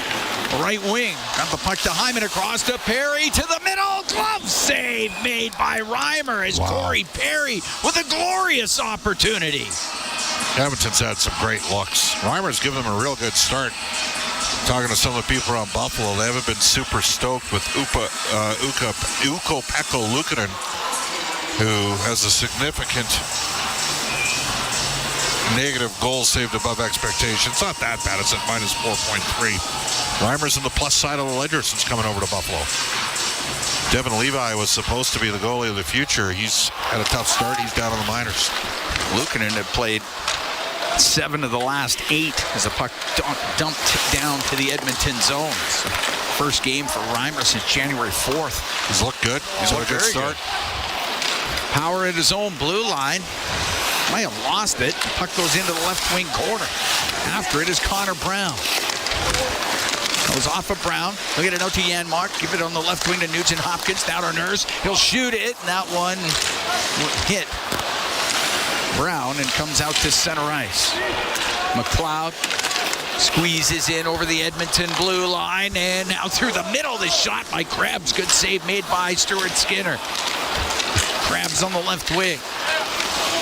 Right wing, got the puck to Hyman, across to Perry, to the middle. Glove save made by Reimer as Corey Perry with a glorious opportunity. Edmonton's had some great looks. Reimer's given them a real good start. Talking to some of the people around Buffalo, they haven't been super stoked with Ukko-Pekka Luukkonen, who has a significant negative goal saved above expectation. It's not that bad. It's at minus 4.3. Reimer's in the plus side of the ledger since coming over to Buffalo. Devin Levi was supposed to be the goalie of the future. He's had a tough start. He's down in the minors. Luukkonen had played 7 of the last 8 as the puck dumped down to the Edmonton zone. First game for Reimer since January 4th. He's looked good. He's had a good start. Power at his own blue line. Might have lost it. The puck goes into the left wing corner. After it is Connor Brown. Goes off of Brown. He'll get it out to Janmark. Give it on the left wing to Nugent Hopkins. Down to Nurse. He'll shoot it. And that one hit Brown and comes out to center ice. McLeod squeezes in over the Edmonton blue line, and now through the middle, the shot by Krebs. Good save made by Stuart Skinner. Krebs on the left wing.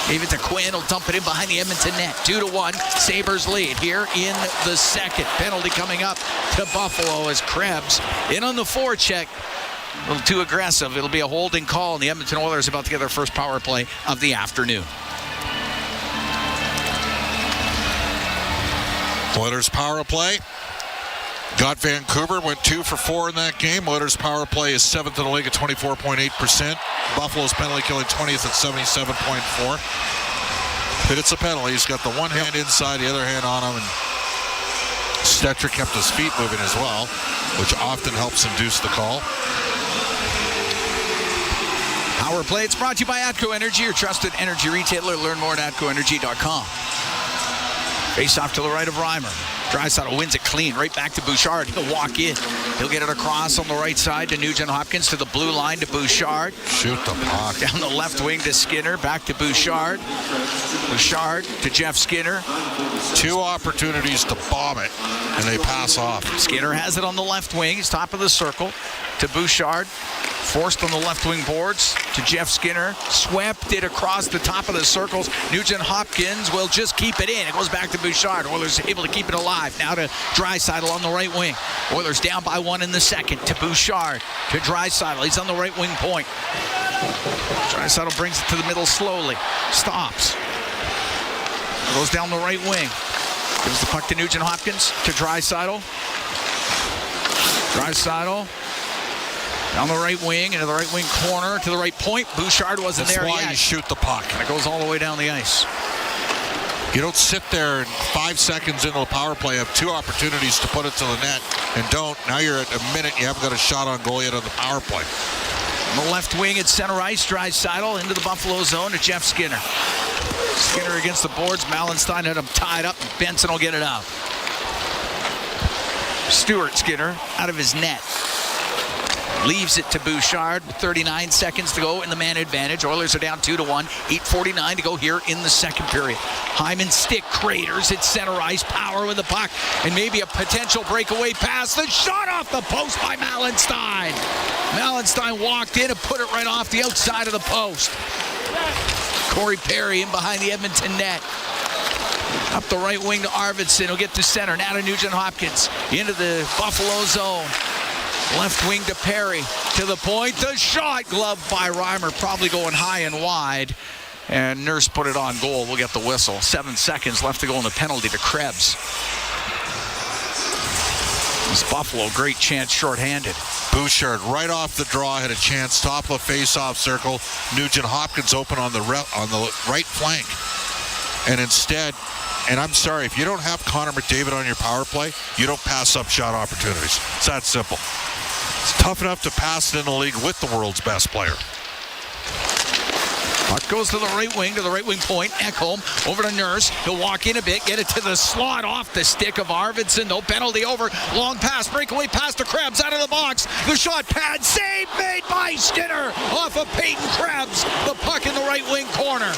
Gave it to Quinn. He'll dump it in behind the Edmonton net. 2-1. Sabres lead here in the second. Penalty coming up to Buffalo as Krebs in on the forecheck. A little too aggressive. It'll be a holding call, and the Edmonton Oilers about to get their first power play of the afternoon. Oilers power play. Got Vancouver, went 2 for 4 in that game. Oilers power play is 7th in the league at 24.8%. Buffalo's penalty killing 20th at 77.4. But it's a penalty. He's got the one hand inside, the other hand on him, and Stetcher kept his feet moving as well, which often helps induce the call. Power play. It's brought to you by ATCO Energy, your trusted energy retailer. Learn more at atcoenergy.com. Face off to the right of Reimer. Draisaitl wins it clean. Right back to Bouchard. He'll walk in. He'll get it across on the right side to Nugent Hopkins, to the blue line to Bouchard. Shoot the puck. Down the left wing to Skinner. Back to Bouchard. Bouchard to Jeff Skinner. 2 opportunities to bomb it, and they pass off. Skinner has it on the left wing. He's top of the circle to Bouchard. Forced on the left wing boards to Jeff Skinner. Swept it across the top of the circles. Nugent Hopkins will just keep it in. It goes back to Bouchard. Oilers able to keep it alive. Now to Draisaitl on the right wing. Oilers down by 1 in the second to Bouchard. To Draisaitl. He's on the right wing point. Draisaitl brings it to the middle slowly. Stops. Goes down the right wing. Gives the puck to Nugent Hopkins. To Draisaitl. Draisaitl. Down the right wing, into the right wing corner, to the right point. Bouchard wasn't there yet. That's why you shoot the puck. And it goes all the way down the ice. You don't sit there and 5 seconds into the power play, have 2 opportunities to put it to the net, and don't. Now you're at a minute, you haven't got a shot on goal yet on the power play. On the left wing at center ice, Draisaitl into the Buffalo zone to Jeff Skinner. Skinner against the boards. Malenstein had him tied up, and Benson will get it out. Stuart Skinner out of his net. Leaves it to Bouchard with 39 seconds to go in the man advantage. Oilers are down 2-1. 8:49 to go here in the second period. Hyman stick craters at center ice. Power with the puck. And maybe a potential breakaway pass. The shot off the post by Malenstein. Malenstein walked in and put it right off the outside of the post. Corey Perry in behind the Edmonton net. Up the right wing to Arvidsson. He'll get to center. Now to Nugent-Hopkins. Into the Buffalo zone. Left wing to Perry. To the point. The shot. Gloved by Reimer. Probably going high and wide. And Nurse put it on goal. We'll get the whistle. 7 seconds left to go in the penalty to Krebs. This Buffalo, great chance shorthanded. Bouchard right off the draw had a chance. Top of the face-off circle. Nugent-Hopkins open on the right flank. And instead, and I'm sorry, if you don't have Connor McDavid on your power play, you don't pass up shot opportunities. It's that simple. It's tough enough to pass it in the league with the world's best player. Puck goes to the right wing point. Ekholm over to Nurse. He'll walk in a bit, get it to the slot off the stick of Arvidsson. No penalty over. Long pass, breakaway pass to Krebs out of the box. The shot pad, save made by Skinner off of Peyton Krebs. The puck in the right wing corner.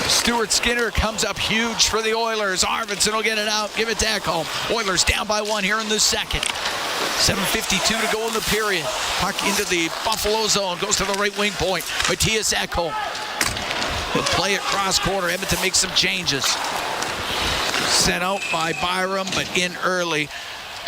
Stuart Skinner comes up huge for the Oilers. Arvidsson will get it out, give it to Ekholm. Oilers down by 1 here in the second. 7:52 to go in the period. Puck into the Buffalo zone. Goes to the right wing point. Matthias Ekholm. He'll play it cross quarter. Edmonton makes some changes. Sent out by Byram, but in early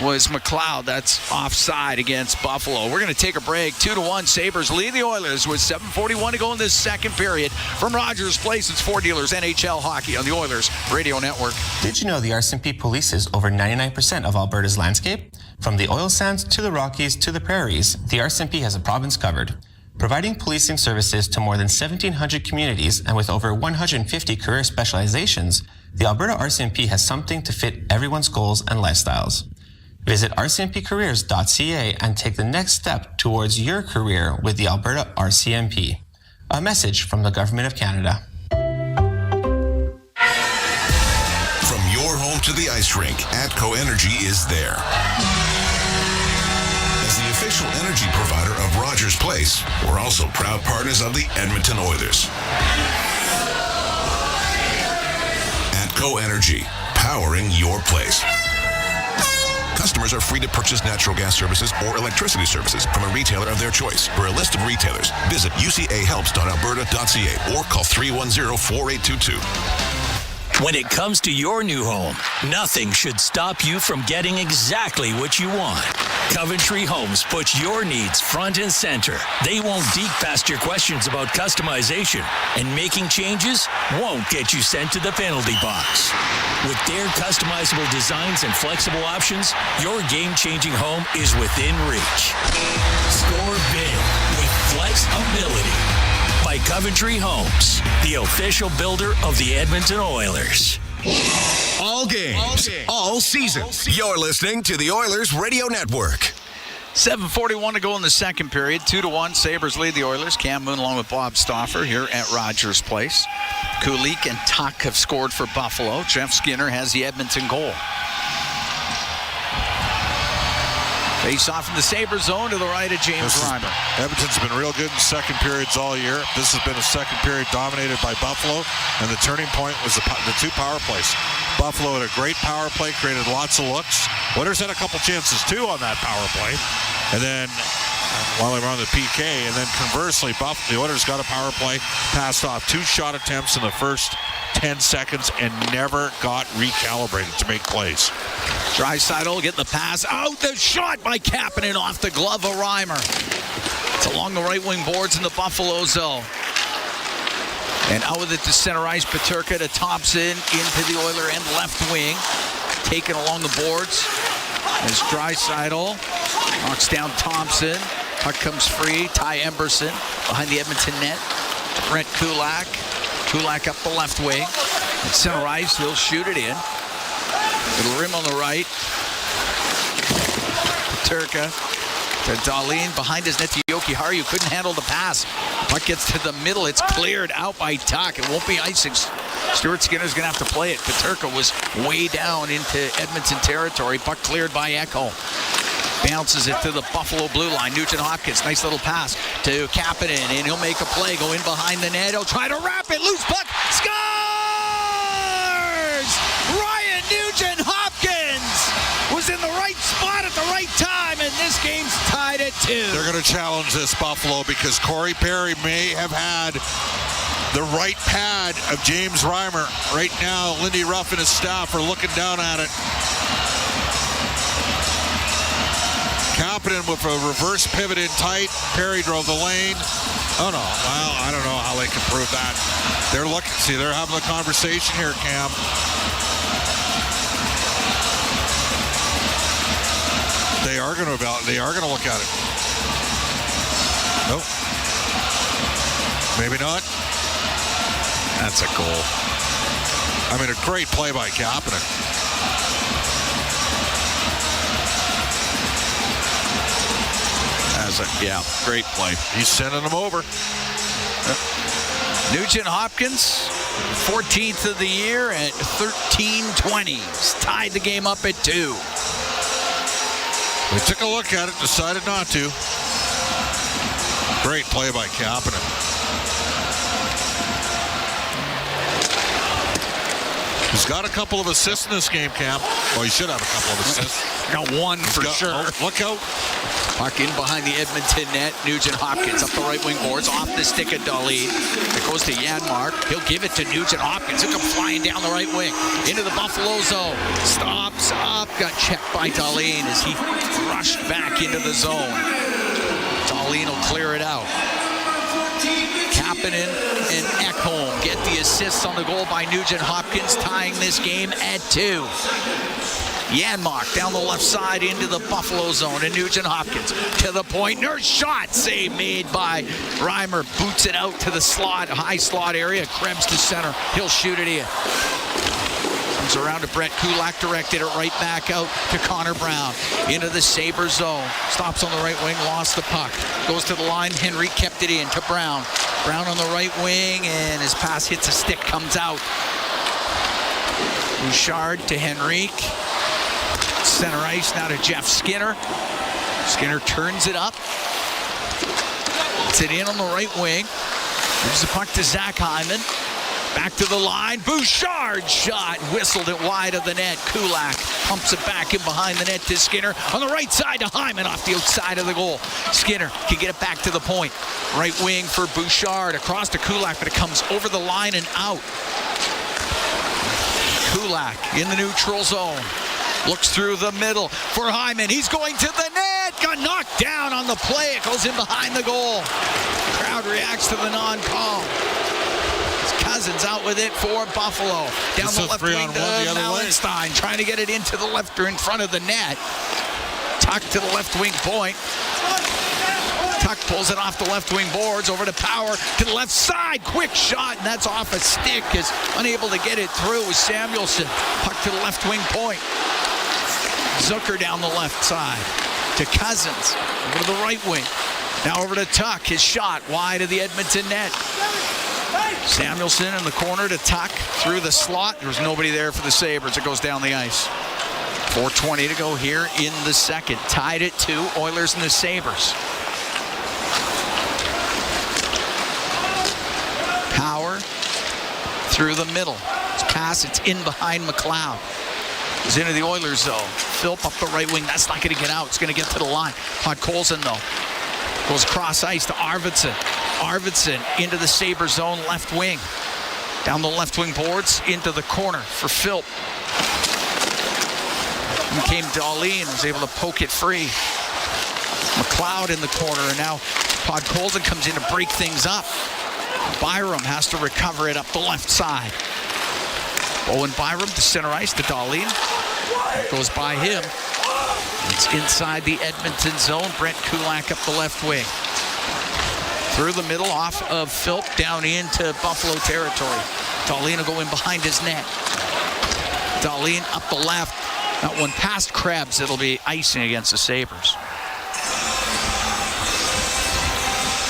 was McLeod. That's offside against Buffalo. We're going to take a break. 2-1. Sabres lead the Oilers with 7:41 to go in this second period. From Rogers Place, it's Ford Dealers NHL Hockey on the Oilers Radio Network. Did you know the RCMP polices over 99% of Alberta's landscape? From the oil sands to the Rockies to the prairies, the RCMP has a province covered. Providing policing services to more than 1,700 communities and with over 150 career specializations, the Alberta RCMP has something to fit everyone's goals and lifestyles. Visit rcmpcareers.ca and take the next step towards your career with the Alberta RCMP. A message from the Government of Canada. From your home to the ice rink, ATCO Energy is there. As the official energy provider of Rogers Place, we're also proud partners of the Edmonton Oilers. ATCO Energy, powering your place. Customers are free to purchase natural gas services or electricity services from a retailer of their choice. For a list of retailers, visit ucahelps.alberta.ca or call 310-4822. When it comes to your new home, nothing should stop you from getting exactly what you want. Coventry Homes puts your needs front and center. They won't dig past your questions about customization, and making changes won't get you sent to the penalty box. With their customizable designs and flexible options, your game-changing home is within reach. Score big with flexibility. By Coventry Homes, the official builder of the Edmonton Oilers. All games, all season. You're listening to the Oilers Radio Network. 7:41 to go in the second period. 2-1. Sabres lead the Oilers. Cam Moon along with Bob Stauffer here at Rogers Place. Kulik and Tuck have scored for Buffalo. Jeff Skinner has the Edmonton goal. Face off in the Sabres zone to the right of James Reimer. Edmonton's been real good in second periods all year. This has been a second period dominated by Buffalo, and the turning point was the two power plays. Buffalo had a great power play, created lots of looks. Oilers had a couple chances too on that power play, and then while they were on the PK, and then conversely, the Oilers got a power play, passed off 2 shot attempts in the first 10 seconds and never got recalibrated to make plays. Draisaitl get the pass out. The shot by Kapanen off the glove of Reimer. It's along the right wing boards in the Buffalo zone. And out with it to center ice. Peterka to Thompson into the Oiler end left wing. Taken along the boards. As Draisaitl knocks down Thompson. Puck comes free. Ty Emberson behind the Edmonton net. Brent Kulak. Kulak up the left wing. At center ice, he'll shoot it in. Little rim on the right. Peterka to Dahlin behind his net to Jokiharju, who couldn't handle the pass. Puck gets to the middle. It's cleared out by Tuck. It won't be icing. Stuart Skinner's going to have to play it. Peterka was way down into Edmonton territory. Puck cleared by Ekholm. Bounces it to the Buffalo blue line. Nugent Hopkins, nice little pass to Kapanen, and he'll make a play. Go in behind the net. He'll try to wrap it. Loose puck. Scores! Ryan Nugent Hopkins was in the right spot at the right time, and this game's tied at 2. They're going to challenge this Buffalo because Corey Perry may have had the right pad of James Reimer. Right now, Lindy Ruff and his staff are looking down at it. Kapanen with a reverse pivot in tight. Perry drove the lane. Oh, no. Well, I don't know how they can prove that. They're looking. See, they're having a conversation here, Cam. They are going to look at it. Nope. Maybe not. That's a goal. I mean, a great play by Kapanen. Great play. He's sending them over. Nugent Hopkins, 14th of the year at 13-20. He's tied the game up at 2. They took a look at it, decided not to. Great play by Kapanen. He's got a couple of assists in this game, Cam. Well, he should have a couple of assists. Got one for sure. Oh, look out. Puck in behind the Edmonton net. Nugent Hopkins up the right wing boards, off the stick of Dahlin. It goes to Janmark. He'll give it to Nugent Hopkins. He'll come flying down the right wing into the Buffalo zone. Stops up. Got checked by Dahlin as he rushed back into the zone. Dahlin will clear it out. Kapanen and Ekholm get the assists on the goal by Nugent Hopkins, tying this game at 2. Janmark down the left side into the Buffalo zone, and Nugent Hopkins to the point. Nurse shot, save made by Reimer. Boots it out to the slot, high slot area. Krebs to center. He'll shoot it in. Comes around to Brett Kulak, directed it right back out to Connor Brown. Into the Sabres zone. Stops on the right wing, lost the puck. Goes to the line. Henry kept it in to Brown. Brown on the right wing, and his pass hits a stick, comes out. Bouchard to Henrique. Center ice now to Jeff Skinner. Skinner turns it up. Puts it in on the right wing. Moves the puck to Zach Hyman. Back to the line. Bouchard shot. Whistled it wide of the net. Kulak pumps it back in behind the net to Skinner. On the right side to Hyman off the outside of the goal. Skinner can get it back to the point. Right wing for Bouchard. Across to Kulak, but it comes over the line and out. Kulak in the neutral zone. Looks through the middle for Hyman. He's going to the net. Got knocked down on the play. It goes in behind the goal. Crowd reacts to the non-call. Cousins out with it for Buffalo. Down the left wing to Mallenstein. Trying to get it into the left or in front of the net. Tuck to the left wing point. Tuck pulls it off the left wing boards over to Power to the left side. Quick shot, and that's off a stick. Is unable to get it through with Samuelson. Puck to the left wing point. Zucker down the left side to Cousins. Over to the right wing. Now over to Tuck. His shot wide of the Edmonton net. Samuelson in the corner to Tuck through the slot. There was nobody there for the Sabres. It goes down the ice. 4:20 to go here in the second. Tied at 2. Oilers and the Sabres. Power through the middle. It's pass. It's in behind McLeod. It's into the Oilers zone. Philp up the right wing. That's not going to get out. It's going to get to the line. Podkolzin, though. Goes cross ice to Arvidsson. Arvidsson into the Sabres zone left wing. Down the left wing boards into the corner for Philp. In came Dahlin, was able to poke it free. McLeod in the corner, and now Podkolzin comes in to break things up. Byram has to recover it up the left side. Owen Byram to center ice to Dahlin. That goes by him. It's inside the Edmonton zone. Brent Kulak up the left wing. Through the middle, off of Philp, down into Buffalo territory. Dahlin will go in behind his net. Dahlin up the left. That one past Krebs. It'll be icing against the Sabres.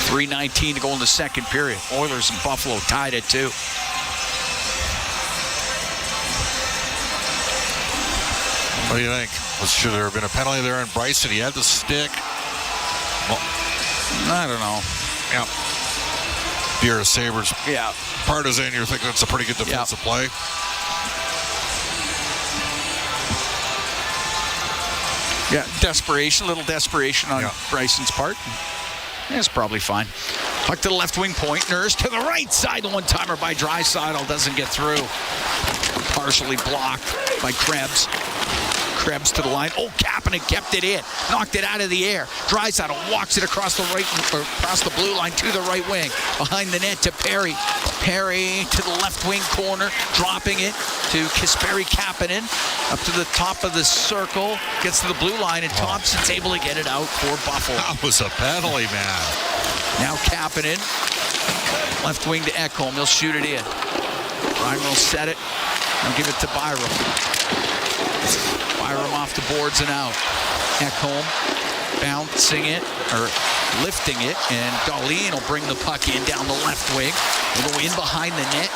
3:19 to go in the second period. Oilers and Buffalo tied at 2. What do you think? Should there have been a penalty there on Bryson? He had the stick. Well, I don't know. Yeah. If you're a Sabres partisan, you're thinking it's a pretty good defensive play. Yeah, little desperation on Bryson's part. It's probably fine. Puck to the left wing point. Nurse to the right side. The one-timer by Draisaitl doesn't get through. Partially blocked by Krebs. Krebs to the line. Oh, Kapanen kept it in. Knocked it out of the air. Draisaitl walks it across the blue line to the right wing. Behind the net to Perry. Perry to the left wing corner. Dropping it to Kasperi Kapanen. Up to the top of the circle. Gets to the blue line, and Thompson's able to get it out for Buffalo. That was a penalty, man. Now Kapanen. Left wing to Ekholm. He'll shoot it in. Reimer will set it. And give it to Byram. Byram off the boards and out. Ekholm bouncing it, or lifting it, and Dahlin will bring the puck in down the left wing. We'll go in behind the net.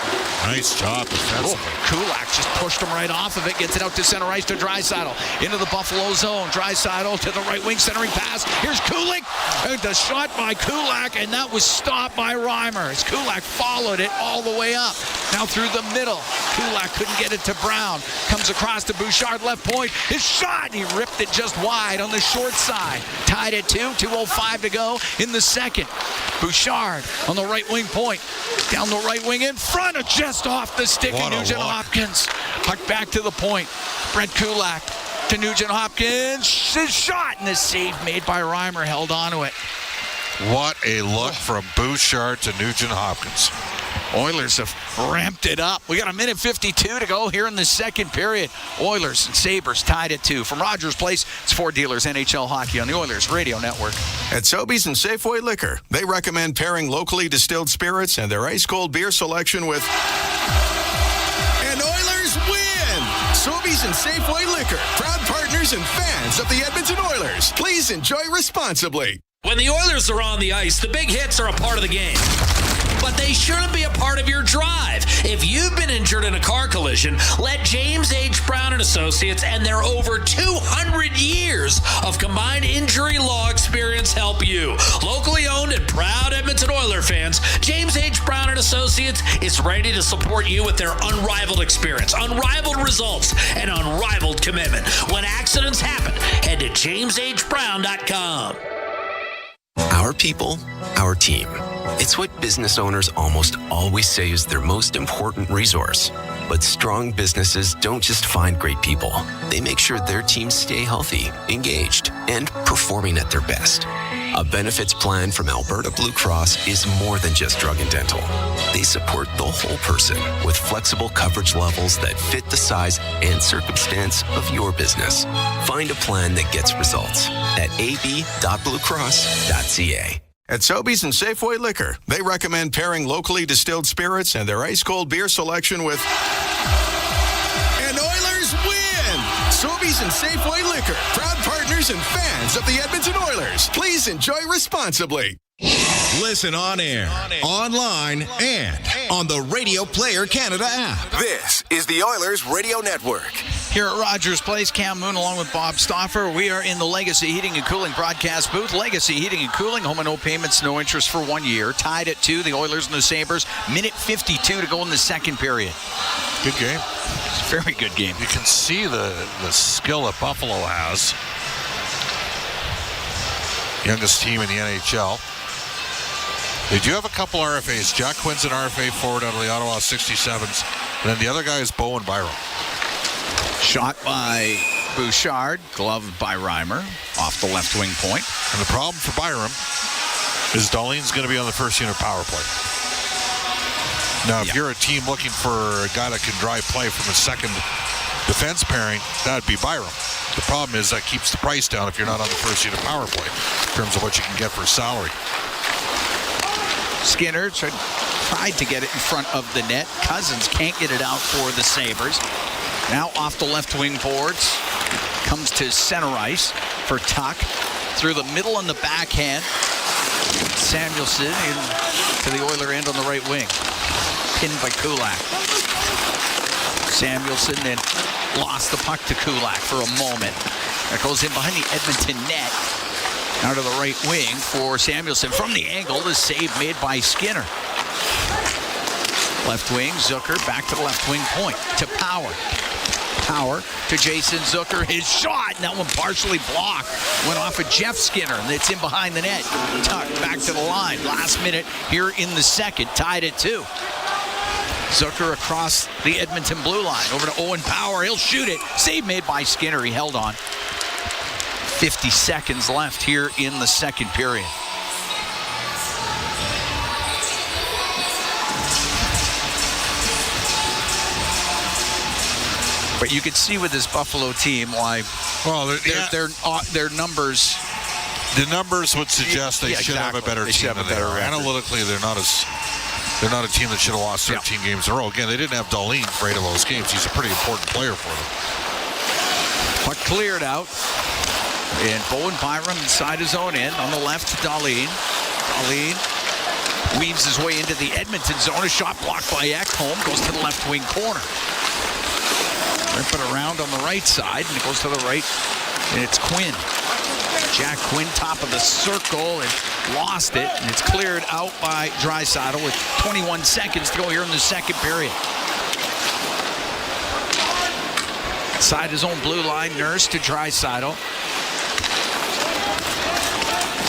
Nice job defensively. Kulak just pushed him right off of it. Gets it out to center ice to Draisaitl. Into the Buffalo zone. Draisaitl to the right wing, centering pass. Here's Kulak. And the shot by Kulak, and that was stopped by Reimer. As Kulak followed it all the way up. Now through the middle. Kulak couldn't get it to Brown. Comes across to Bouchard, left point. His shot, he ripped it just wide on the short side. Tied at 2:05 to go in the second. Bouchard on the right wing point. Down the right wing in front of just off the stick of Nugent Hopkins. Puck back to the point. Brett Kulak to Nugent Hopkins. His shot, and the save made by Reimer held onto it. What a look from Bouchard to Nugent Hopkins. Oilers have ramped it up. We got 1:52 to go here in the second period. Oilers and Sabres tied at 2. From Rogers Place, it's Ford Dealers NHL Hockey on the Oilers Radio Network. At Sobeys and Safeway Liquor, they recommend pairing locally distilled spirits and their ice-cold beer selection with... And Oilers win! Sobeys and Safeway Liquor, proud partners and fans of the Edmonton Oilers. Please enjoy responsibly. When the Oilers are on the ice, the big hits are a part of the game. But they shouldn't be a part of your drive. If you've been injured in a car collision, let James H. Brown & Associates and their over 200 years of combined injury law experience help you. Locally owned and proud Edmonton Oilers fans, James H. Brown & Associates is ready to support you with their unrivaled experience, unrivaled results, and unrivaled commitment. When accidents happen, head to jameshbrown.com. Our people, our team. It's what business owners almost always say is their most important resource. But strong businesses don't just find great people. They make sure their teams stay healthy, engaged, and performing at their best. A benefits plan from Alberta Blue Cross is more than just drug and dental. They support the whole person with flexible coverage levels that fit the size and circumstance of your business. Find a plan that gets results at ab.bluecross.ca. At Sobeys and Safeway Liquor, they recommend pairing locally distilled spirits and their ice-cold beer selection with... And Oilers win! Sobeys and Safeway Liquor, proud partners and fans of the Edmonton Oilers. Please enjoy responsibly. Listen on air, online, and on the Radio Player Canada app. This is the Oilers Radio Network. Here at Rogers Place, Cam Moon along with Bob Stauffer. We are in the Legacy Heating and Cooling broadcast booth. Legacy Heating and Cooling, home and no payments, no interest for 1 year. Tied at 2, the Oilers and the Sabres. 1:52 to go in the second period. Good game. It's a very good game. You can see the skill that Buffalo has. Youngest team in the NHL. They do have a couple RFAs. Jack Quinn's an RFA forward out of the Ottawa 67s. And then the other guy is Bowen Byram. Shot by Bouchard, gloved by Reimer, off the left wing point. And the problem for Byram is Dahlin's going to be on the first unit power play. Now, if you're a team looking for a guy that can drive play from a second defense pairing, that would be Byram. The problem is that keeps the price down if you're not on the first unit power play in terms of what you can get for salary. Skinner tried to get it in front of the net. Cousins can't get it out for the Sabres. Now off the left wing boards. Comes to center ice for Tuck. Through the middle and the backhand. Samuelson to the Oiler end on the right wing. Pinned by Kulak. Samuelson then lost the puck to Kulak for a moment. That goes in behind the Edmonton net. Out of the right wing for Samuelson. From the angle, the save made by Skinner. Left wing, Zucker back to the left wing point. To Power. Power to Jason Zucker. His shot, and that one partially blocked. Went off of Jeff Skinner, and it's in behind the net. Tuck back to the line. Last minute here in the second. Tied at 2. Zucker across the Edmonton blue line. Over to Owen Power. He'll shoot it. Save made by Skinner. He held on. 50 seconds left here in the second period. But you can see with this Buffalo team why their numbers. The numbers would suggest they should have a better team than they are. Analytically, they're not a team that should have lost 13 games in a row. Again, they didn't have Dahlin for 8 of those games. He's a pretty important player for them. Puck cleared out. And Bowen Byram inside his own end. On the left to Dahlin. Dahlin weaves his way into the Edmonton zone. A shot blocked by Ekholm. Goes to the left wing corner. Rip it around on the right side. And it goes to the right. And it's Quinn. Jack Quinn, top of the circle, and lost it. And it's cleared out by Draisaitl with 21 seconds to go here in the second period. Inside his own blue line, Nurse to Draisaitl.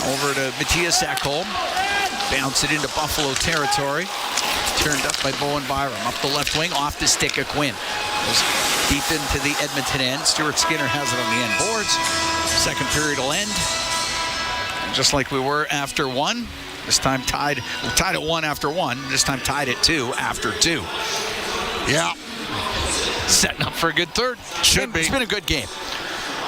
Over to Matthias Ekholm. Bounce it into Buffalo territory. Turned up by Bowen Byram. Up the left wing, off the stick of Quinn. Goes deep into the Edmonton end. Stuart Skinner has it on the end boards. Second period will end. And just like we were after 1, this time tied. We're tied at 1 after 1. This time tied at 2 after 2. Yeah. Setting up for a good third. Should be. It's been a good game.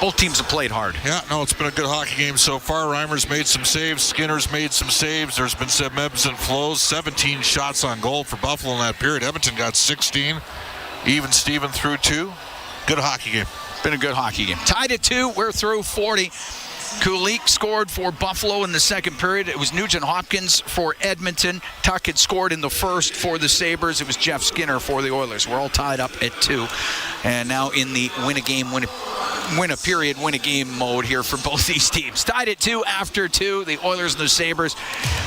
Both teams have played hard. Yeah, no, it's been a good hockey game so far. Reimer's made some saves. Skinner's made some saves. There's been some ebbs and flows. 17 shots on goal for Buffalo in that period. Edmonton got 16. Even Steven threw 2. Good hockey game. Been a good hockey game. Tied at 2. We're through 40. Kulik scored for Buffalo in the second period. It was Nugent Hopkins for Edmonton. Tuck had scored in the first for the Sabres. It was Jeff Skinner for the Oilers. We're all tied up at 2. And now in the win a game mode here for both these teams. Tied at 2 after 2. The Oilers and the Sabres.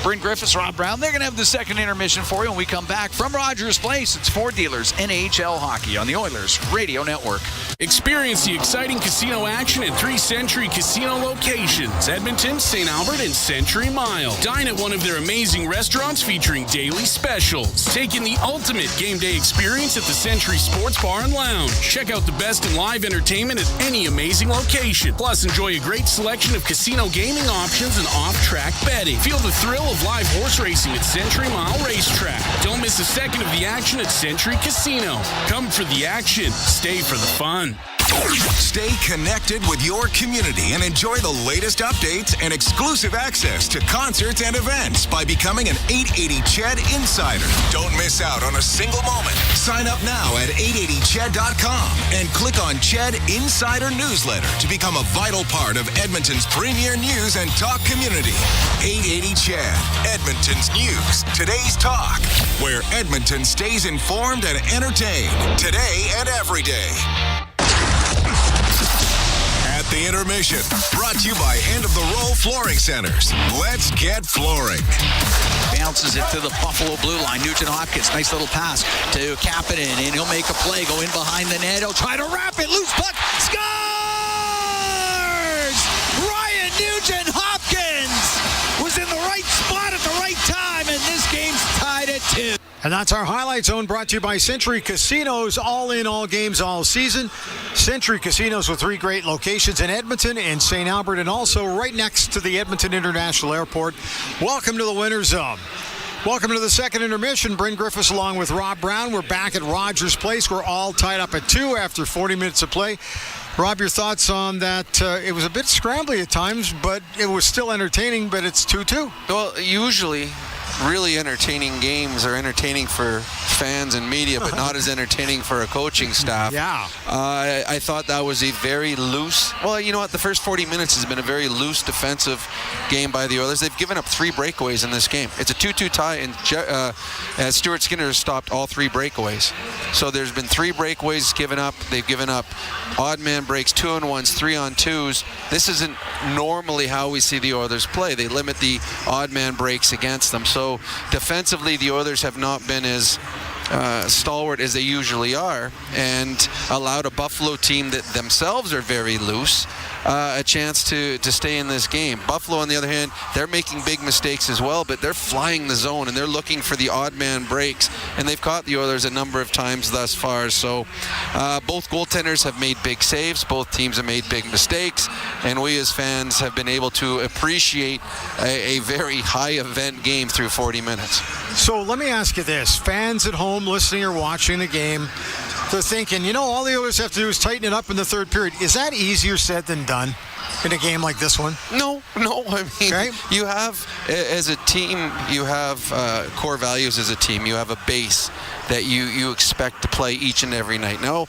Bryn Griffiths, Rob Brown. They're going to have the second intermission for you when we come back from Rogers Place. It's Ford Dealers NHL Hockey on the Oilers Radio Network. Experience the exciting casino action at 3 Century Casino locations: Edmonton, St. Albert, and Century Mile. Dine at one of their amazing restaurants featuring daily specials. Take in the ultimate game day experience at the Century Sports Bar and Lounge. Check out the best in live entertainment at any amazing location. Plus, enjoy a great selection of casino gaming options and off-track betting. Feel the thrill of live horse racing at Century Mile Racetrack. Don't miss a second of the action at Century Casino. Come for the action. Stay for the fun. Stay connected with your community and enjoy the latest updates and exclusive access to concerts and events by becoming an 880 Ched Insider. Don't miss out on a single moment. Sign up now at 880ched.com and click on Ched Insider Newsletter to become a vital part of Edmonton's premier news and talk community. 880 Ched, Edmonton's news, today's talk, where Edmonton stays informed and entertained today and every day. At the intermission, brought to you by End of the Row Flooring Centers. Let's get flooring. Bounces it to the Buffalo blue line. Nugent Hopkins, nice little pass to Kapanen, and he'll make a play. Go in behind the net. He'll try to wrap it. Loose puck. Scores! Ryan Nugent Hopkins was in the right spot at the right time, and this game's tied at 2. And that's our Highlight Zone, brought to you by Century Casinos, all in, all games, all season. Century Casinos with 3 great locations in Edmonton and St. Albert, and also right next to the Edmonton International Airport. Welcome to the Winter Zone. Welcome to the second intermission. Bryn Griffiths along with Rob Brown. We're back at Rogers Place. We're all tied up at 2 after 40 minutes of play. Rob, your thoughts on that? It was a bit scrambly at times, but it was still entertaining, but it's 2-2. Well, usually really entertaining games are entertaining for fans and media, but not as entertaining for a coaching staff. Yeah. I thought that was a very loose, well, you know what, the first 40 minutes has been a very loose defensive game by the Oilers. They've given up 3 breakaways in this game. It's a 2-2 tie, and Stuart Skinner has stopped all 3 breakaways. So there's been 3 breakaways given up. They've given up odd man breaks, 2-on-1s, 3-on-2s. This isn't normally how we see the Oilers play. They limit the odd man breaks against them. So defensively, the Oilers have not been as stalwart as they usually are, and allowed a Buffalo team that themselves are very loose a chance to stay in this game. Buffalo, on the other hand, they're making big mistakes as well, but they're flying the zone and they're looking for the odd man breaks, and they've caught the Oilers a number of times thus far. So both goaltenders have made big saves, both teams have made big mistakes, and we as fans have been able to appreciate a very high event game through 40 minutes. So let me ask you this. Fans at home listening or watching the game, they're thinking, all the Oilers have to do is tighten it up in the third period. Is that easier said than done in a game like this one? No. I mean, you have, as a team, you have core values as a team. You have a base that you expect to play each and every night. Now,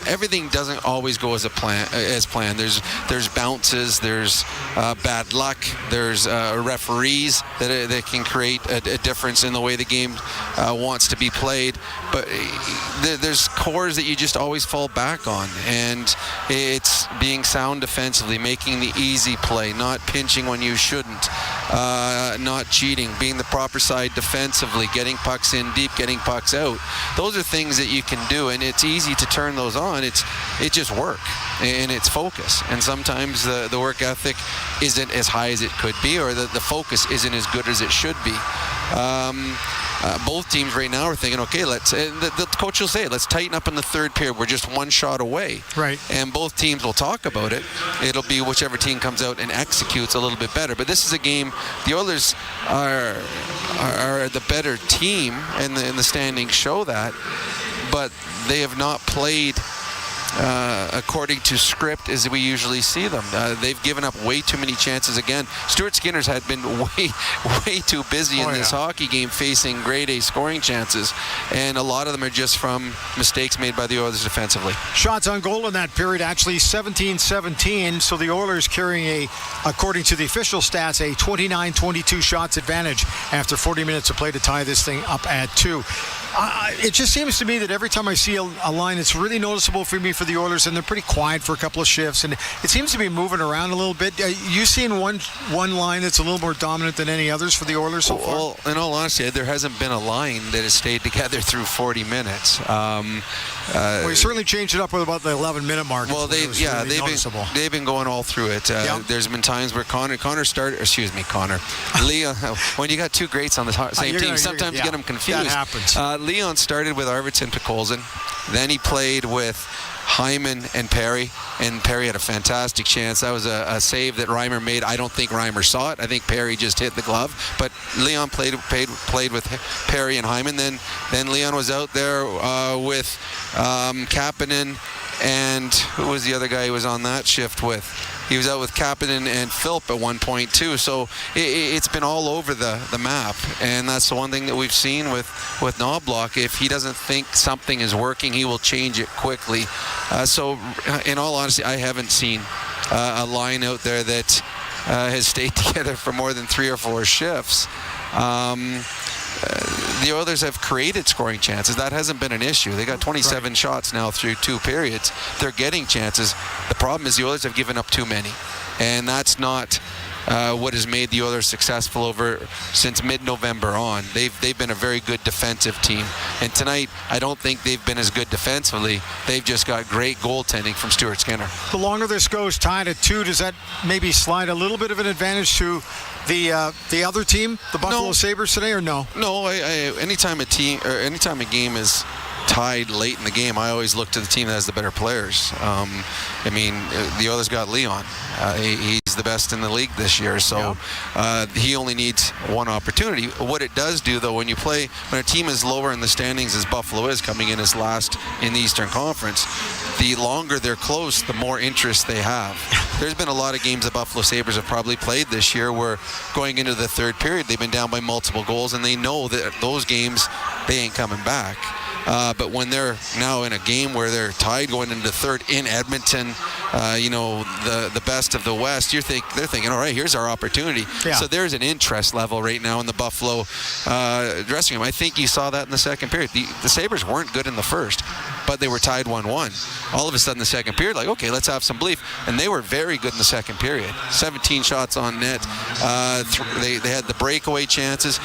everything doesn't always go as planned. There's bounces, there's bad luck, there's referees that can create a difference in the way the game wants to be played. But there's cores that you just always fall back on, and it's being sound defensively, making the easy play, not pinching when you shouldn't, not cheating, being the proper side defensively, getting pucks in deep, getting pucks out. Those are things that you can do, and it's easy to turn those on. It just work, and it's focus. And sometimes the work ethic isn't as high as it could be, or the focus isn't as good as it should be. Both teams right now are thinking, okay, the coach will say, let's tighten up in the third period. We're just one shot away. Right. And both teams will talk about it. It'll be whichever team comes out and executes a little bit better. But this is a game, the Oilers are the better team, and the standings show that. But they have not played according to script as we usually see them. They've given up way too many chances again. Stuart Skinner's had been way too busy in this hockey game facing grade A scoring chances, and a lot of them are just from mistakes made by the Oilers defensively. Shots on goal in that period actually 17-17, so the Oilers carrying according to the official stats, a 29-22 shots advantage after 40 minutes of play to tie this thing up at 2. It just seems to me that every time I see a line, it's really noticeable for me for the Oilers, and they're pretty quiet for a couple of shifts, and it seems to be moving around a little bit. You seen one line that's a little more dominant than any others for the Oilers so far? Well, in all honesty, there hasn't been a line that has stayed together through 40 minutes. Well, you certainly changed it up with about the 11-minute mark. Well, they've been going all through it. There's been times where Leon, when you got two greats on the same team, sometimes you get them confused. That happens. Leon started with Arvidsson Pikolzin, then he played with Hyman and Perry had a fantastic chance. That was a save that Reimer made. I don't think Reimer saw it. I think Perry just hit the glove. But Leon played with Perry and Hyman. Then Leon was out there with Kapanen, and who was the other guy he was on that shift with? He was out with Kapanen and Philp at one point too. So it's been all over the map, and that's the one thing that we've seen with Knobloch. If he doesn't think something is working, he will change it quickly. So in all honesty, I haven't seen a line out there that has stayed together for more than 3 or 4 shifts. The Oilers have created scoring chances. That hasn't been an issue. They got 27 shots now through 2 periods. They're getting chances. The problem is the Oilers have given up too many, and that's not what has made the Oilers successful since mid-November on. They've been a very good defensive team, and tonight I don't think they've been as good defensively. They've just got great goaltending from Stuart Skinner. The longer this goes tied at 2, does that maybe slide a little bit of an advantage to the other team, the Buffalo Sabres today, or no? No. Anytime a game is tied late in the game, I always look to the team that has the better players. The Oilers got Leon. He's the best in the league this year, so he only needs one opportunity. What it does do, though, when a team is lower in the standings as Buffalo is, coming in as last in the Eastern Conference, the longer they're close, the more interest they have. There's been a lot of games the Buffalo Sabres have probably played this year where going into the third period, they've been down by multiple goals, and they know that those games, they ain't coming back. But when they're now in a game where they're tied going into third in Edmonton, the best of the West, they're thinking, all right, here's our opportunity. Yeah. So there's an interest level right now in the Buffalo dressing room. I think you saw that in the second period. The Sabres weren't good in the first, but they were tied 1-1. All of a sudden, the second period, like, okay, let's have some belief. And they were very good in the second period. 17 shots on net. They had the breakaway chances.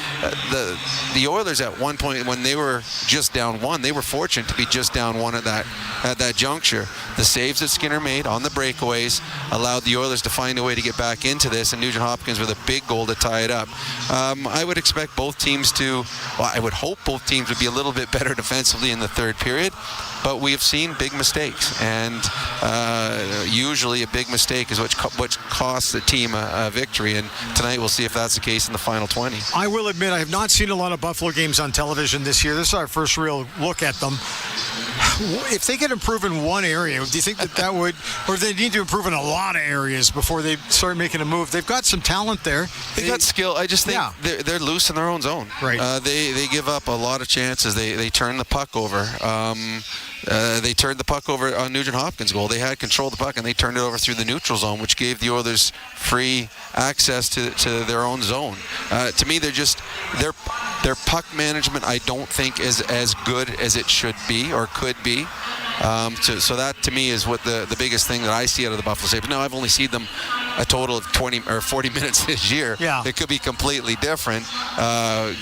The Oilers at one point, when they were just down 1, they were fortunate to be just down 1 at that juncture. The saves that Skinner made on the breakaways allowed the Oilers to find a way to get back into this, and Nugent Hopkins with a big goal to tie it up. I would expect both teams I would hope both teams would be a little bit better defensively in the third period, but we have seen big mistakes, and usually a big mistake is what costs the team a victory, and tonight we'll see if that's the case in the final 20. I will admit I have not seen a lot of Buffalo games on television this year. This is our first real look at them. If they could improve in one area, do you think that would, or they need to improve in a lot of areas before they start making a move? They've got some talent there. They got skill. I just think they're loose in their own zone. Right. They give up a lot of chances. They turn the puck over. They turned the puck over on Nugent Hopkins' goal. They had control of the puck, and they turned it over through the neutral zone, which gave the Oilers free access to their own zone. To me, their puck management, I don't think, is as good as it should be or could be. So that, to me, is what the biggest thing that I see out of the Buffalo Sabres. Now, I've only seen them a total of 20 or 40 minutes this year. Yeah. It could be completely different,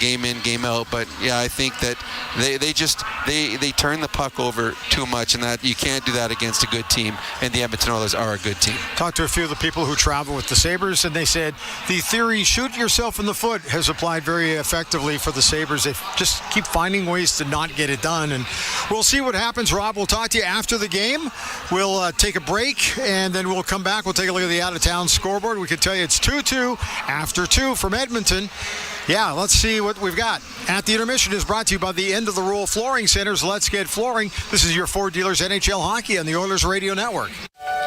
game in, game out. But yeah, I think that they turn the puck over too much, and that you can't do that against a good team. And the Edmonton Oilers are a good team. Talked to a few of the people who travel with the Sabres, and they said the theory "shoot yourself in the foot" has applied very effectively for the Sabres. They just keep finding ways to not get it done, and we'll see what happens. Rob, we'll talk to you after the game. We'll take a break, and then we'll come back. We'll take a look at the out-of-town scoreboard. We can tell you it's 2-2 after 2 from Edmonton. Yeah, let's see what we've got. At the Intermission is brought to you by the End of the Roll Flooring Centers. Let's get flooring. This is your Ford Dealers NHL Hockey on the Oilers Radio Network.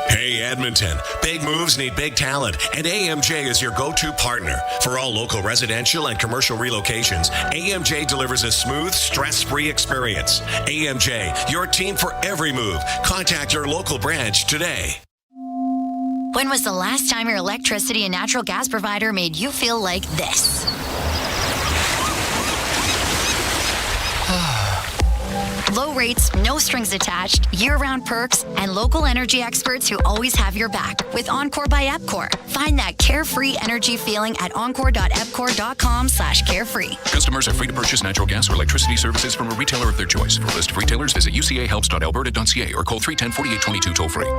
Hey, Edmonton. Big moves need big talent, and AMJ is your go-to partner. For all local residential and commercial relocations, AMJ delivers a smooth, stress-free experience. AMJ, your team for every move. Contact your local branch today. When was the last time your electricity and natural gas provider made you feel like this? Low rates, no strings attached, year-round perks, and local energy experts who always have your back with Encore by Epcor. Find that carefree energy feeling at encore.epcor.com/carefree. Customers are free to purchase natural gas or electricity services from a retailer of their choice. For a list of retailers, visit ucahelps.alberta.ca or call 310-4822 toll-free.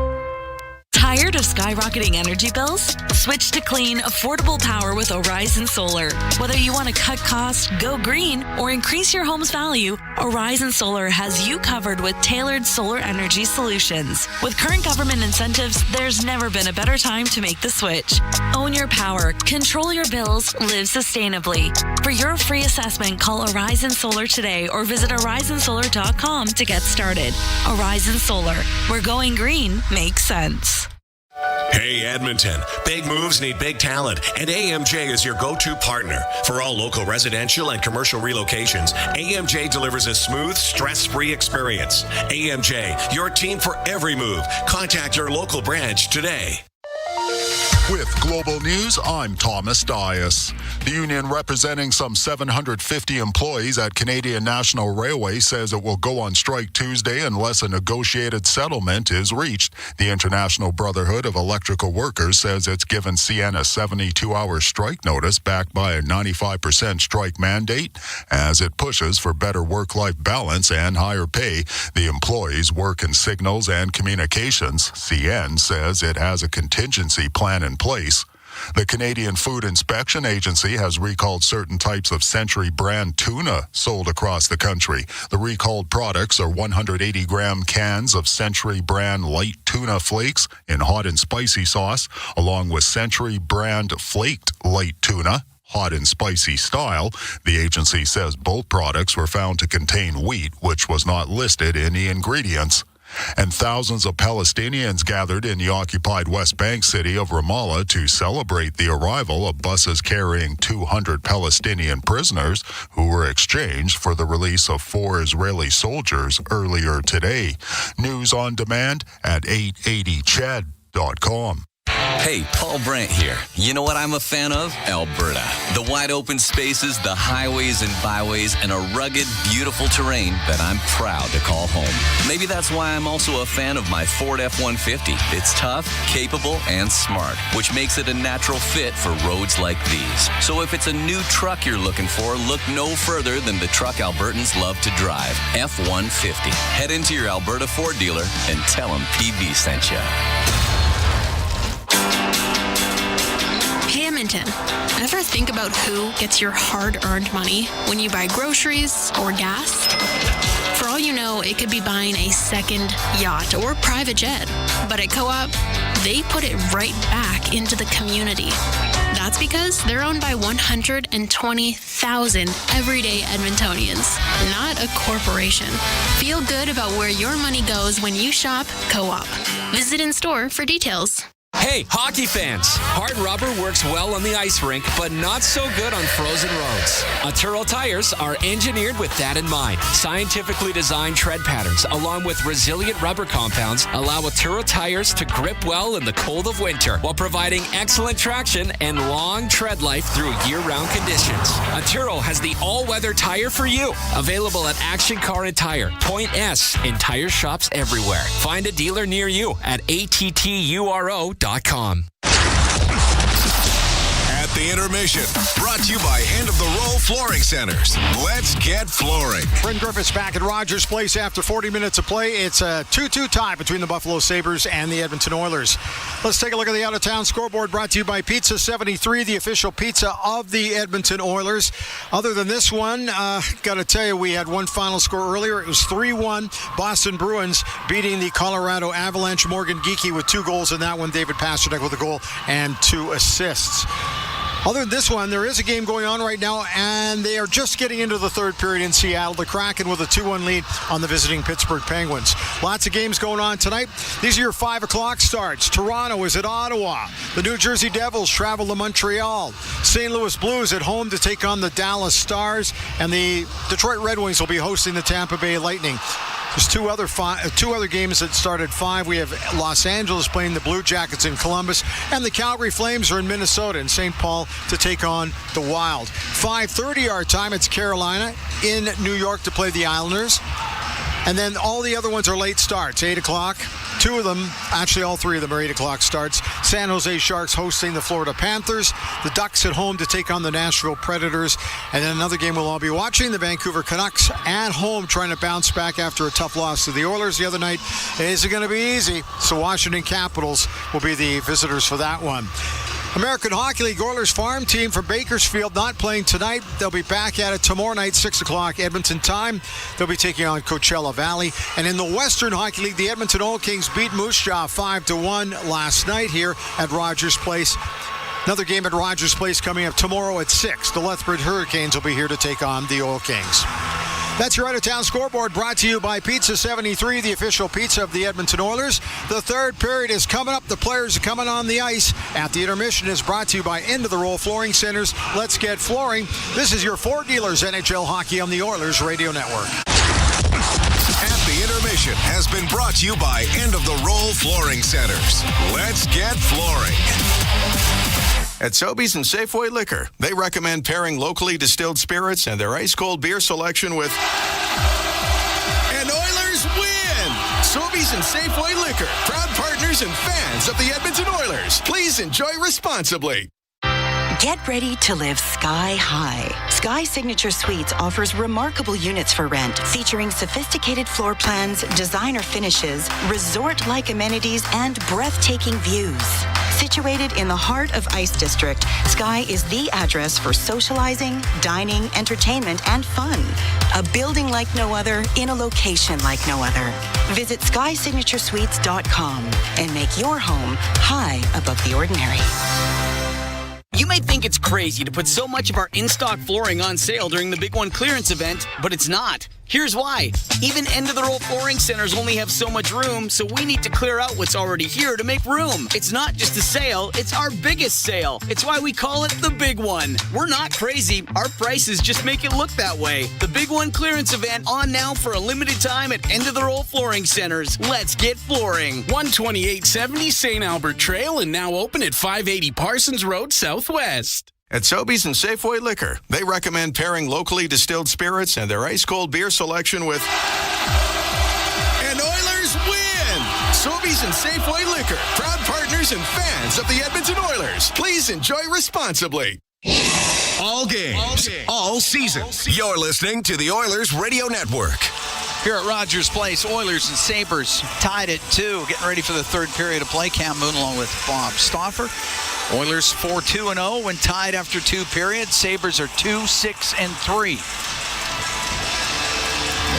Tired of skyrocketing energy bills? Switch to clean, affordable power with Horizon Solar. Whether you want to cut costs, go green, or increase your home's value, Horizon Solar has you covered with tailored solar energy solutions. With current government incentives, there's never been a better time to make the switch. Own your power, control your bills, live sustainably. For your free assessment, call Horizon Solar today or visit horizonsolar.com to get started. Horizon Solar, where going green makes sense. Hey, Edmonton. Big moves need big talent, and AMJ is your go-to partner. For all local residential and commercial relocations, AMJ delivers a smooth, stress-free experience. AMJ, your team for every move. Contact your local branch today. With Global News, I'm Thomas Dias. The union representing some 750 employees at Canadian National Railway says it will go on strike Tuesday unless a negotiated settlement is reached. The International Brotherhood of Electrical Workers says it's given CN a 72-hour strike notice backed by a 95% strike mandate as it pushes for better work-life balance and higher pay. The employees work in signals and communications. CN says it has a contingency plan in place. The Canadian Food Inspection Agency has recalled certain types of Century brand tuna sold across the country. The recalled products are 180-gram cans of Century brand light tuna flakes in hot and spicy sauce, along with Century brand flaked light tuna, hot and spicy style. The agency says both products were found to contain wheat, which was not listed in the ingredients. And thousands of Palestinians gathered in the occupied West Bank city of Ramallah to celebrate the arrival of buses carrying 200 Palestinian prisoners who were exchanged for the release of 4 Israeli soldiers earlier today. News on demand at 880ched.com. Hey, Paul Brandt here. You know what I'm a fan of? Alberta. The wide open spaces, the highways and byways, and a rugged, beautiful terrain that I'm proud to call home. Maybe that's why I'm also a fan of my Ford F-150. It's tough, capable, and smart, which makes it a natural fit for roads like these. So if it's a new truck you're looking for, look no further than the truck Albertans love to drive, F-150. Head into your Alberta Ford dealer and tell them PB sent you. Hey, Edmonton, ever think about who gets your hard-earned money when you buy groceries or gas? For all you know, it could be buying a second yacht or private jet. But at Co-op, they put it right back into the community. That's because they're owned by 120,000 everyday Edmontonians, not a corporation. Feel good about where your money goes when you shop Co-op. Visit in-store for details. Hey, hockey fans! Hard rubber works well on the ice rink, but not so good on frozen roads. Atturo tires are engineered with that in mind. Scientifically designed tread patterns, along with resilient rubber compounds, allow Atturo tires to grip well in the cold of winter, while providing excellent traction and long tread life through year-round conditions. Atturo has the all-weather tire for you. Available at Action Car and Tire, Point S, and tire shops everywhere. Find a dealer near you at atturo.com. At the intermission, brought to you by End of the Roll Flooring Centers. Let's get flooring. Bryn Griffiths back at Rogers Place after 40 minutes of play. It's a 2-2 tie between the Buffalo Sabres and the Edmonton Oilers. Let's take a look at the out-of-town scoreboard brought to you by Pizza 73, the official pizza of the Edmonton Oilers. Other than this one, got to tell you, we had one final score earlier. It was 3-1. Boston Bruins beating the Colorado Avalanche. Morgan Geekie with 2 goals in that one. David Pasternak with a goal and 2 assists. Other than this one, there is a game going on right now, and they are just getting into the third period in Seattle. The Kraken with a 2-1 lead on the visiting Pittsburgh Penguins. Lots of games going on tonight. These are your 5 o'clock starts. Toronto is at Ottawa. The New Jersey Devils travel to Montreal. St. Louis Blues at home to take on the Dallas Stars, and the Detroit Red Wings will be hosting the Tampa Bay Lightning. There's two other games that start at 5. We have Los Angeles playing the Blue Jackets in Columbus, and the Calgary Flames are in Minnesota and St. Paul to take on the Wild. 5:30 our time, it's Carolina in New York to play the Islanders. And then all the other ones are late starts, 8 o'clock. 2 of them, actually all 3 of them are 8 o'clock starts. San Jose Sharks hosting the Florida Panthers. The Ducks at home to take on the Nashville Predators. And then another game we'll all be watching, the Vancouver Canucks at home trying to bounce back after a tough loss to the Oilers the other night. It isn't going to be easy, so Washington Capitals will be the visitors for that one. American Hockey League Oilers farm team from Bakersfield not playing tonight. They'll be back at it tomorrow night, 6 o'clock Edmonton time. They'll be taking on Coachella Valley. And in the Western Hockey League, the Edmonton Oil Kings beat Moose Jaw 5-1 last night here at Rogers Place. Another game at Rogers Place coming up tomorrow at 6. The Lethbridge Hurricanes will be here to take on the Oil Kings. That's your out-of-town scoreboard brought to you by Pizza 73, the official pizza of the Edmonton Oilers. The third period is coming up. The players are coming on the ice. At the intermission is brought to you by End of the Roll Flooring Centers. Let's get flooring. This is your Ford Dealers NHL Hockey on the Oilers Radio Network. At the intermission has been brought to you by End of the Roll Flooring Centers. Let's get flooring. At Sobeys and Safeway Liquor, they recommend pairing locally distilled spirits and their ice-cold beer selection with... And Oilers win! Sobeys and Safeway Liquor, proud partners and fans of the Edmonton Oilers. Please enjoy responsibly. Get ready to live sky high. Sky Signature Suites offers remarkable units for rent, featuring sophisticated floor plans, designer finishes, resort-like amenities, and breathtaking views. Situated in the heart of Ice District, Sky is the address for socializing, dining, entertainment, and fun. A building like no other in a location like no other. Visit SkySignatureSuites.com and make your home high above the ordinary. You might think it's crazy to put so much of our in-stock flooring on sale during the Big One clearance event, but it's not. Here's why. Even end-of-the-roll flooring centers only have so much room, so we need to clear out what's already here to make room. It's not just a sale, it's our biggest sale. It's why we call it the Big One. We're not crazy. Our prices just make it look that way. The Big One clearance event on now for a limited time at end-of-the-roll flooring centers. Let's get flooring. 12870 St. Albert Trail and now open at 580 Parsons Road Southwest. At Sobeys and Safeway Liquor, they recommend pairing locally distilled spirits and their ice-cold beer selection with... And Oilers win! Sobeys and Safeway Liquor, proud partners and fans of the Edmonton Oilers. Please enjoy responsibly. All games, all season. You're listening to the Oilers Radio Network. Here at Rogers Place, Oilers and Sabres tied at 2, getting ready for the third period of play. Cam Moon along with Bob Stauffer. Oilers 4-2-0 when tied after 2 periods. Sabres are 2-6-3.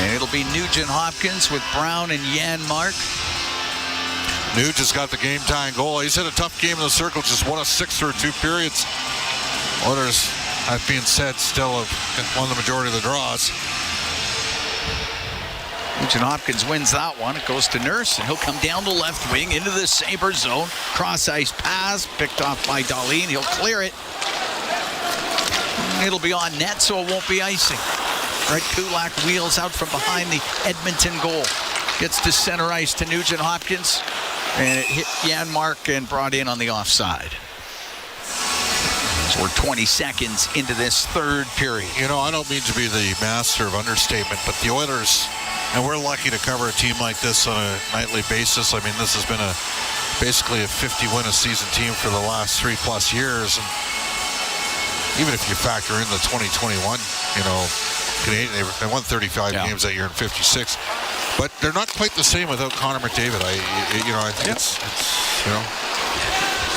And it'll be Nugent Hopkins with Brown and Janmark. Nuge has got the game-tying goal. He's had a tough game in the circle, just won a 6 through 2 periods. Oilers, that being said, still have won the majority of the draws. Nugent Hopkins wins that one. It goes to Nurse, and he'll come down the left wing into the Sabres zone. Cross-ice pass, picked off by Dahlin. He'll clear it. It'll be on net, so it won't be icing. Brett Kulak wheels out from behind the Edmonton goal. Gets to center ice to Nugent Hopkins, and it hit Janmark and brought in on the offside. So we're 20 seconds into this third period. You know, I don't mean to be the master of understatement, but the Oilers, and we're lucky to cover a team like this on a nightly basis. I mean, this has been basically a 50-win-a-season team for the last 3+ years. And even if you factor in the 2021, Canadian, they won 35 games that year in 56. But they're not quite the same without Connor McDavid. I think it's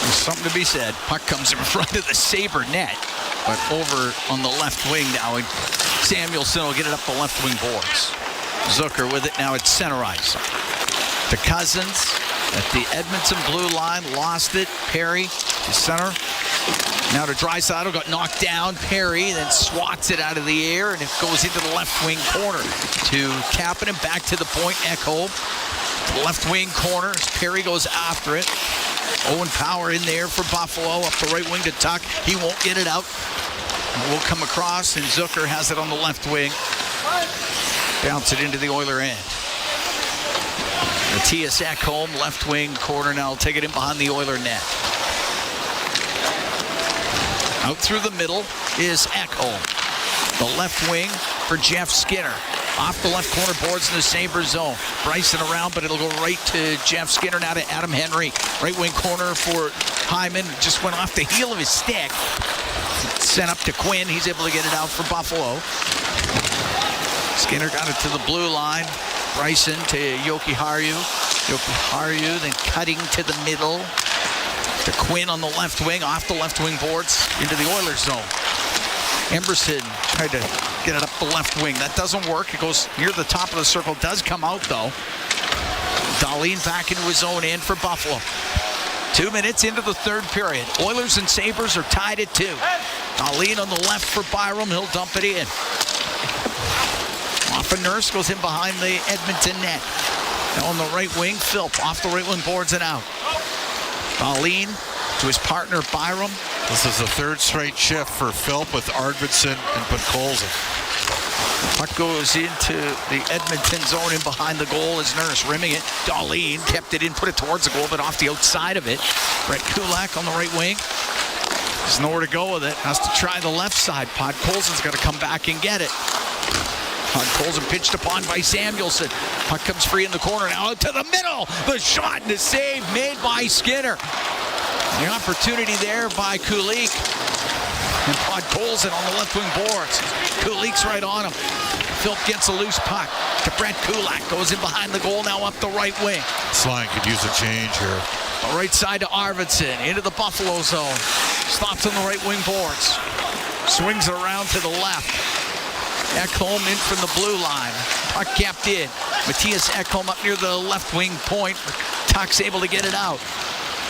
There's something to be said. Puck comes in front of the Sabre net, but over on the left wing now. And Samuelson will get it up the left wing boards. Zucker with it now at center ice. To Cousins at the Edmonton blue line. Lost it. Perry to center. Now to Draisaitl. Got knocked down. Perry then swats it out of the air, and it goes into the left wing corner. To Kapanen. Back to the point. Ekholm. Left wing corner. Perry goes after it. Owen Power in there for Buffalo. Up the right wing to Tuck. He won't get it out. Will come across, and Zucker has it on the left wing. Bounce it into the Oiler end. Matthias Ekholm, left wing corner now. Take it in behind the Oiler net. Out through the middle is Ekholm. The left wing for Jeff Skinner. Off the left corner boards in the Sabres zone. Bryson around, but it'll go right to Jeff Skinner. Now to Adam Henry. Right wing corner for Hyman. Just went off the heel of his stick. Sent up to Quinn. He's able to get it out for Buffalo. Skinner got it to the blue line. Bryson to Yoki Haru. Yoki Haru then cutting to the middle. To Quinn on the left wing. Off the left wing boards into the Oilers zone. Emberson tried to get it up the left wing. That doesn't work. It goes near the top of the circle. Does come out, though. Dahlin back into his own end for Buffalo. 2 minutes into the third period. Oilers and Sabres are tied at 2. Dahlin on the left for Byram. He'll dump it in. Off a Nurse goes in behind the Edmonton net. Now on the right wing, Philp off the right wing boards and out. Dahlin to his partner Byram. This is the third straight shift for Philp with Arvidsson and Podkolzin. Puck goes into the Edmonton zone in behind the goal as Nurse rimming it. Dahlin kept it in, put it towards the goal, but off the outside of it. Brett Kulak on the right wing. There's nowhere to go with it. Has to try the left side. Podkolzin's got to come back and get it. Podkolzin pitched upon by Samuelson. Puck comes free in the corner now out to the middle. The shot and the save made by Skinner. The opportunity there by Kulik. And Podkolzin on the left wing boards. Kulik's right on him. Philp gets a loose puck to Brett Kulak. Goes in behind the goal now up the right wing. Slang could use a change here. The right side to Arvidsson. Into the Buffalo zone. Stops on the right wing boards. Swings it around to the left. Ekholm in from the blue line. Puck kept in. Matthias Ekholm up near the left wing point. Tuck's able to get it out.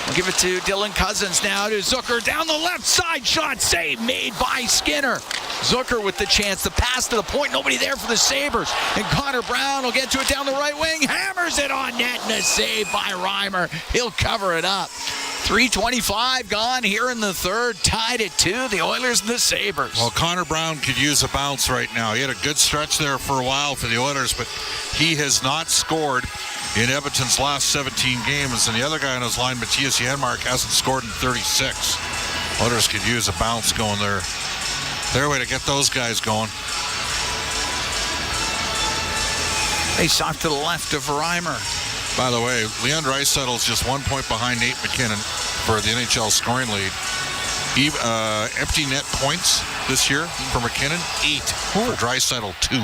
We'll give it to Dylan Cousins now to Zucker down the left side. Shot save made by Skinner. Zucker with the chance to pass to the point. Nobody there for the Sabres. And Connor Brown will get to it down the right wing. Hammers it on net and a save by Reimer. He'll cover it up. 3:25 gone here in the third. Tied at 2. The Oilers and the Sabres. Well, Connor Brown could use a bounce right now. He had a good stretch there for a while for the Oilers, but he has not scored in Edmonton's last 17 games. And the other guy on his line, Matthias Janmark, hasn't scored in 36. Oilers could use a bounce going there. Their way to get those guys going. Face off to the left of Reimer. By the way, Leon Draisaitl's just 1 point behind Nate McKinnon for the NHL scoring lead. Empty net points this year for McKinnon, 8. For Draisaitl, 2.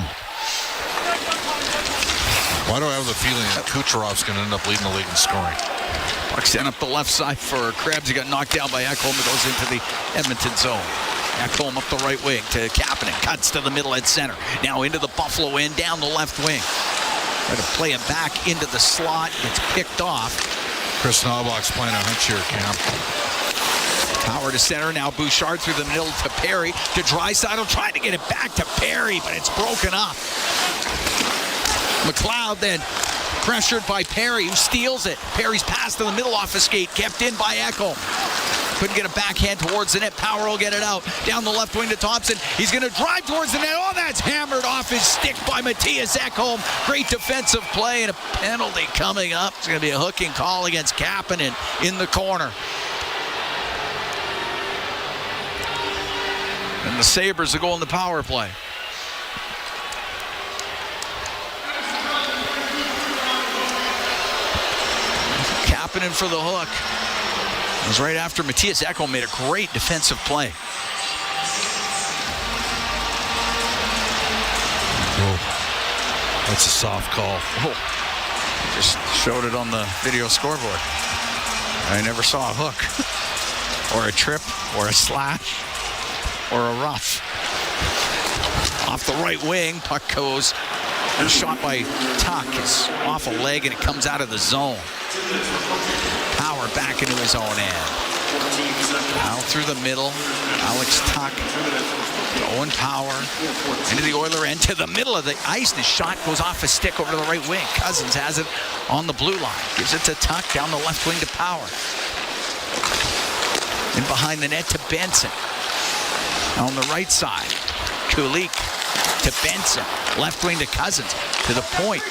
Why do I have the feeling that Kucherov's going to end up leading the league in scoring? Puck sent up the left side for Krebs. He got knocked down by Ekholm. It goes into the Edmonton zone. Ekholm up the right wing to Kapanen. Cuts to the middle at center. Now into the Buffalo end, down the left wing. Try to play him back into the slot. Gets picked off. Chris Knobloch's playing a hunch here, Cam. Power to center. Now Bouchard through the middle to Perry. To Draisaitl. Trying to get it back to Perry, but it's broken up. McLeod then pressured by Perry, who steals it. Perry's pass to the middle off a skate, kept in by Ekholm. Couldn't get a backhand towards the net. Power will get it out. Down the left wing to Thompson. He's going to drive towards the net. Oh, that's hammered off his stick by Matthias Ekholm. Great defensive play and a penalty coming up. It's going to be a hooking call against Kapanen in the corner. And the Sabres will go in the power play. Kapanen for the hook. It was right after Matthias Ekholm made a great defensive play. Oh, that's a soft call. Oh, just showed it on the video scoreboard. I never saw a hook or a trip or a slash or a rough. Off the right wing, puck goes. And shot by Tuck is off a leg and it comes out of the zone. Power back into his own end. Out through the middle. Alex Tuck. Owen Power. Into the Oiler end to the middle of the ice. And his shot goes off a stick over to the right wing. Cousins has it on the blue line. Gives it to Tuck down the left wing to Power. And behind the net to Benson. On the right side. Kulik to Benson. Left wing to Cousins. To the point.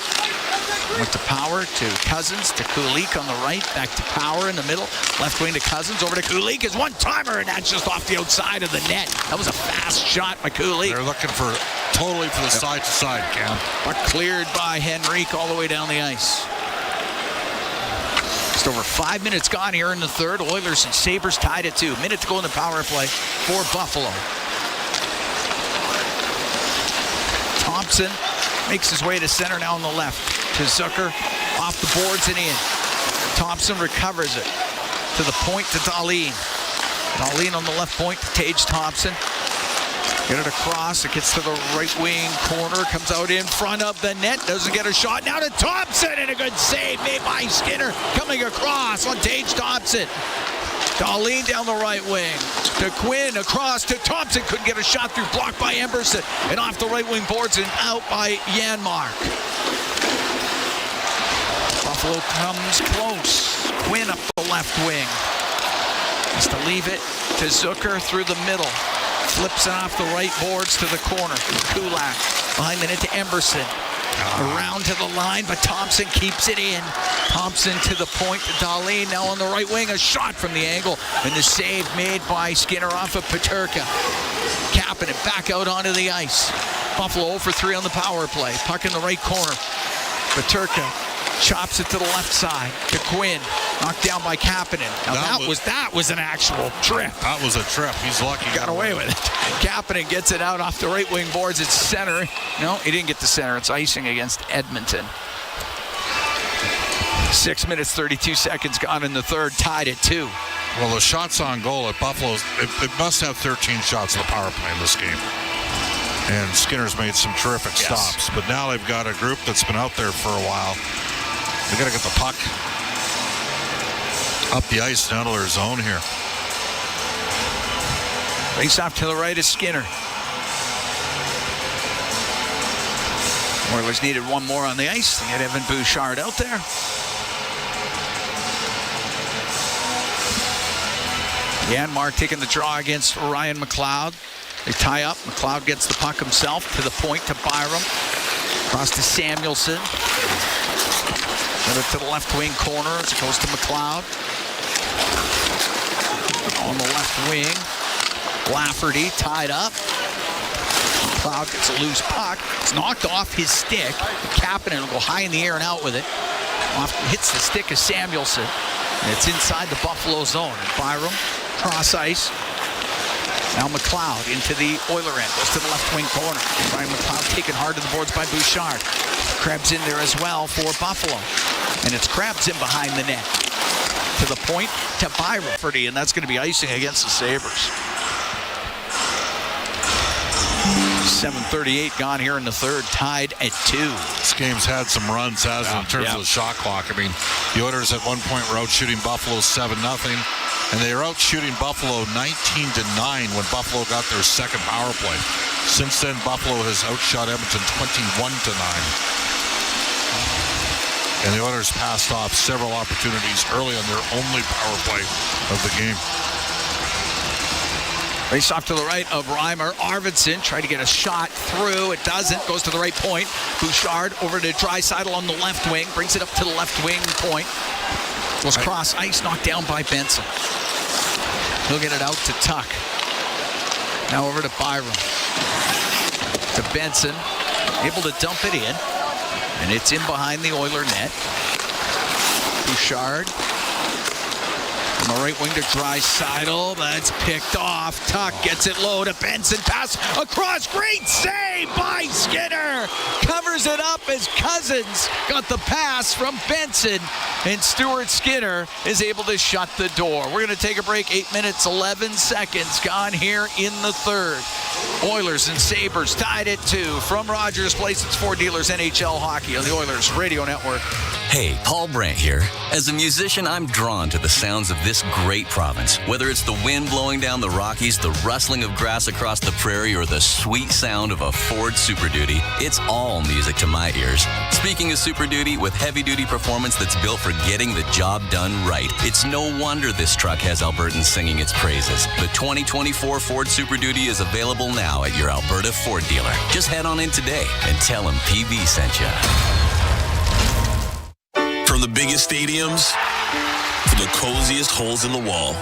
Went to Power to Cousins to Kulik on the right. Back to Power in the middle. Left wing to Cousins. Over to Kulik. Is one-timer, and that's just off the outside of the net. That was a fast shot by Kulik. They're looking for totally for the side-to-side, Cam. But cleared by Henrique all the way down the ice. Just over 5 minutes gone here in the third. Oilers and Sabres tied at 2. Minute to go in the power play for Buffalo. Thompson makes his way to center now on the left. To Zucker, off the boards and in. Thompson recovers it. To the point to Dahlin. Dahlin on the left point to Tage Thompson. Get it across. It gets to the right wing corner. Comes out in front of the net. Doesn't get a shot. Now to Thompson. And a good save made by Skinner. Coming across on Tage Thompson. Dahlin down the right wing. To Quinn. Across to Thompson. Couldn't get a shot through. Blocked by Emberson. And off the right wing boards and out by Janmark. Buffalo comes close. Quinn up the left wing. Has to leave it to Zucker through the middle. Flips it off the right boards to the corner. Kulak behind the net to Emberson. Around to the line, but Thompson keeps it in. Thompson to the point to Dahlin. Now on the right wing, a shot from the angle. And the save made by Skinner off of Peterka. Kapanen back out onto the ice. Buffalo 0 for 3 on the power play. Puck in the right corner. Peterka chops it to the left side to Quinn. Knocked down by Kapanen. Now that was an actual trip. That was a trip. He's lucky. Got away with it. Kapanen gets it out off the right wing boards. It's center. No, he didn't get the center. It's icing against Edmonton. 6 minutes, 32 seconds gone in the third. Tied at 2. Well, the shots on goal at Buffalo, it must have 13 shots in the power play in this game. And Skinner's made some terrific stops. But now they've got a group that's been out there for a while. They got to get the puck Up the ice down to their zone here. Face off to the right is Skinner. Oilers needed one more on the ice to get Evan Bouchard out there. Janmark taking the draw against Ryan McLeod. They tie up. McLeod gets the puck himself to the point to Byram. Across to Samuelson. Send it to the left wing corner as it goes to McLeod. On the left wing, Lafferty tied up. McLeod gets a loose puck. It's knocked off his stick. Kapanen will go high in the air and out with it. Hits the stick of Samuelson. And it's inside the Buffalo zone. And Byram, cross ice. Now McLeod into the Oiler end. Goes to the left wing corner. Ryan McLeod taken hard to the boards by Bouchard. Krebs in there as well for Buffalo. And it's Krebs in behind the net. To the point to Byram. And that's going to be icing against the Sabres. 7:38 gone here in the third, tied at 2. This game's had some runs, hasn't it, in terms of the shot clock. I mean, the Oilers at one point were out shooting Buffalo 7-0, and they were out shooting Buffalo 19-9 when Buffalo got their second power play. Since then, Buffalo has outshot Edmonton 21-9. And the Oilers passed off several opportunities early on their only power play of the game. Race off to the right of Reimer. Arvidsson tried to get a shot through. It doesn't. Goes to the right point. Bouchard over to Draisaitl on the left wing. Brings it up to the left wing point. Goes cross ice. Knocked down by Benson. He'll get it out to Tuck. Now over to Byram. To Benson. Able to dump it in. And it's in behind the Oiler net. Bouchard. On the right wing to Draisaitl. That's picked off. Tuck gets it low to Benson. Pass across. Great save by Skinner. Covers it up as Cousins got the pass from Benson. And Stuart Skinner is able to shut the door. We're going to take a break. 8 minutes, 11 seconds gone here in the third. Oilers and Sabres tied at 2. From Rogers Place, it's Ford Dealers NHL Hockey on the Oilers Radio Network. Hey, Paul Brandt here. As a musician, I'm drawn to the sounds of this great province. Whether it's the wind blowing down the Rockies, the rustling of grass across the prairie, or the sweet sound of a Ford Super Duty, it's all music to my ears. Speaking of Super Duty, with heavy-duty performance that's built for getting the job done right, it's no wonder this truck has Albertans singing its praises. The 2024 Ford Super Duty is available now at your Alberta Ford dealer. Just head on in today and tell them PB sent you. From the biggest stadiums to the coziest holes in the wall.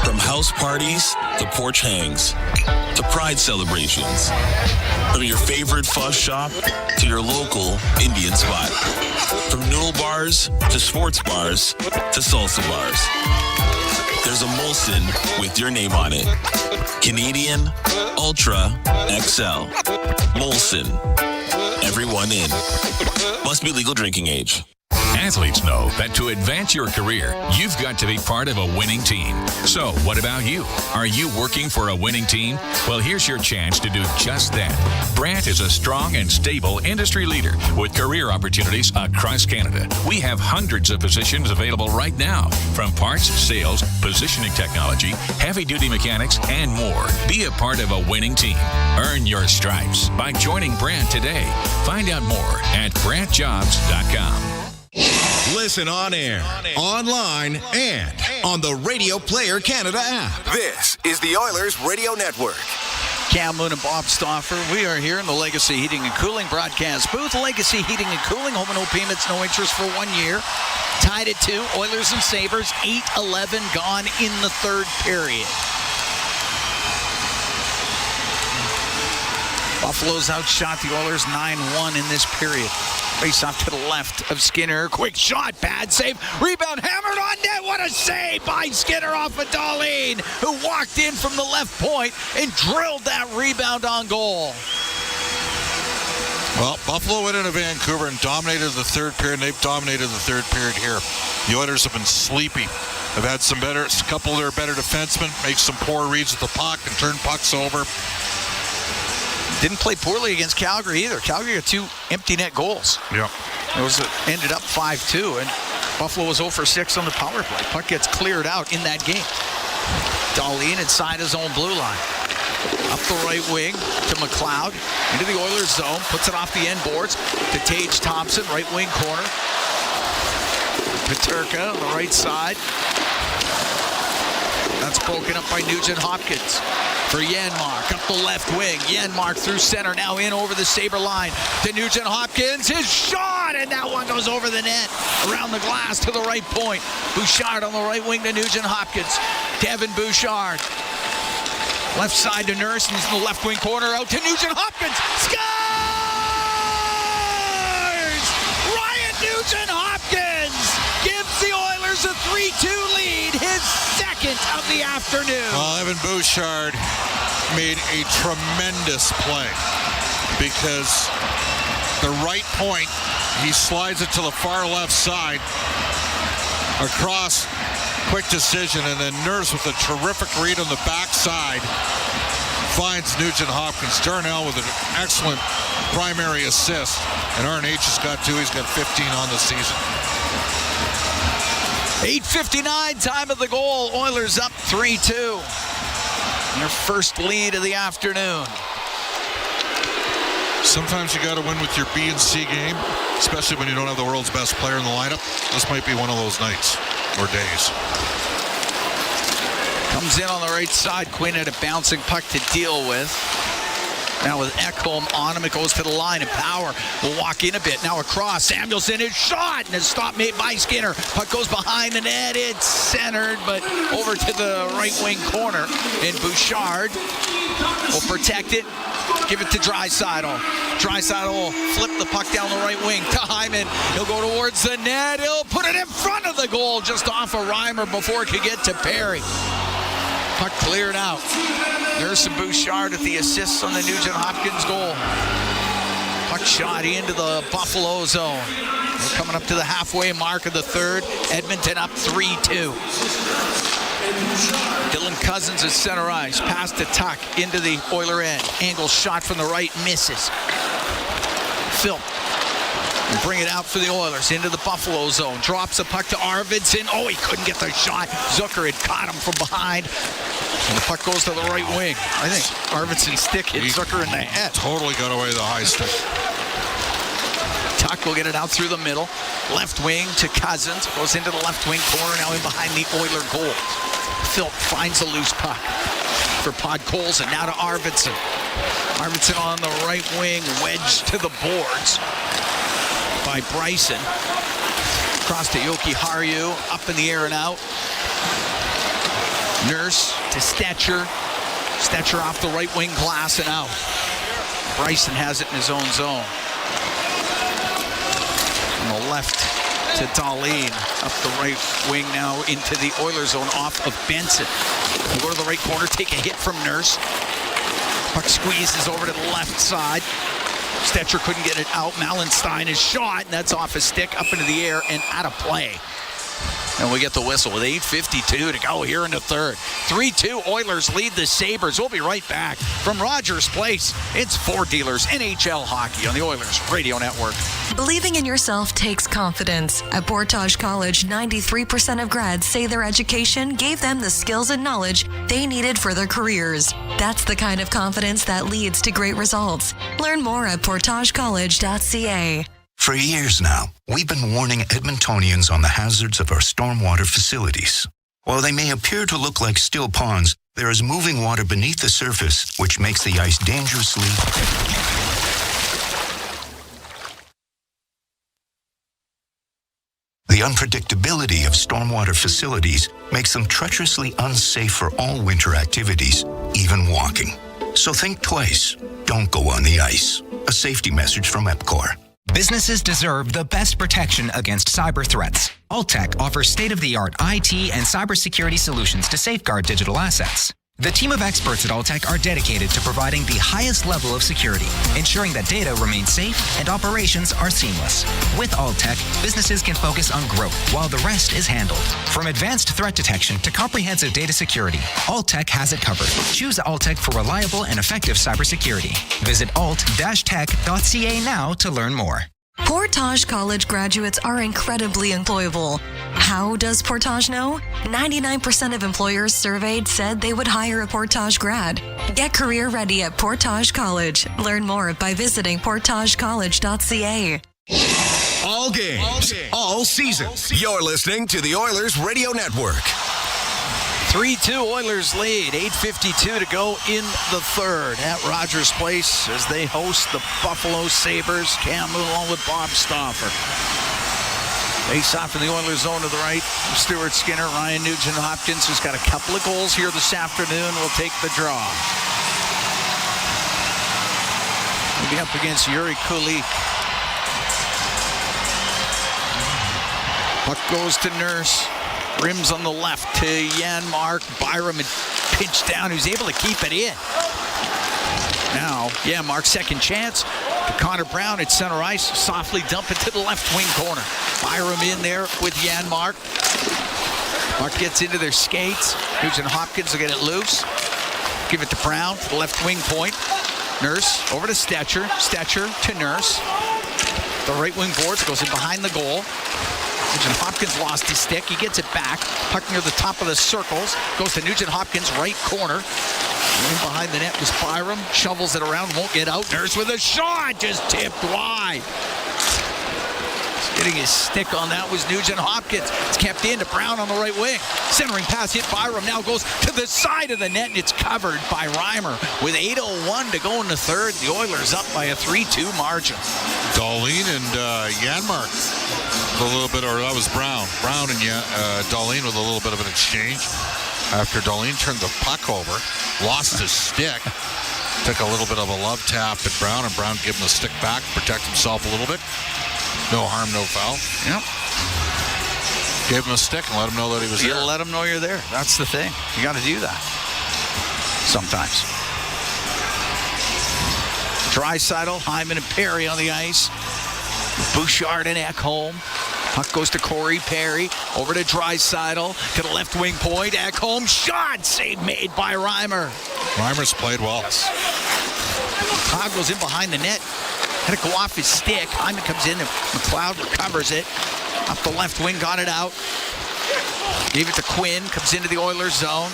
From house parties to porch hangs to pride celebrations. From your favorite fuzz shop to your local Indian spot. From noodle bars to sports bars to salsa bars. There's a Molson with your name on it. Canadian Ultra XL. Molson. Everyone in. Must be legal drinking age. Athletes know that to advance your career, you've got to be part of a winning team. So, what about you? Are you working for a winning team? Well, here's your chance to do just that. Brandt is a strong and stable industry leader with career opportunities across Canada. We have hundreds of positions available right now, from parts, sales, positioning technology, heavy-duty mechanics, and more. Be a part of a winning team. Earn your stripes by joining Brandt today. Find out more at BrandtJobs.com. Listen on air, online, and on the Radio Player Canada app. This is the Oilers Radio Network. Cam Moon and Bob Stauffer. We are here in the Legacy Heating and Cooling broadcast booth. Legacy Heating and Cooling, home and no payments, no interest for 1 year. Tied at 2. Oilers and Sabres, 8-11 gone in the third period. Buffalo's outshot the Oilers 9-1 in this period. Face off to the left of Skinner. Quick shot, bad save. Rebound hammered on net. What a save by Skinner off of Dahlin, who walked in from the left point and drilled that rebound on goal. Well, Buffalo went into Vancouver and dominated the third period, and they've dominated the third period here. The Oilers have been sleepy. They've had a couple of their better defensemen make some poor reads with the puck and turn pucks over. Didn't play poorly against Calgary either. Calgary got 2 empty net goals. Yeah. Those ended up 5-2. And Buffalo was 0 for 6 on the power play. Puck gets cleared out in that game. Dahlin inside his own blue line. Up the right wing to McLeod. Into the Oilers zone. Puts it off the end boards to Tage Thompson, right wing corner. Peterka on the right side. That's broken up by Nugent Hopkins. For Janmark up the left wing. Janmark through center, now in over the Sabre line to Nugent Hopkins. His shot, and that one goes over the net. Around the glass to the right point. Bouchard on the right wing to Nugent Hopkins. Devin Bouchard. Left side to Nurse, and he's in the left wing corner out to Nugent Hopkins. Scores! Ryan Nugent Hopkins gives the Oilers a 3-2 lead, his second of the afternoon. Well, Evan Bouchard made a tremendous play because the right point, he slides it to the far left side, across, quick decision, and then Nurse with a terrific read on the backside finds Nugent Hopkins. Darnell with an excellent primary assist, and RNH has got 2. He's got 15 on the season. 8:59, time of the goal. Oilers up 3-2. Their first lead of the afternoon. Sometimes you got to win with your B and C game, especially when you don't have the world's best player in the lineup. This might be one of those nights or days. Comes in on the right side. Quinn had a bouncing puck to deal with. Now with Ekholm on him, it goes to the line, and Power will walk in a bit. Now across, Samuelson is shot, and a stop made by Skinner. Puck goes behind the net. It's centered, but over to the right wing corner. And Bouchard will protect it, give it to Draisaitl. Draisaitl will flip the puck down the right wing to Hyman. He'll go towards the net. He'll put it in front of the goal, just off of Reimer before it could get to Perry. Puck cleared out. There's some Bouchard at the assists on the Nugent Hopkins goal. Puck shot into the Buffalo zone. We're coming up to the halfway mark of the third. Edmonton up 3-2. Dylan Cousins is center ice. Pass to Tuck into the Oiler end. Angle shot from the right, misses. Phil. And bring it out for the Oilers into the Buffalo zone. Drops the puck to Arvidsson. Oh, he couldn't get the shot. Zucker had caught him from behind. And the puck goes to the right wing. I think Arvidsson's stick hit Zucker in the head. Totally got away with the high stick. Tuck will get it out through the middle. Left wing to Cousins. Goes into the left wing corner, now in behind the Oiler goal. Phil finds a loose puck for Podkolzin. Now to Arvidsson. Arvidsson on the right wing, wedged to the boards by Bryson. Across to Jokiharju, up in the air and out. Nurse to Stetcher. Stetcher off the right wing glass and out. Bryson has it in his own zone. On the left to Dahlin. Up the right wing now into the Oilers zone off of Benson. We'll go to the right corner, take a hit from Nurse. Puck squeezes over to the left side. Stetcher couldn't get it out. Malenstein is shot, and that's off his stick, up into the air and out of play. And we get the whistle with 8:52 to go here in the third. 3-2, Oilers lead the Sabres. We'll be right back from Rogers Place. It's Ford Dealers NHL Hockey on the Oilers Radio Network. Believing in yourself takes confidence. At Portage College, 93% of grads say their education gave them the skills and knowledge they needed for their careers. That's the kind of confidence that leads to great results. Learn more at portagecollege.ca. For years now, we've been warning Edmontonians on the hazards of our stormwater facilities. While they may appear to look like still ponds, there is moving water beneath the surface, which makes the ice dangerously... The unpredictability of stormwater facilities makes them treacherously unsafe for all winter activities, even walking. So think twice. Don't go on the ice. A safety message from EPCOR. Businesses deserve the best protection against cyber threats. Alltech offers state-of-the-art IT and cybersecurity solutions to safeguard digital assets. The team of experts at Alltech are dedicated to providing the highest level of security, ensuring that data remains safe and operations are seamless. With Alltech, businesses can focus on growth while the rest is handled. From advanced threat detection to comprehensive data security, Alltech has it covered. Choose Alltech for reliable and effective cybersecurity. Visit alt-tech.ca now to learn more. Portage College graduates are incredibly employable. How does Portage know? 99% of employers surveyed said they would hire a Portage grad. Get career ready at Portage College. Learn more by visiting portagecollege.ca. All games, all season. You're listening to the Oilers Radio Network. 3-2 Oilers lead, 8:52 to go in the third at Rogers Place as they host the Buffalo Sabres. Cam Moon along with Bob Stauffer. Face off in the Oilers zone to the right. Stuart Skinner, Ryan Nugent-Hopkins, who's got a couple of goals here this afternoon, will take the draw. He'll be up against Yuri Kulik. Puck goes to Nurse. Rims on the left to Janmark. Byram had pinched down, who's able to keep it in. Now, Janmark, second chance to Connor Brown at center ice. Softly dump it to the left wing corner. Byram in there with Janmark. Mark gets into their skates. Nugent Hopkins will get it loose. Give it to Brown, the left wing point. Nurse over to Stetcher. Stetcher to Nurse. The right wing boards, goes in behind the goal. Nugent Hopkins lost his stick. He gets it back. Puck near the top of the circles. Goes to Nugent Hopkins, right corner. In behind the net was Byram. Shovels it around, won't get out. Nurse with a shot, just tipped wide. Getting his stick on that was Nugent Hopkins. It's kept in to Brown on the right wing. Centering pass hit Byram. Now goes to the side of the net, and it's covered by Reimer. With 8:01 to go in the third, the Oilers up by a 3-2 margin. Dahlin and Janmark. A little bit, or that was Brown. Brown and Dahlin with a little bit of an exchange. After Dahlin turned the puck over, lost his stick, took a little bit of a love tap at Brown, and Brown gave him the stick back, protect himself a little bit. No harm, no foul. Yep. Gave him a stick and let him know that he was there. You let him know you're there. That's the thing. You got to do that sometimes. Draisaitl, Hyman, and Perry on the ice. Bouchard and Ekholm. Puck goes to Corey Perry. Over to Draisaitl. To the left wing point. Ekholm shot. Save made by Reimer. Reimer's played well. Yes. Todd goes in behind the net. Had to go off his stick. Hyman comes in and McLeod recovers it. Up the left wing, got it out. Gave it to Quinn. Comes into the Oilers zone.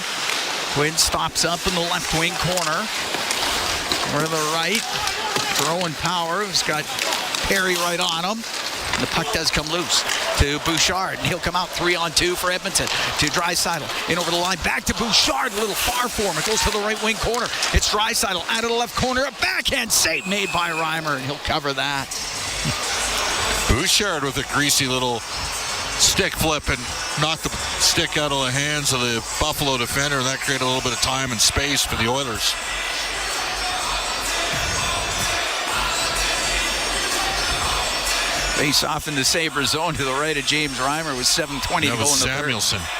Quinn stops up in the left wing corner. Over to the right. Throwing power. He's got Perry right on him. The puck does come loose to Bouchard, and he'll come out 3-on-2 for Edmonton. To Draisaitl, in over the line, back to Bouchard, a little far for him. It goes to the right wing corner. It's Draisaitl out of the left corner, a backhand save made by Reimer, and he'll cover that. Bouchard with a greasy little stick flip and knocked the stick out of the hands of the Buffalo defender, and that created a little bit of time and space for the Oilers. Face off in the Sabres zone to the right of James Reimer with 7:20 to go in the Samuelson. third.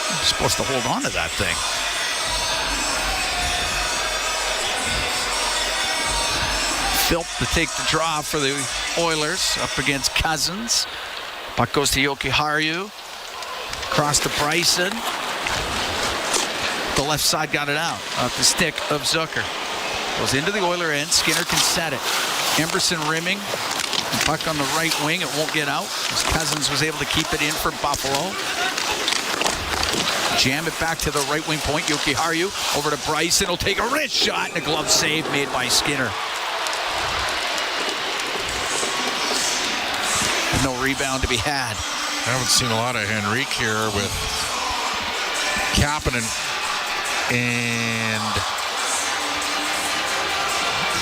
You're supposed to hold on to that thing. Philp to take the draw for the Oilers up against Cousins. Puck goes to Jokiharju. Across to Bryson. The left side got it out. Off the stick of Zucker. Goes into the Oiler end. Skinner can set it. Emberson rimming. Puck on the right wing. It won't get out. As Cousins was able to keep it in for Buffalo. Jam it back to the right wing point. Jokiharju over to Bryson. He'll take a wrist shot and a glove save made by Skinner. No rebound to be had. I haven't seen a lot of Henrique here with Kapanen and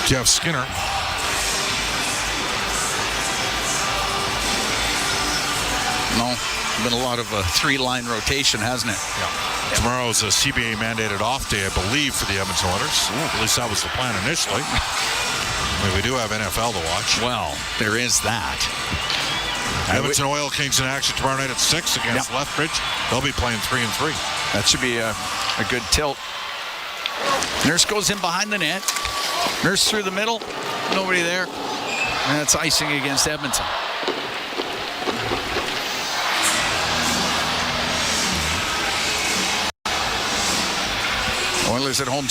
Jeff Skinner. No, been a lot of three-line rotation, hasn't it? Yeah. Tomorrow is a CBA mandated off day, I believe, for the Edmonton Oilers. At least that was the plan initially. I mean, we do have NFL to watch. Well, there is that. Edmonton Oil Kings in action tomorrow night at 6 against Lethbridge. They'll be playing 3-3. That should be a good tilt. Nurse goes in behind the net. Nurse through the middle. Nobody there. And that's icing against Edmonton. Oilers at home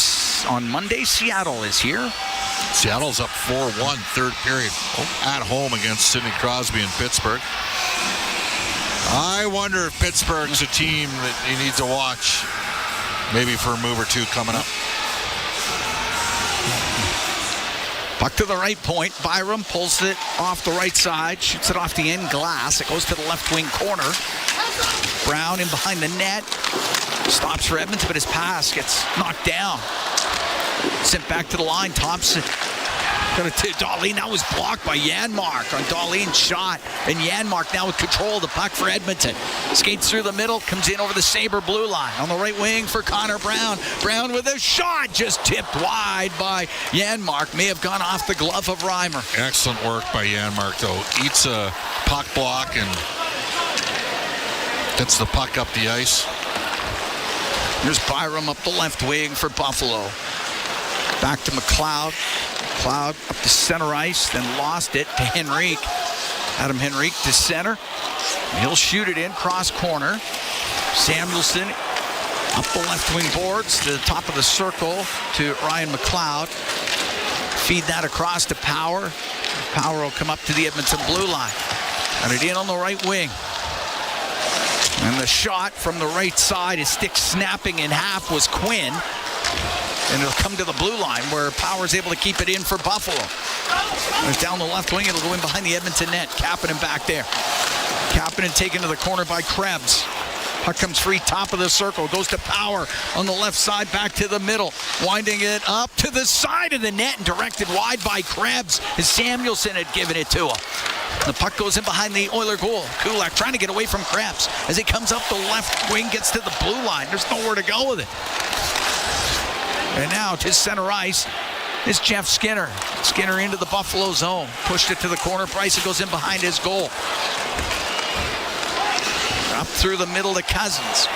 on Monday. Seattle is here. Seattle's up 4-1 third period at home against Sidney Crosby in Pittsburgh. I wonder if Pittsburgh's a team that you need to watch maybe for a move or two coming up. Puck to the right point. Byram pulls it off the right side, shoots it off the end glass. It goes to the left wing corner. Brown in behind the net. Stops for Edmonton, but his pass gets knocked down. Sent back to the line. Thompson got it to Dahlin. That was blocked by Janmark on Dahlin's shot. And Janmark now with control of the puck for Edmonton. Skates through the middle, comes in over the Sabre blue line. On the right wing for Connor Brown. Brown with a shot, just tipped wide by Janmark. May have gone off the glove of Reimer. Excellent work by Janmark, though. Eats a puck block and gets the puck up the ice. Here's Byram up the left wing for Buffalo. Back to McLeod. McLeod up to center ice, then lost it to Henrique. Adam Henrique to center. He'll shoot it in, cross corner. Samuelson up the left wing boards to the top of the circle to Ryan McLeod. Feed that across to Power. Power will come up to the Edmonton blue line. Got it in on the right wing. And the shot from the right side, his stick snapping in half, was Quinn. And it'll come to the blue line where Power's able to keep it in for Buffalo. And it's down the left wing. It'll go in behind the Edmonton net. Kapanen back there. Kapanen taken to the corner by Krebs. Puck comes free, top of the circle. Goes to Power on the left side, back to the middle. Winding it up to the side of the net and directed wide by Krebs as Samuelson had given it to him. The puck goes in behind the Oiler goal. Kulak trying to get away from Krebs. As he comes up the left wing, gets to the blue line. There's nowhere to go with it. And now to center ice is Jeff Skinner. Skinner into the Buffalo zone. Pushed it to the corner. Bryson goes in behind his goal. Up through the middle to Cousins.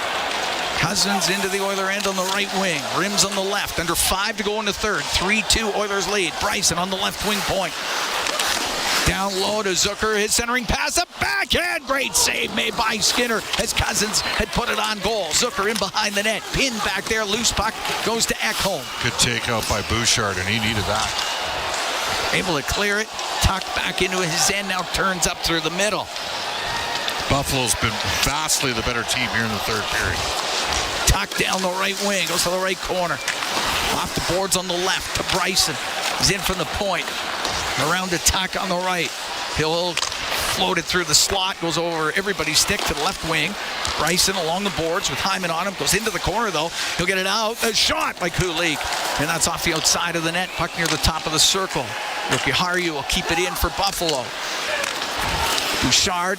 Cousins into the Oiler end on the right wing. Rims on the left. Under 5 to go in the third. 3-2 Oilers lead. Bryson on the left wing point. Down low to Zucker. His centering pass. A backhand. Great save made by Skinner as Cousins had put it on goal. Zucker in behind the net. Pinned back there. Loose puck goes to Ekholm. Good takeout by Bouchard, and he needed that. Able to clear it. Tucked back into his end. Now turns up through the middle. Buffalo's been vastly the better team here in the third period. Tucked down the right wing. Goes to the right corner. Off the boards on the left to Bryson. He's in from the point. Around to Tuck on the right. He'll float it through the slot. Goes over everybody's stick to the left wing. Bryson along the boards with Hyman on him. Goes into the corner, though. He'll get it out. A shot by Kulik. And that's off the outside of the net. Puck near the top of the circle. Jokiharju will keep it in for Buffalo. Bouchard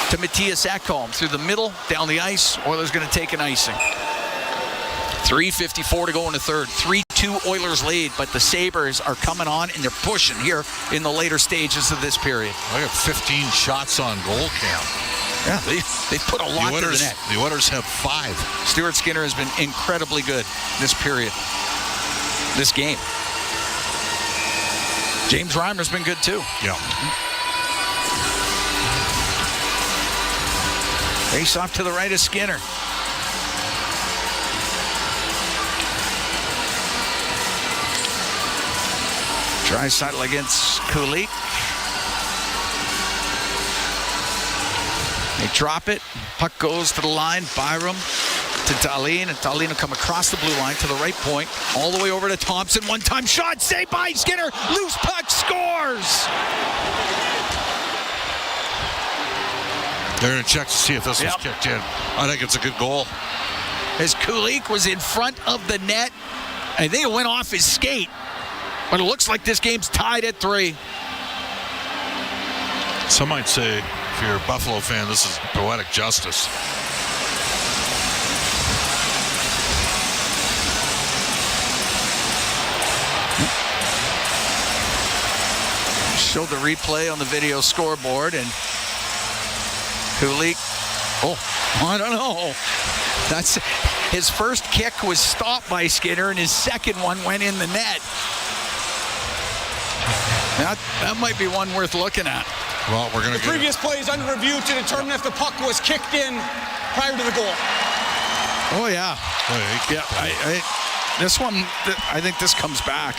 to Matthias Ekholm. Through the middle, down the ice. Oilers going to take an icing. 3:54 to go in the third. 3-2 Oilers lead, but the Sabres are coming on and they're pushing here in the later stages of this period. I got 15 shots on goal, Cam. Yeah, they put a lot to the net. The Oilers have 5. Stuart Skinner has been incredibly good this period, this game. James Reimer's been good too. Yeah. Face off to the right of Skinner. Draisaitl against Kulik. They drop it. Puck goes to the line. Byram to Dahlin. And Dahlin will come across the blue line to the right point. All the way over to Thompson. One-time shot. Saved by Skinner. Loose puck. Scores. They're going to check to see if this was kicked in. I think it's a good goal. As Kulik was in front of the net. I think it went off his skate. But it looks like this game's tied at 3. Some might say, if you're a Buffalo fan, this is poetic justice. Showed the replay on the video scoreboard, and Kulik, I don't know. That's his first kick was stopped by Skinner, and his second one went in the net. That might be one worth looking at. Well, we're going to The previous play is under review to determine if the puck was kicked in prior to the goal. Oh, yeah. This one, I think this comes back.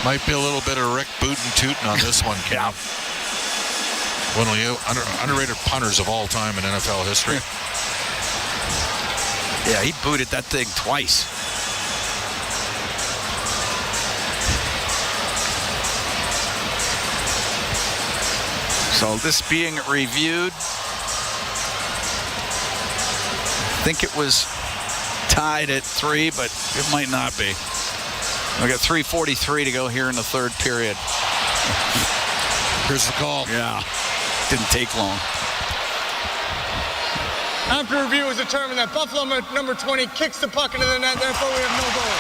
Might be a little bit of Rick bootin' tootin' on this one. Yeah. One of the underrated punters of all time in NFL history. Yeah, he booted that thing twice. So this being reviewed, I think it was tied at 3, but it might not be. We got 3:43 to go here in the third period. Here's the call. Yeah, didn't take long. After review, it was determined that Buffalo number 20 kicks the puck into the net, therefore we have no goal.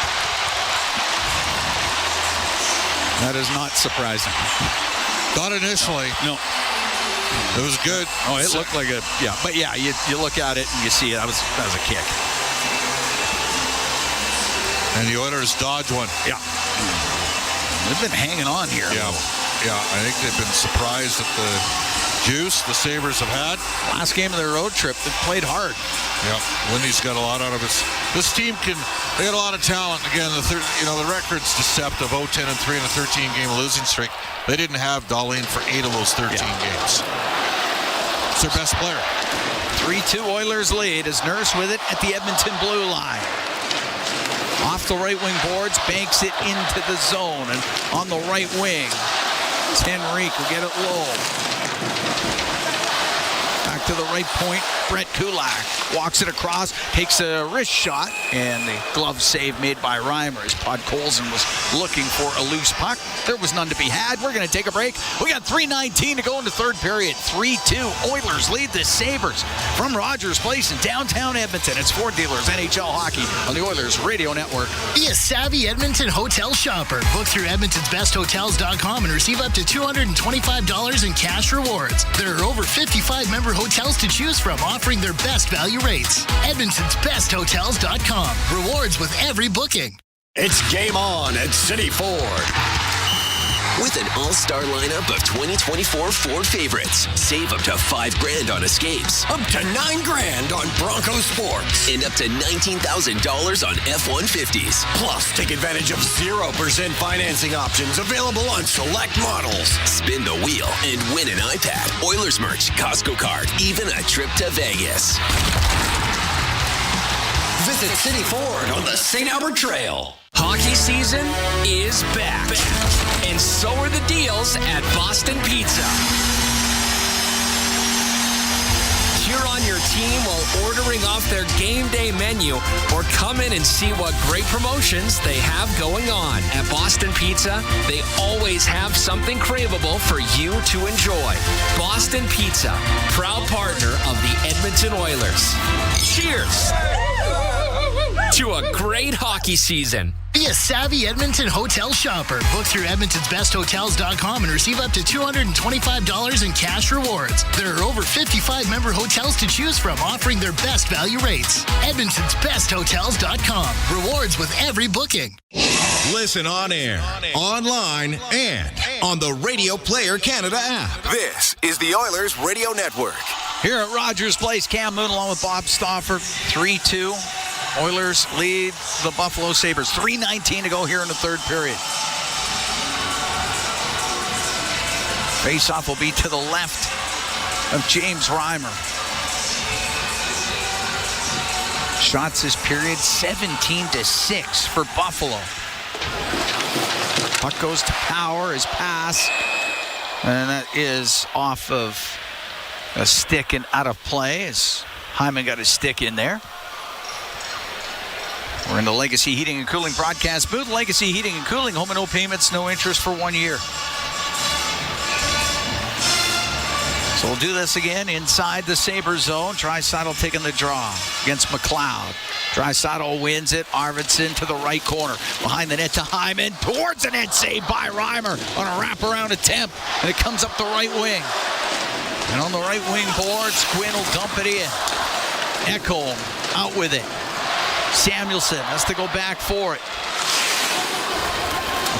That is not surprising. Not initially. No. It was good. Oh, it looked like a, yeah. But yeah, you look at it and you see it. That was a kick. And the Oilers dodge one. Yeah. They've been hanging on here. Yeah. Yeah, I think they've been surprised at the juice the Sabres have had. Last game of their road trip, they played hard. Yeah, Lindy's got a lot out of it. This team they got a lot of talent. Again, the record's deceptive. 0-10-3 in a 13-game losing streak. They didn't have Dahlin for 8 of those 13 games. It's their best player. 3-2 Oilers lead as Nurse with it at the Edmonton blue line. Off the right wing boards, banks it into the zone, and on the right wing, Henrique will get it low. Back to the right point, Brett Kulak walks it across, takes a wrist shot, and the glove save made by Reimer as Podkolzin was looking for a loose puck. There was none to be had. We're going to take a break. We got 3:19 to go in the third period. 3-2. Oilers lead the Sabres from Rogers Place in downtown Edmonton. It's Ford Dealers NHL Hockey on the Oilers Radio Network. Be a savvy Edmonton hotel shopper. Book through Edmonton'sBestHotels.com and receive up to $225 in cash rewards. There are over 55 member hotels to choose from, offering their best value rates. Edmonton'sBestHotels.com. Rewards with every booking. It's game on at City Ford. With an all-star lineup of 2024 Ford favorites, save up to $5,000 on Escapes, Up to $9,000 on Bronco Sports. and up to $19,000 on F-150s. Plus, take advantage of 0% financing options available on select models. Spin the wheel and win an iPad, Oilers merch, Costco card, even a trip to Vegas. Visit City Ford on the St. Albert Trail. Hockey season is back. And so are the deals at Boston Pizza. Cheer on your team while ordering off their game day menu, or come in and see what great promotions they have going on. At Boston Pizza, they always have something craveable for you to enjoy. Boston Pizza, proud partner of the Edmonton Oilers. Cheers to a great hockey season. Be a savvy Edmonton hotel shopper. Book through Edmonton'sBestHotels.com and receive up to $225 in cash rewards. There are over 55 member hotels to choose from, offering their best value rates. Edmonton'sBestHotels.com. Rewards with every booking. Listen on air, online, and on the Radio Player Canada app. This is the Oilers Radio Network. Here at Rogers Place, Cam Moon along with Bob Stauffer, 3-2. Oilers lead the Buffalo Sabres. 3:19 to go here in the third period. Face-off will be to the left of James Reimer. Shots this period 17-6 for Buffalo. Puck goes to Power, his pass, and that is off of a stick and out of play as Hyman got his stick in there. We're in the Legacy Heating and Cooling broadcast booth. Legacy Heating and Cooling, home and no payments, no interest for 1 year. So we'll do this again inside the Sabres zone. Draisaitl taking the draw against McLeod. Draisaitl wins it. Arvidsson to the right corner. Behind the net to Hyman. Towards the net, saved by Reimer on a wraparound attempt. And it comes up the right wing. And on the right wing boards, Quinn will dump it in. Ekholm out with it. Samuelson has to go back for it.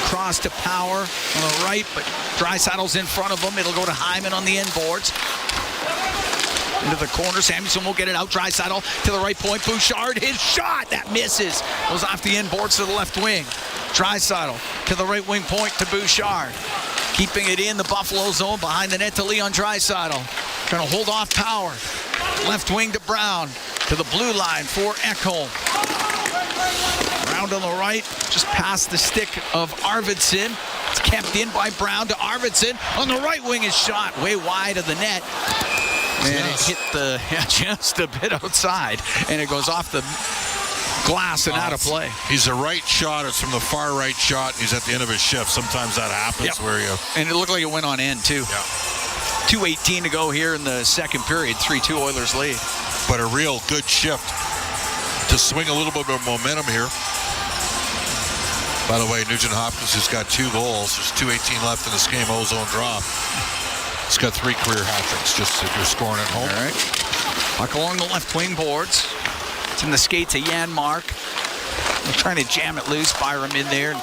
Across to Power on the right, but Draisaitl's in front of him. It'll go to Hyman on the end boards. Into the corner. Samuelson will get it out. Draisaitl to the right point. Bouchard, his shot. That misses. Goes off the end boards to the left wing. Draisaitl to the right wing point to Bouchard. Keeping it in the Buffalo zone behind the net to Leon Draisaitl. Trying to hold off Power. Left wing to Brown. To the blue line for Ekholm. Brown on the right, just past the stick of Arvidsson. It's kept in by Brown to Arvidsson. On the right wing is shot way wide of the net. And it hit just a bit outside. And it goes off the glass and out of play. He's a right shot. It's from the far right shot. He's at the end of his shift. Sometimes that happens where you... And it looked like it went on end, too. Yeah. 2:18 to go here in the second period. 3-2 Oilers lead. But a real good shift to swing a little bit of momentum here. By the way, Nugent Hopkins has got 2 goals. There's 2:18 left in this game. Ozone drop. He's got 3 career hat tricks, just if you're scoring at home. All right. Puck along the left wing boards. It's in the skates of Janmark. They're trying to jam it loose. Byram in there.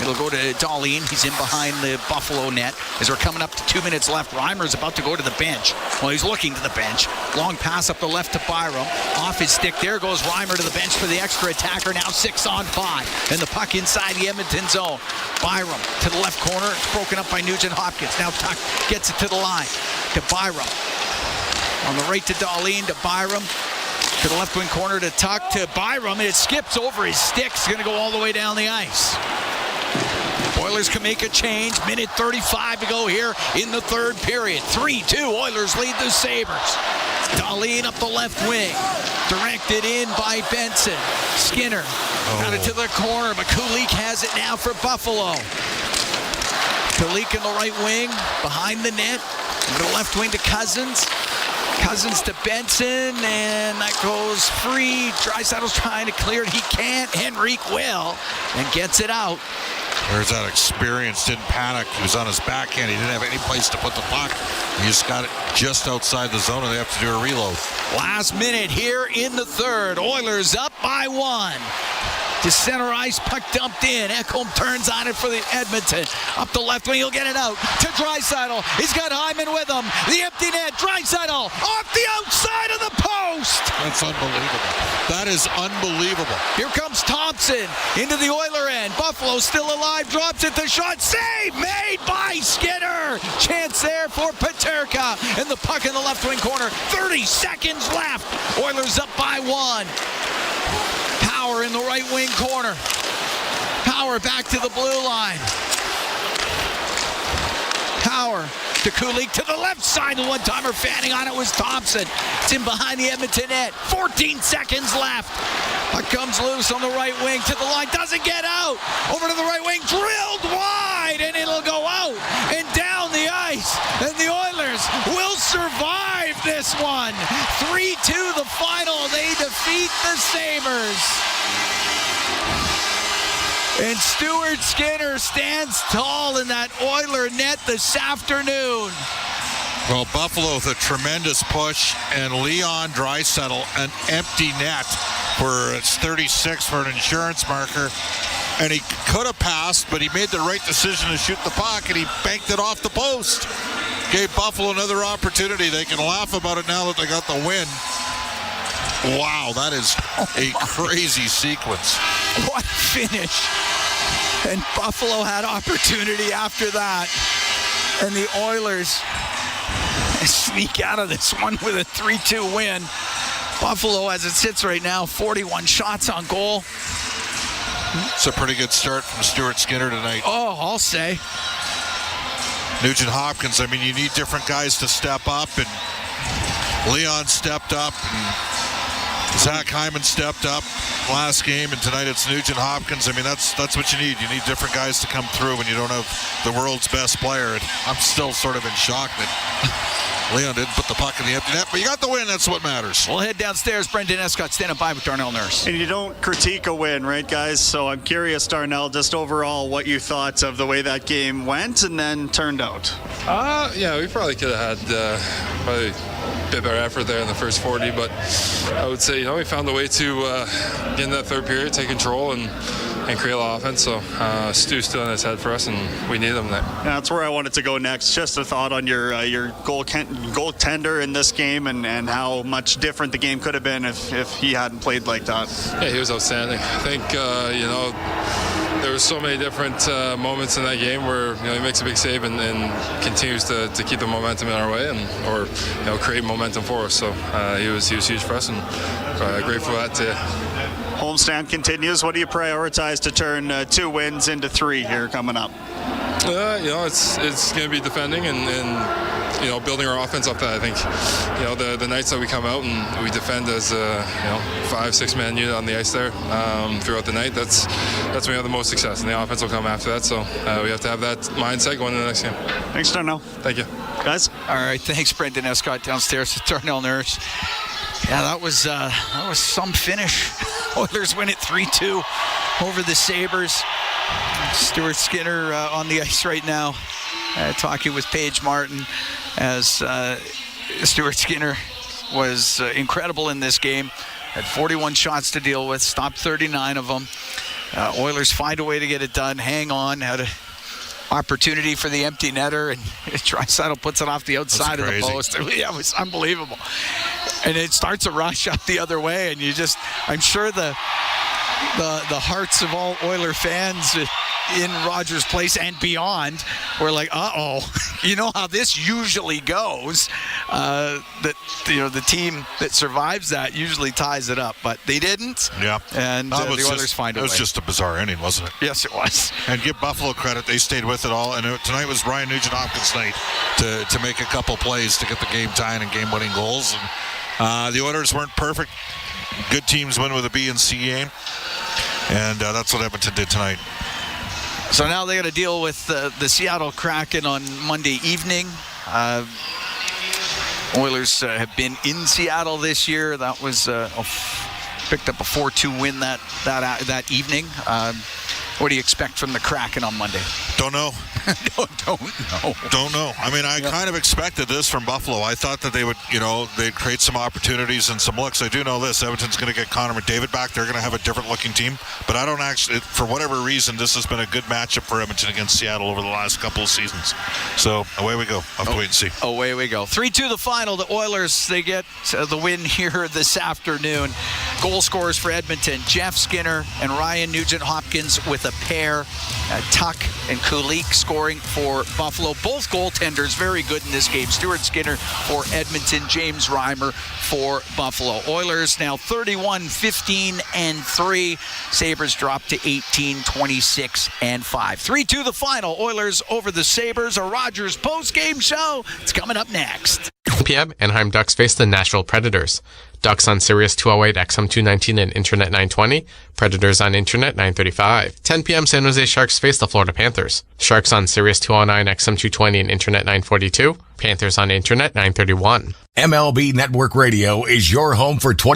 It'll go to Dahlin. He's in behind the Buffalo net. As we're coming up to 2 minutes left, Reimer's about to go to the bench. Well, he's looking to the bench. Long pass up the left to Byram. Off his stick. There goes Reimer to the bench for the extra attacker. Now 6-on-5. And the puck inside the Edmonton zone. Byram to the left corner. It's broken up by Nugent Hopkins. Now Tuck gets it to the line. To Byram. On the right to Dahlin. To Byram. To the left wing corner to Tuck. To Byram. And it skips over his stick. It's going to go all the way down the ice. Oilers can make a change. Minute 35 to go here in the third period. 3-2. Oilers lead the Sabres. Dahlin up the left wing. Directed in by Benson. Skinner got it to the corner, but Kulich has it now for Buffalo. Kulich in the right wing, behind the net. To the left wing to Cousins. Cousins to Benson, and that goes free. Draisaitl's trying to clear it. He can't. Henrique will, and gets it out. There's that experience, didn't panic. He was on his backhand. He didn't have any place to put the puck. He just got it just outside the zone, and they have to do a reload. Last minute here in the third. Oilers up by 1. To center ice, puck dumped in. Ekholm turns on it for the Edmonton. Up the left wing, he'll get it out to Draisaitl. He's got Hyman with him. The empty net, Draisaitl off the outside of the post. That's unbelievable. That is unbelievable. Here comes Thompson into the Oiler end. Buffalo still alive, drops it. The shot, save made by Skinner. Chance there for Peterka. And the puck in the left wing corner. 30 seconds left. Oilers up by 1. Power in the right wing corner. Power back to the blue line. Power to Kulich to the left side. The one-timer fanning on it was Thompson. It's in behind the Edmonton net. 14 seconds left. Puck comes loose on the right wing to the line. Doesn't get out. Over to the right wing. Drilled wide. And it'll go out and down the ice. And the Oilers will survive this one. 3-2 the final. They defeat the Sabres. And Stuart Skinner stands tall in that Oiler net this afternoon. Well, Buffalo with a tremendous push, and Leon Draisaitl an empty net for it's 36 for an insurance marker. And he could have passed, but he made the right decision to shoot the puck, and he banked it off the post. Gave Buffalo another opportunity. They can laugh about it now that they got the win. Wow, that is a crazy sequence. What a finish. And Buffalo had opportunity after that. And the Oilers sneak out of this one with a 3-2 win. Buffalo, as it sits right now, 41 shots on goal. It's a pretty good start from Stuart Skinner tonight. Oh, I'll say. Nugent Hopkins, I mean, you need different guys to step up, and Leon stepped up, and Zach Hyman stepped up last game, and tonight it's Nugent Hopkins. I mean, that's what you need. You need different guys to come through when you don't have the world's best player. And I'm still sort of in shock that Leon didn't put the puck in the empty net, but you got the win. That's what matters. We'll head downstairs. Brendan Escott standing by with Darnell Nurse. And you don't critique a win, right, guys? So I'm curious, Darnell, just overall what you thought of the way that game went and then turned out. Yeah, we probably could have had probably a bit better effort there in the first 40, but I would say, we found a way to get in that third period, take control, and create a lot of offense. So Stu's still in his head for us, and we need him there. Yeah, that's where I wanted to go next. Just a thought on your goaltender in this game and how much different the game could have been if he hadn't played like that. Yeah, he was outstanding. I think, there were so many different moments in that game where he makes a big save and continues to keep the momentum in our way or create momentum for us. So he was huge for us, and grateful for that too. Homestand continues. What do you prioritize to turn 2 wins into 3 here coming up? It's going to be defending and building our offense up. That I think, the nights that we come out and we defend as a 5-6 man unit on the ice there throughout the night. That's when we have the most success, and the offense will come after that. So we have to have that mindset going into the next game. Thanks, Darnell. Thank you, guys. All right, thanks, Brendan Escott downstairs with Darnell Nurse. Yeah, that was some finish. Oilers win it 3-2 over the Sabres. Stuart Skinner on the ice right now, talking with Paige Martin, as Stuart Skinner was incredible in this game. Had 41 shots to deal with, stopped 39 of them. Oilers find a way to get it done, hang on, had an opportunity for the empty netter, and Draisaitl puts it off the outside of the post. Yeah, it was unbelievable. And it starts a rush up the other way, and I'm sure the hearts of all Oiler fans in Rogers Place and beyond were like, uh-oh. You know how this usually goes. The team that survives that usually ties it up, but they didn't. Yeah. And the Oilers find a way. It was just a bizarre inning, wasn't it? Yes, it was. And give Buffalo credit. They stayed with it all. And tonight was Ryan Nugent-Hopkins' night to make a couple plays to get the game tying and game-winning goals. And the Oilers weren't perfect. Good teams win with a B and C game. And that's what Edmonton did tonight. So now they got to deal with the Seattle Kraken on Monday evening. Oilers have been in Seattle this year. That was picked up a 4-2 win that evening. What do you expect from the Kraken on Monday? Don't know. Don't know. I mean, I kind of expected this from Buffalo. I thought that they would, they'd create some opportunities and some looks. I do know this. Edmonton's going to get Connor McDavid back. They're going to have a different looking team. But I don't actually, for whatever reason, this has been a good matchup for Edmonton against Seattle over the last couple of seasons. So away we go. I'll have to wait and see. Away we go. 3-2 the final. The Oilers, they get the win here this afternoon. Goal scorers for Edmonton, Jeff Skinner and Ryan Nugent-Hopkins with a pair. Tuck and Kulik scoring for Buffalo. Both goaltenders very good in this game. Stuart Skinner for Edmonton, James Reimer for Buffalo. Oilers now 31-15-3. Sabres drop to 18-26-5. 3-2 the final. Oilers over the Sabres. A Rogers post-game show. It's coming up next. 1 p.m. Anaheim Ducks face the Nashville Predators. Ducks on Sirius 208, XM 219, and Internet 920. Predators on Internet 935. 10 p.m. San Jose Sharks face the Florida Panthers. Sharks on Sirius 209, XM 220, and Internet 942. Panthers on Internet 931. MLB Network Radio is your home for 24